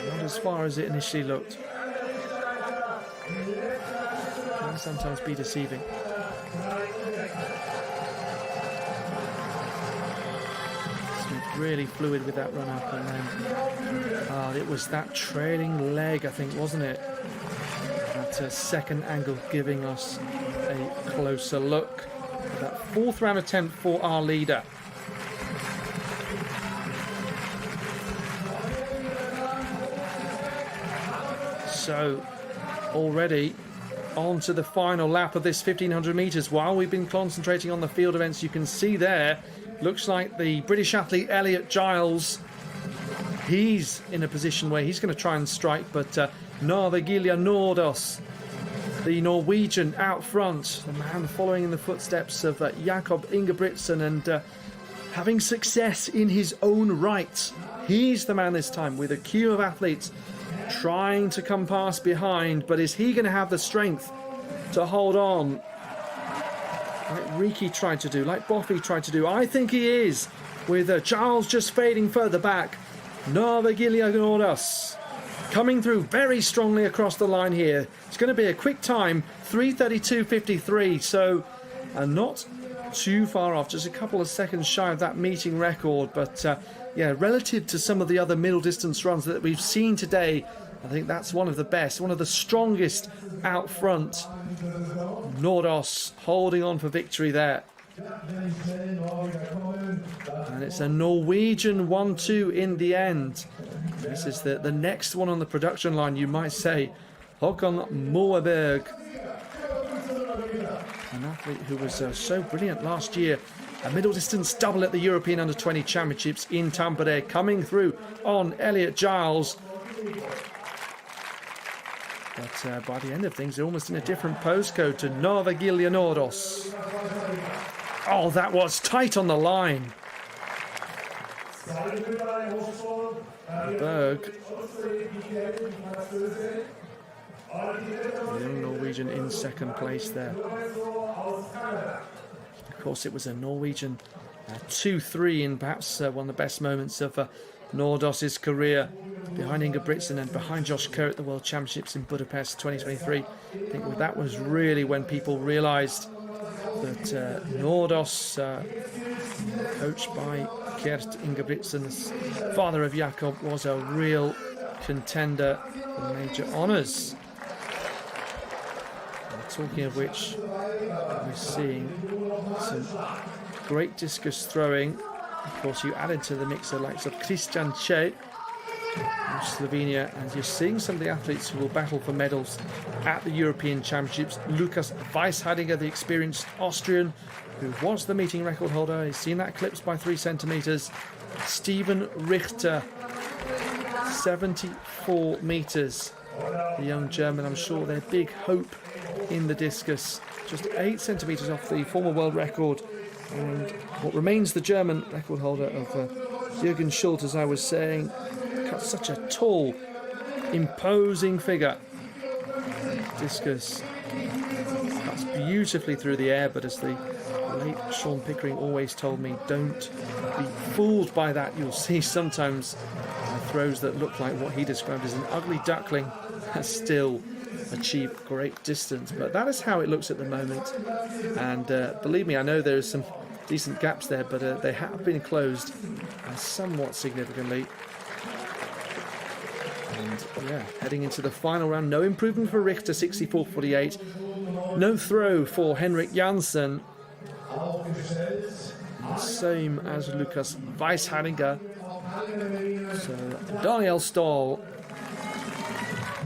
B: Not as far as it initially looked. Can sometimes be deceiving. Smith really fluid with that run up, and then it was that trailing leg, I think, wasn't it? That 2nd angle giving us a closer look at that 4th round attempt for our leader. So already on to the final lap of this 1500 metres. While we've been concentrating on the field events, you can see there, looks like the British athlete Elliot Giles, he's in a position where he's going to try and strike, but Norvegilia Nordos, the Norwegian out front, the man following in the footsteps of Jakob Ingebrigtsen and having success in his own right. He's the man this time, with a queue of athletes trying to come past behind, but is he going to have the strength to hold on like Riki tried to do, like Boffy tried to do? I think he is, with Giles just fading further back. Norvegilia Nordos coming through very strongly across the line here. It's going to be a quick time, 3:32.53, so not too far off, just a couple of seconds shy of that meeting record, but yeah, relative to some of the other middle distance runs that we've seen today, I think that's one of the best, one of the strongest out front. Nordos holding on for victory there. And it's a Norwegian 1-2 in the end. This is the next one on the production line, you might say. Håkon Moeberg, an athlete who was so brilliant last year. A middle distance double at the European Under-20 Championships in Tampere, coming through on Elliot Giles. But by the end of things, they're almost in a different postcode to Nova Gilja Nordos. Oh, that was tight on the line. Berg, the young Norwegian, in second place there. Of course, it was a Norwegian 2-3 in perhaps one of the best moments of Nordos's career, behind Ingebrigtsen and behind Josh Kerr at the World Championships in Budapest 2023. I think that was really when people realised that Nordos, coached by Gert Ingebrigtsen, father of Jakob, was a real contender for major honours. Talking of which, we're seeing some great discus throwing. Of course, you added to the mix the likes of Christian Che from Slovenia, and you're seeing some of the athletes who will battle for medals at the European Championships. Lukas Weishadiger, the experienced Austrian, who was the meeting record holder. He's seen that eclipsed by 3 centimetres. Stephen Richter, 74 metres. The young German, I'm sure their big hope in the discus, just 8 centimetres off the former world record, and what remains the German record holder of Jürgen Schultz, as I was saying. Cut such a tall, imposing figure. Discus cuts beautifully through the air, but as the late Sean Pickering always told me, don't be fooled by that. You'll see sometimes throws that look like what he described as an ugly duckling still achieve great distance, but that is how it looks at the moment. And believe me, I know there's some decent gaps there, but they have been closed somewhat significantly. And yeah, heading into the final round, no improvement for Richter, 64.48. No throw for Henrik Janssen. Same as Lukas Weishadiger. So Daniel Stahl,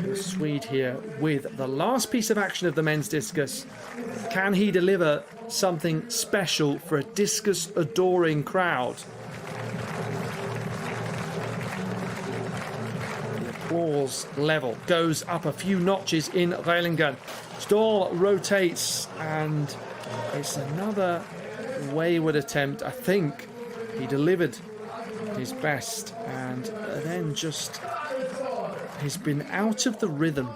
B: the Swede, here with the last piece of action of the men's discus. Can he deliver something special for a discus adoring crowd? The applause level goes up a few notches in Rehlingen. Stahl rotates, and it's another wayward attempt. I think he delivered his best, and then just has been out of the rhythm.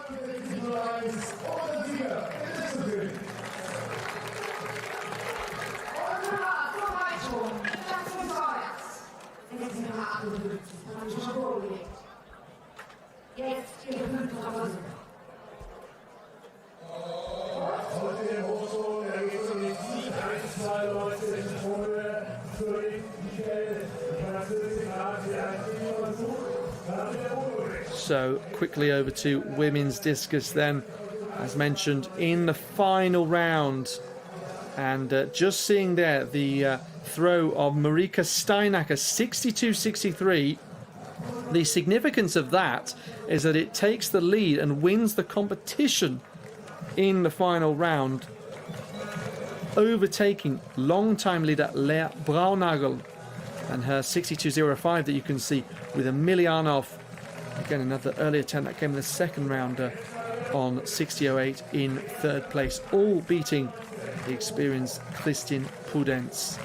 B: So quickly over to women's discus then, as mentioned, in the final round. And just seeing there the throw of Marika Steinacker, 62.63. The significance of that is that it takes the lead and wins the competition in the final round, overtaking long-time leader Lea Braunagel and her 62.05 that you can see with Emilianov. Again, another early attempt that came in the second round on 60.08 in third place, all beating the experienced Kristin Prudence.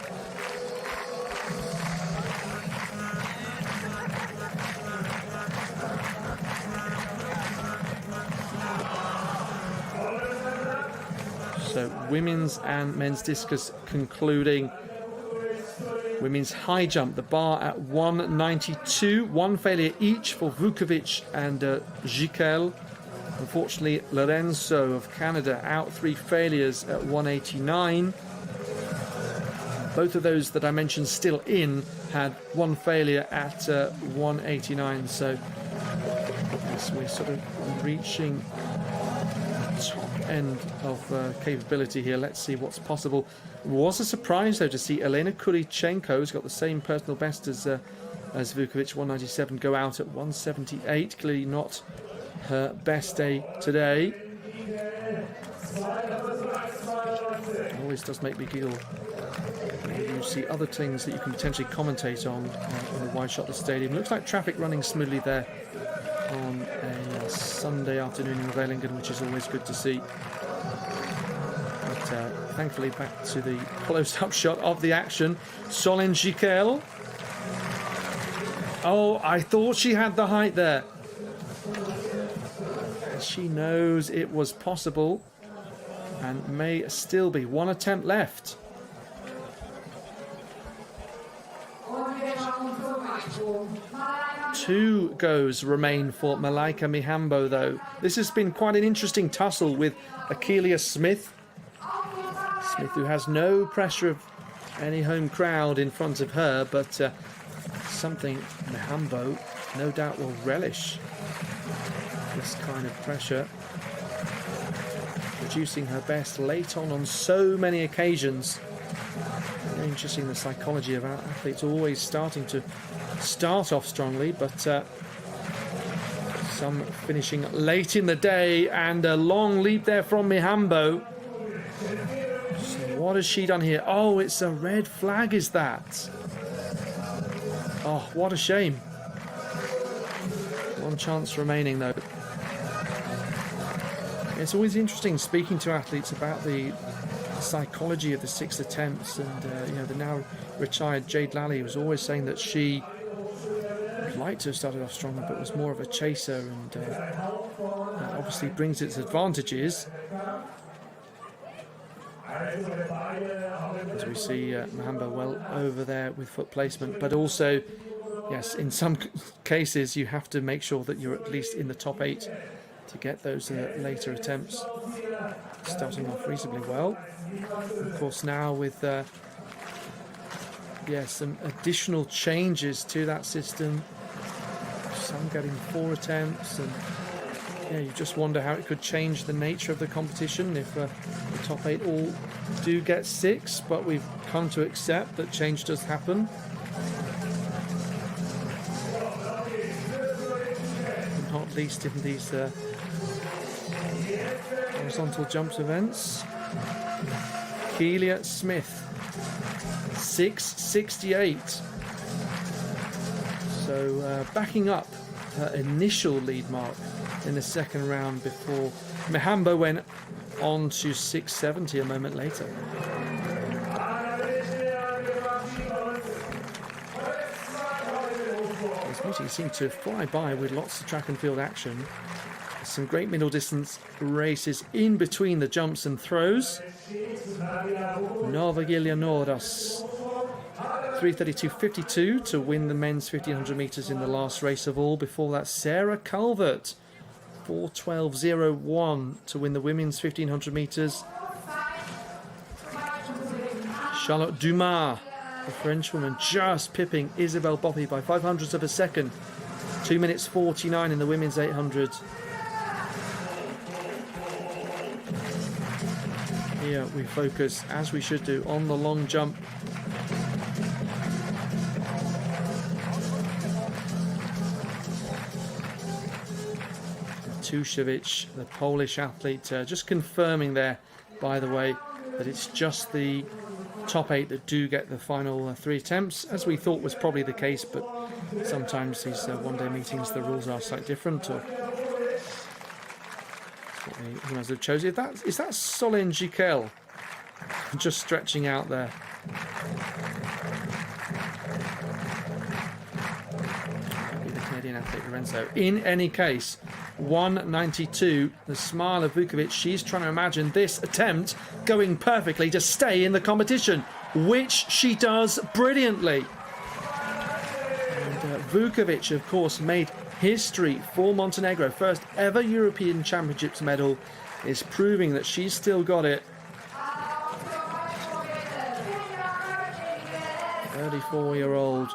B: So women's and men's discus concluding. Women's high jump, the bar at 192, one failure each for Vukovic and Jikel. Unfortunately, Lorenzo of Canada out 3 failures at 189. Both of those that I mentioned still in had 1 failure at 189. So Yes, we're sort of reaching the top end of capability here. Let's see what's possible. It was a surprise, though, to see Elena Kurichenko, who's got the same personal best as Vukovic, 197, go out at 178. Clearly not her best day today. It always does make me giggle. You see other things that you can potentially commentate on the wide shot of the stadium. Looks like traffic running smoothly there on a Sunday afternoon in Rehlingen, which is always good to see. But thankfully, back to the close-up shot of the action. Solène Gicquel. Oh, I thought she had the height there. She knows it was possible and may still be. One attempt left. Two goes remain for Malaika Mihambo, though. This has been quite an interesting tussle with Akelia Smith. Smith, who has no pressure of any home crowd in front of her, but something Mihambo no doubt will relish. This kind of pressure. Producing her best late on so many occasions. Very interesting, the psychology of our athletes always starting to start off strongly, but some finishing late in the day, and a long leap there from Mihambo. So what has she done here? Oh, it's a red flag, is that? Oh, what a shame. One chance remaining, though. It's always interesting speaking to athletes about the psychology of the 6 attempts, and you know, the now retired Jade Lally was always saying that she would like to have started off stronger, but was more of a chaser, and that obviously brings its advantages. As we see Mihambo well over there with foot placement, but also, yes, in some cases you have to make sure that you're at least in the top 8 to get those later attempts starting off reasonably well. Of course, now with some additional changes to that system, some getting 4 attempts, and you just wonder how it could change the nature of the competition if the top 8 all do get 6, but we've come to accept that change does happen. Not least in these horizontal jumps events. Kelia Smith, 6:68. So backing up her initial lead mark in the second round before Mihambo went on to 6:70 a moment later. These meetings seem to fly by with lots of track and field action. Some great middle distance races in between the jumps and throws. Nova Gilianoras, 3:32.52 to win the men's 1500 metres in the last race of all. Before that, Sarah Calvert, 4:12.01 to win the women's 1500 metres. Charlotte Dumas, the Frenchwoman, just pipping Isabelle Boppy by 0.05 of a second. 2 minutes 49 in the women's 800. Here we focus, as we should do, on the long jump. Tushevich, the Polish athlete, just confirming there, by the way, that it's just the top 8 that do get the final 3 attempts, as we thought was probably the case, but sometimes these one-day meetings, the rules are slightly different, or who knows, they've chosen. Is that Solène Gicquel just stretching out there? The Canadian athlete Lorenzo. In any case, 1:92, the smile of Vukovic. She's trying to imagine this attempt going perfectly to stay in the competition, which she does brilliantly. And Vukovic, of course, made history for Montenegro. First ever European Championships medal, is proving that she's still got it. 34-year-old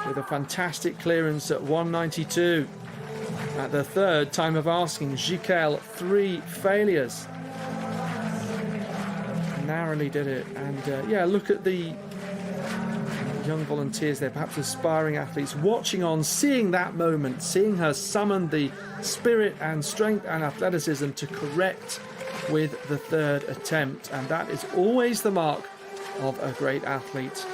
B: with a fantastic clearance at 1:92. At the third time of asking, GER 3 failures. Narrowly did it. And yeah, look at the young volunteers there, perhaps aspiring athletes, watching on, seeing that moment, seeing her summon the spirit and strength and athleticism to correct with the third attempt. And that is always the mark of a great athlete.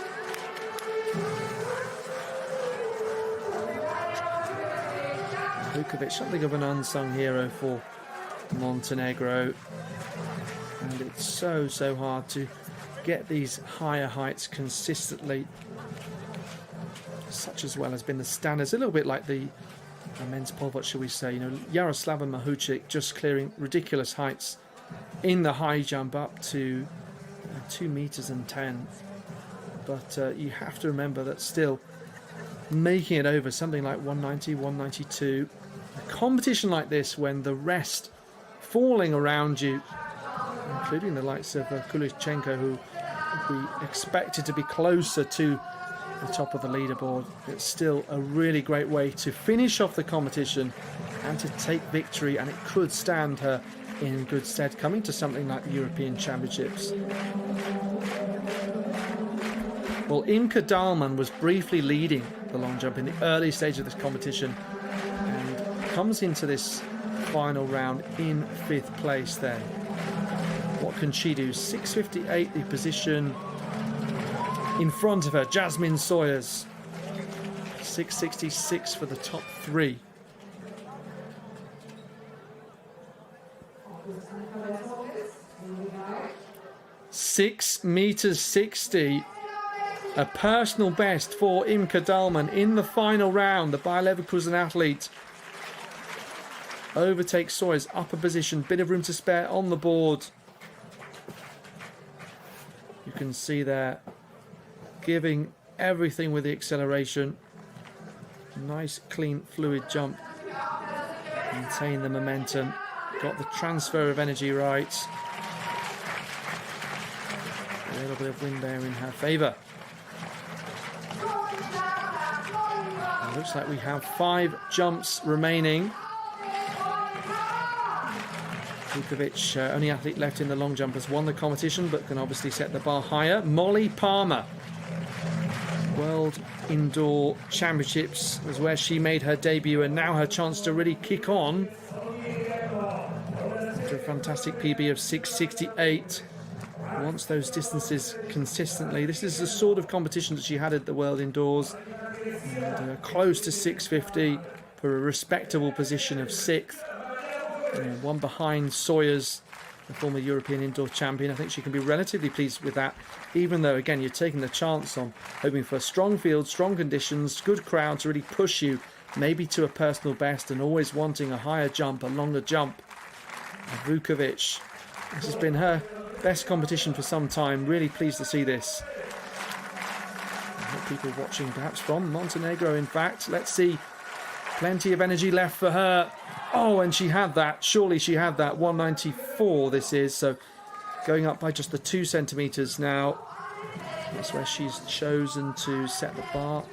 B: Vukovic, something of an unsung hero for Montenegro. And it's so hard to get these higher heights consistently. Such as well has been the standards, a little bit like the men's pole vault, shall we say. You know, Jaroslava Mahuchik just clearing ridiculous heights in the high jump up to 2 meters and 10. But you have to remember that still making it over something like 190, 192, a competition like this when the rest falling around you, including the likes of Kulichenko, who we expected to be closer to the top of the leaderboard. It's still a really great way to finish off the competition and to take victory, and it could stand her in good stead coming to something like the European Championships. Well, Imke Dahlmann was briefly leading the long jump in the early stage of this competition and comes into this final round in 5th place there. What can she do? 6:58, the position in front of her, Jasmine Sawyers. 6:66 for the top 3. $6.60, a personal best for Imke Dahlmann in the final round. The Bayer Leverkusen athlete overtakes Sawyers, upper position, bit of room to spare on the board. You can see there, giving everything with the acceleration. Nice, clean, fluid jump. Maintain the momentum. Got the transfer of energy right. A little bit of wind there in her favour. It looks like we have 5 jumps remaining. Vukovic, only athlete left in the long jump, has won the competition but can obviously set the bar higher. Molly Palmer, World Indoor Championships was where she made her debut, and now her chance to really kick on after a fantastic PB of 6:68. Wants those distances consistently. This is the sort of competition that she had at the World Indoors, and close to 6:50 for a respectable position of 6th. One behind Sawyers, the former European indoor champion. I think she can be relatively pleased with that, even though, again, you're taking the chance on hoping for a strong field, strong conditions, good crowd to really push you, maybe to a personal best, and always wanting a higher jump, a longer jump. Vukovic, this has been her best competition for some time. Really pleased to see this. People watching perhaps from Montenegro, in fact. Let's see. Plenty of energy left for her. Oh, and she had that. Surely she had that. 194 this is. So going up by just the 2 centimetres now. That's where she's chosen to set the bar.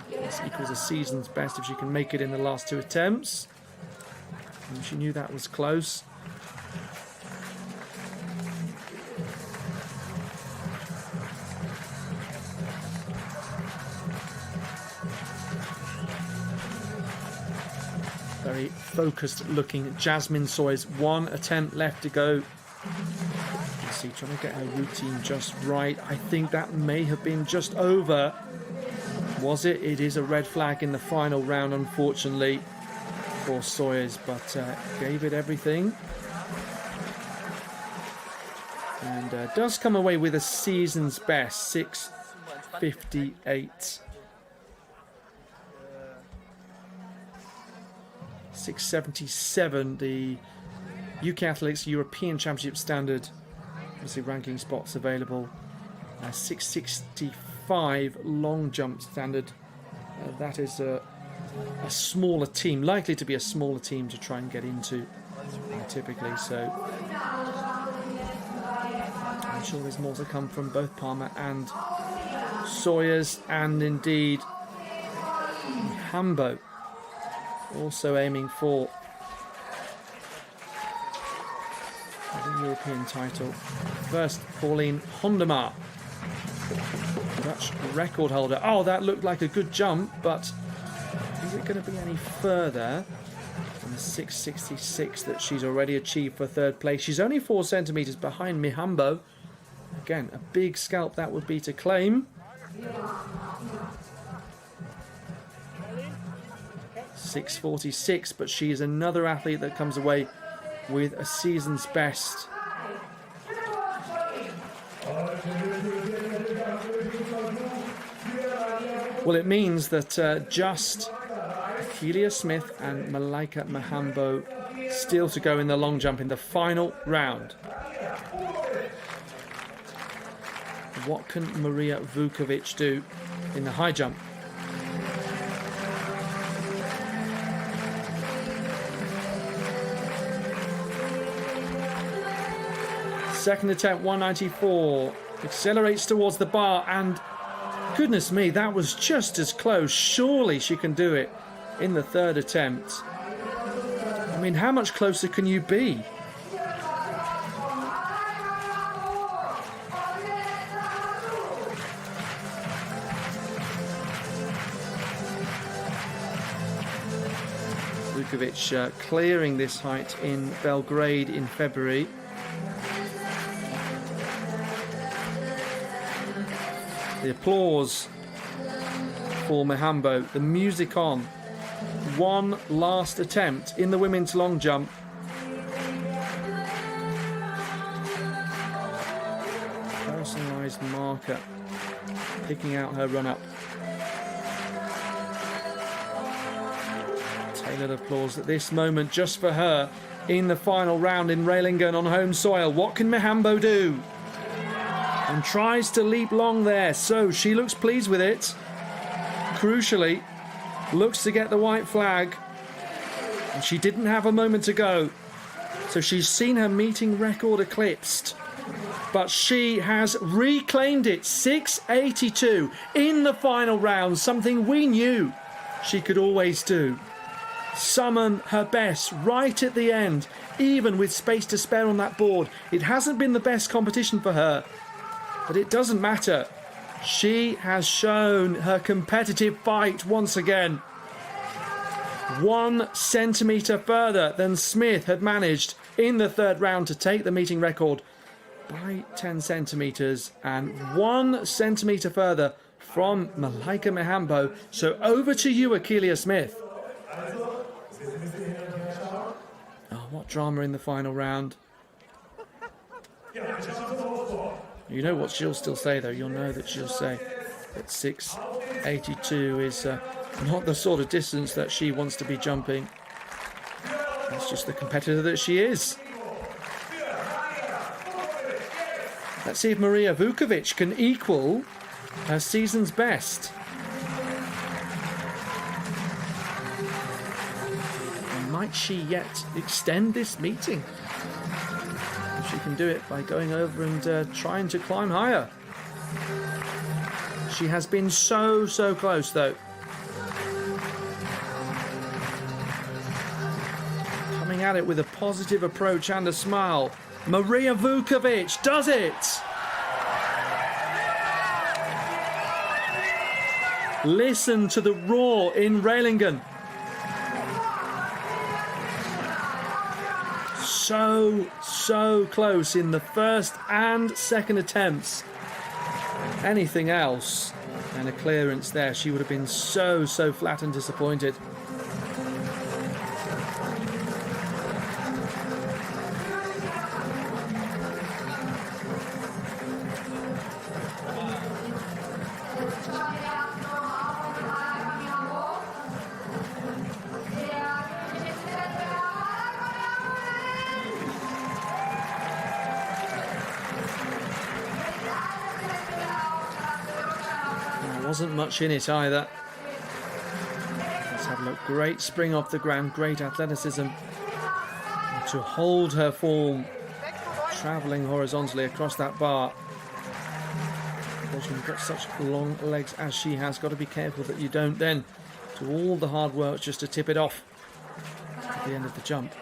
B: This equals a season's best if she can make it in the last 2 attempts. And she knew that was close. Very focused looking Jasmine Sawyers. 1 attempt left to go. You see, trying to get her routine just right. I think that may have been just over. Was it? It is a red flag in the final round, unfortunately, for Sawyers, but gave it everything. And does come away with a season's best, 6:58. 6:77, the UK Athletics European Championship standard. Obviously ranking spots available. 6:65 long jump standard. That is a smaller team, likely to be a smaller team to try and get into typically. So I'm sure there's more to come from both Palmer and Sawyers, and indeed Hambo. also aiming for the European title. First, Pauline Hondema, Dutch record holder. Oh, that looked like a good jump, but is it going to be any further than the 6.66 that she's already achieved for third place? She's only 4 centimetres behind Mihambo. Again, a big scalp that would be to claim. 6.46, but she is another athlete that comes away with a season's best. Well, it means that just Kelia Smith and Malaika Mihambo still to go in the long jump in the final round. What can Maria Vukovic do in the high jump? Second attempt, 194. Accelerates towards the bar, and goodness me, that was just as close. Surely she can do it in the third attempt. I mean, how much closer can you be? Vukovic clearing this height in Belgrade in February. The applause for Mihambo, the music on. One last attempt in the women's long jump. Personalised marker, picking out her run-up. Tailored applause at this moment just for her in the final round in Rehlingen on home soil. What can Mihambo do? And tries to leap long there, so she looks pleased with it. Crucially, looks to get the white flag, and she didn't have a moment to go, so she's seen her meeting record eclipsed, but she has reclaimed it. 6.82 in the final round, something we knew she could always do. Summon her best right at the end, even with space to spare on that board. It hasn't been the best competition for her, but it doesn't matter. She has shown her competitive fight once again. 1 centimetre further than Smith had managed in the third round to take the meeting record by 10 centimetres, and 1 centimetre further from Malaika Mihambo. So over to you, Kelia Smith. Oh, what drama in the final round. You know what she'll still say, though. You'll know that she'll say that 6.82 is not the sort of distance that she wants to be jumping. That's just the competitor that she is. Let's see if Maria Vukovic can equal her season's best. And might she yet extend this meeting? She can do it by going over and trying to climb higher. She has been so close, though. Coming at it with a positive approach and a smile. Maria Vukovic does it! Listen to the roar in Rehlingen. So close in the first and second attempts. Anything else and a clearance there, she would have been so flat and disappointed. Wasn't much in it either. Let's have a look. Great spring off the ground, great athleticism. And to hold her form, travelling horizontally across that bar. Of course, when you've got such long legs as she has, got to be careful that you don't then do all the hard work just to tip it off. the end of the jump.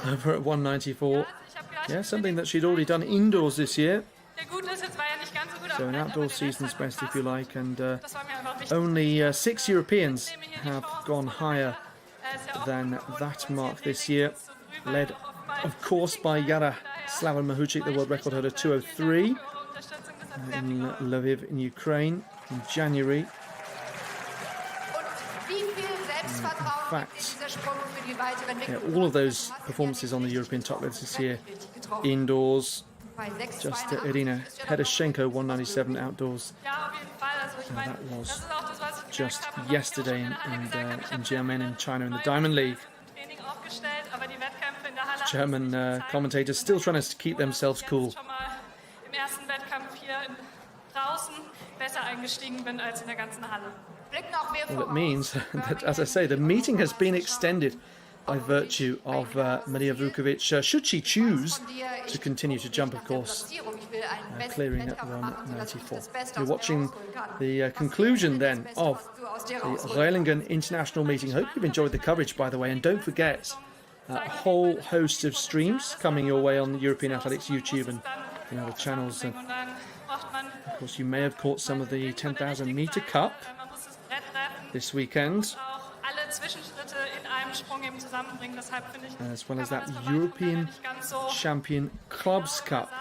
B: Over at 194. Yeah, something that she'd already done indoors this year. So an outdoor season's best, if you like, and only 6 Europeans have gone higher than that mark this year. Led, of course, by Yara Slaven Mahuchik, the world record holder, 2:03 in Lviv in Ukraine in January. In fact, yeah, all of those performances on the European top list this year, indoors, just Irina Hedashenko, 197 outdoors. That was just yesterday in Xiamen in China in the Diamond League. German commentators still trying to keep themselves cool. Well, it means that, as I say, the meeting has been extended by virtue of Maria Vukovic, should she choose to continue to jump, of course, clearing at 194. We're watching the conclusion then of the Rehlingen International meeting. Hope you've enjoyed the coverage, by the way, and don't forget a whole host of streams coming your way on the European Athletics YouTube and other channels. And of course, you may have caught some of the 10,000 meter cup this weekend, as well as that European Champion Clubs Cup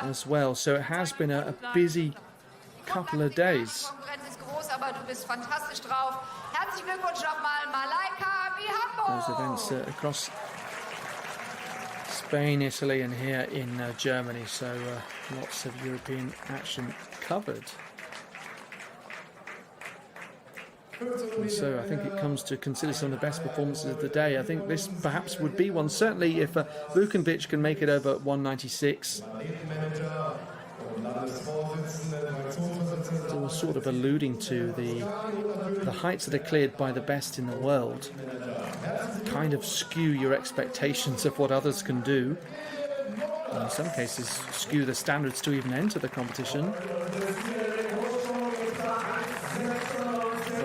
B: as well. So it has been a busy couple of days. Those events across Spain, Italy and here in Germany, so lots of European action covered. And so I think it comes to consider some of the best performances of the day. I think this perhaps would be one, certainly if Vukovic can make it over 196. So we're sort of alluding to the heights that are cleared by the best in the world kind of skew your expectations of what others can do. And in some cases skew the standards to even enter the competition.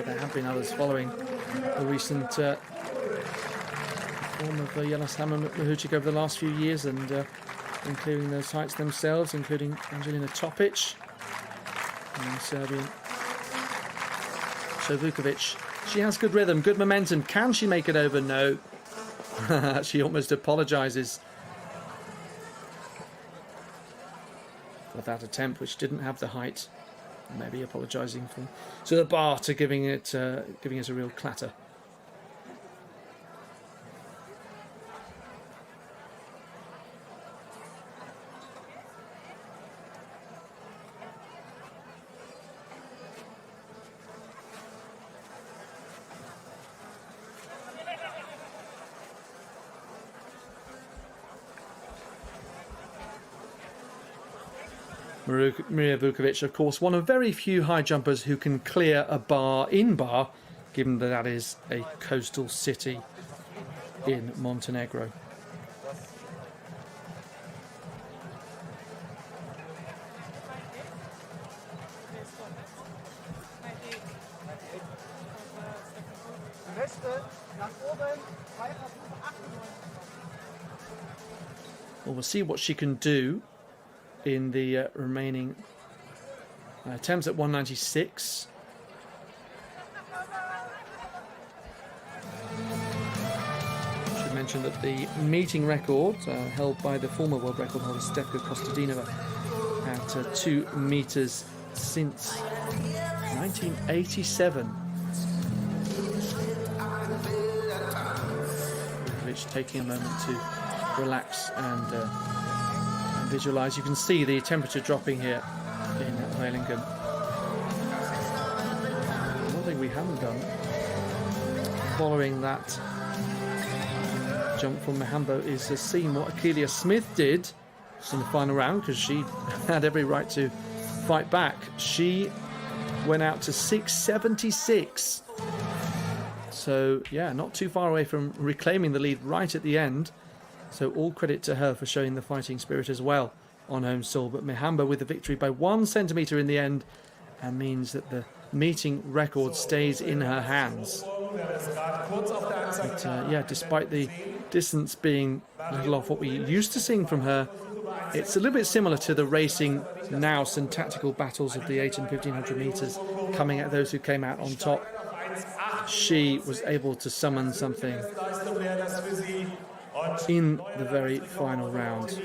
B: There have been others following the recent form of Yaroslava Mahuchik over the last few years and clearing those heights themselves, including Angelina Topic and Serbian. So Vukovic, she has good rhythm, good momentum. Can she make it over? No. She almost apologises for that attempt, which didn't have the height. Maybe apologising to the bar to giving it a real clatter. Maria Vukovic, of course, one of very few high jumpers who can clear a bar in bar, given that that is a coastal city in Montenegro. Well, we'll see what she can do in the remaining attempts at 196. I should mention that the meeting record held by the former world record holder Stefka Kostadinova at 2 meters since 1987. Which taking a moment to relax and visualize. You can see the temperature dropping here in Rehlingen. One thing we haven't done following that jump from Mahambo is to see what Akelia Smith did in the final round, because she had every right to fight back. She went out to 676. So yeah, not too far away from reclaiming the lead right at the end. So all credit to her for showing the fighting spirit as well on home soil, but Mahamba with the victory by 1 centimetre in the end, and means that the meeting record stays in her hands. But yeah, despite the distance being a little off what we used to seeing from her, it's a little bit similar to the racing nous and tactical battles of the 8 and 1500 metres, coming at those who came out on top. She was able to summon something in the very final round.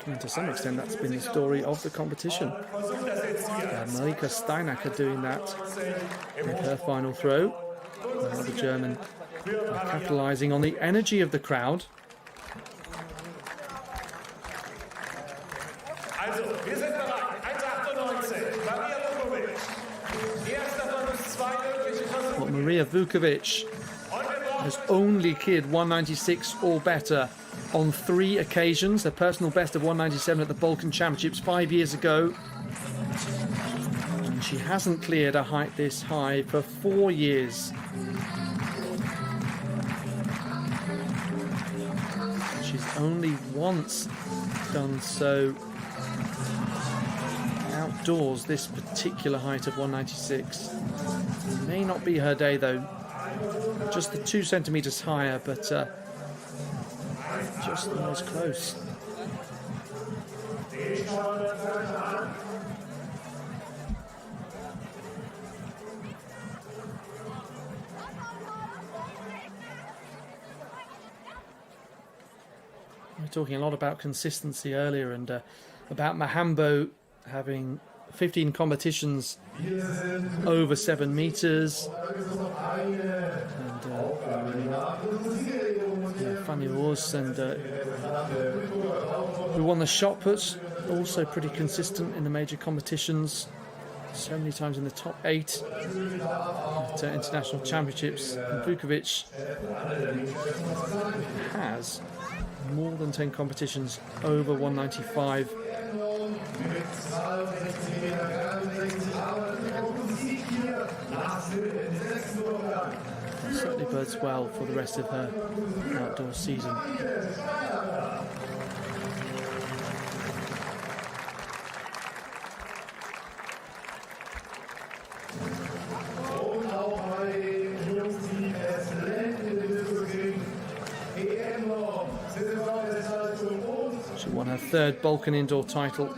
B: And to some extent, that's been the story of the competition. Marika Steinacker doing that with her final throw. The German capitalising on the energy of the crowd. Well, Maria Vukovic has only cleared 196 or better on 3 occasions. Her personal best of 197 at the Balkan Championships 5 years ago. And she hasn't cleared a height this high for 4 years. She's only once done so outdoors, this particular height of 196. May not be her day though. Just the 2 centimetres higher, but just the most close. We were talking a lot about consistency earlier, and about Mahambo having 15 competitions over 7 metres. And Fanny Roos, and who won the shot put, also pretty consistent in the major competitions. So many times in the top 8 at international championships. And Vukovic has more than 10 competitions over 195. Certainly bodes well for the rest of her outdoor season. She won her 3rd Balkan indoor title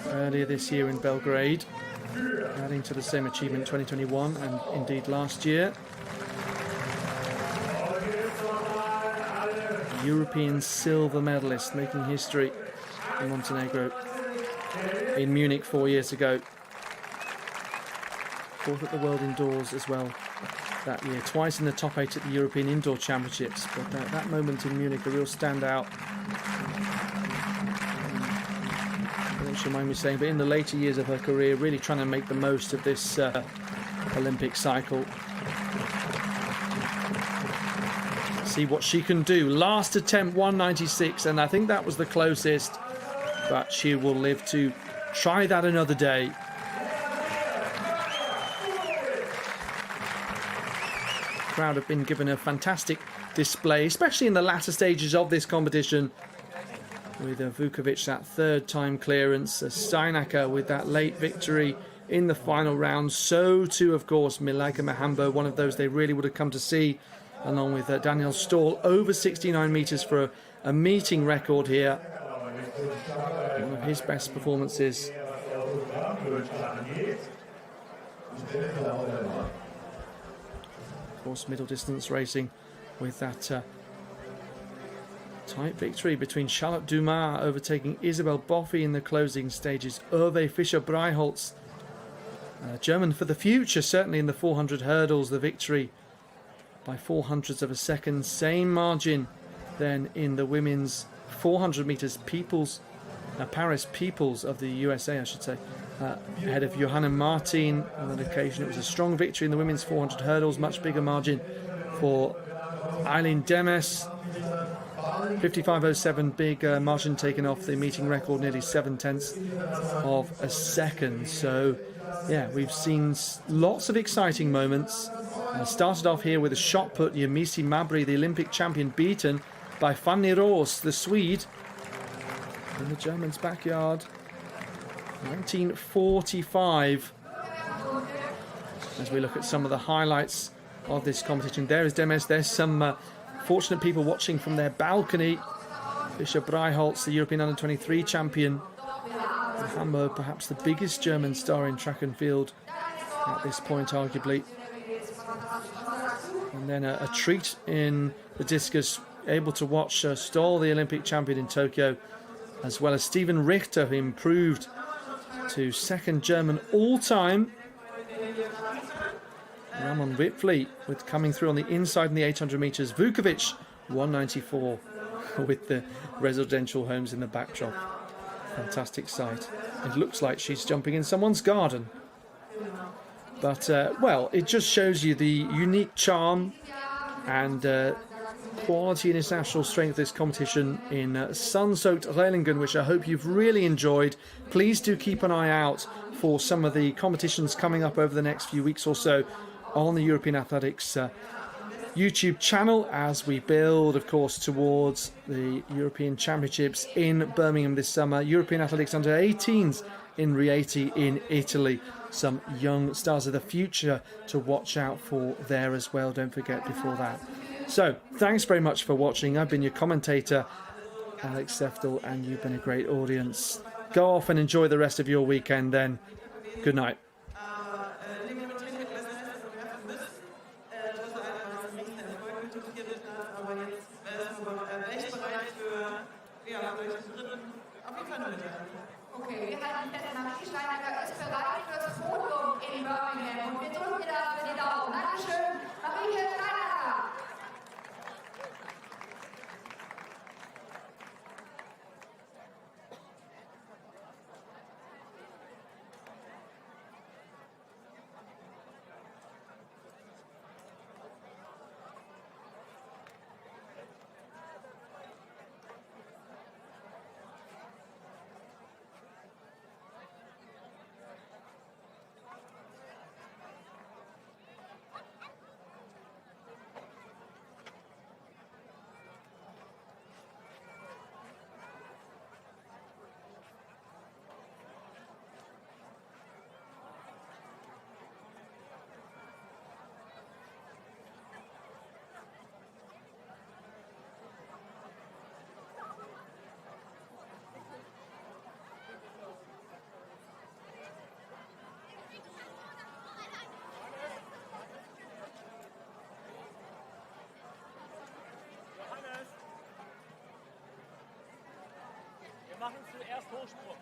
B: earlier this year in Belgrade, adding to the same achievement 2021 and indeed last year. European silver medalist, making history in Montenegro in Munich 4 years ago. 4th at the World Indoors as well that year, twice in the top 8 at the European Indoor Championships, but that moment in Munich, a real standout. I don't she'll mind me saying, but in the later years of her career, really trying to make the most of this Olympic cycle. See what she can do. Last attempt 196, and I think that was the closest, but she will live to try that another day. The crowd have been given a fantastic display, especially in the latter stages of this competition, with Vukovic that 3rd time clearance, Steinacker with that late victory in the final round. So too, of course, Milaika Mahambo, one of those they really would have come to see, along with Daniel Stahl, over 69 metres for a meeting record here. One of his best performances. Of course, middle distance racing with that tight victory between Charlotte Dumas overtaking Isabel Boffi in the closing stages. Uwe Fischer-Breiholz, German for the future, certainly in the 400 hurdles, the victory by 0.04 of a second. Same margin then in the women's 400 metres. Paris Peoples of the USA, I should say, ahead of Johanna Martin. On that occasion, it was a strong victory in the women's 400 hurdles. Much bigger margin for Eileen Demes. 55.07, big margin taken off the meeting record, nearly 0.7 of a second. So, yeah, we've seen lots of exciting moments. Started off here with a shot put, Yemisi Mabry, the Olympic champion, beaten by Fanny Roos, the Swede. in the Germans' backyard. 1945. As we look at some of the highlights of this competition, there is Demes. There's some fortunate people watching from their balcony. Fischer Breiholz, the European Under-23 champion. And Hamburg, perhaps the biggest German star in track and field at this point, arguably. And then a treat in the discus, able to watch Stoll, the Olympic champion in Tokyo, as well as Steven Richter, who improved to second German all-time. Ramon Whitfleet with coming through on the inside in the 800 metres. Vukovic 194 with the residential homes in the backdrop. Fantastic sight. It looks like she's jumping in someone's garden. But, well, it just shows you the unique charm and quality and international strength of this competition in sun-soaked Rehlingen, which I hope you've really enjoyed. Please do keep an eye out for some of the competitions coming up over the next few weeks or so on the European Athletics YouTube channel, as we build, of course, towards the European Championships in Birmingham this summer. European Athletics Under-18s in Rieti in Italy. Some young stars of the future to watch out for there as well, don't forget, before that. So, thanks very much for watching. I've been your commentator, Alex Seftel, and you've been a great audience. Go off and enjoy the rest of your weekend then. Good night.
A: Okay, wir halten fest, Marie Steinecker ist bereit fürs Podium in Birmingham und wir drücken ihr dafür die Daumen. Dankeschön, Marie Steinecker.
G: Wir machen zuerst Hochsprung.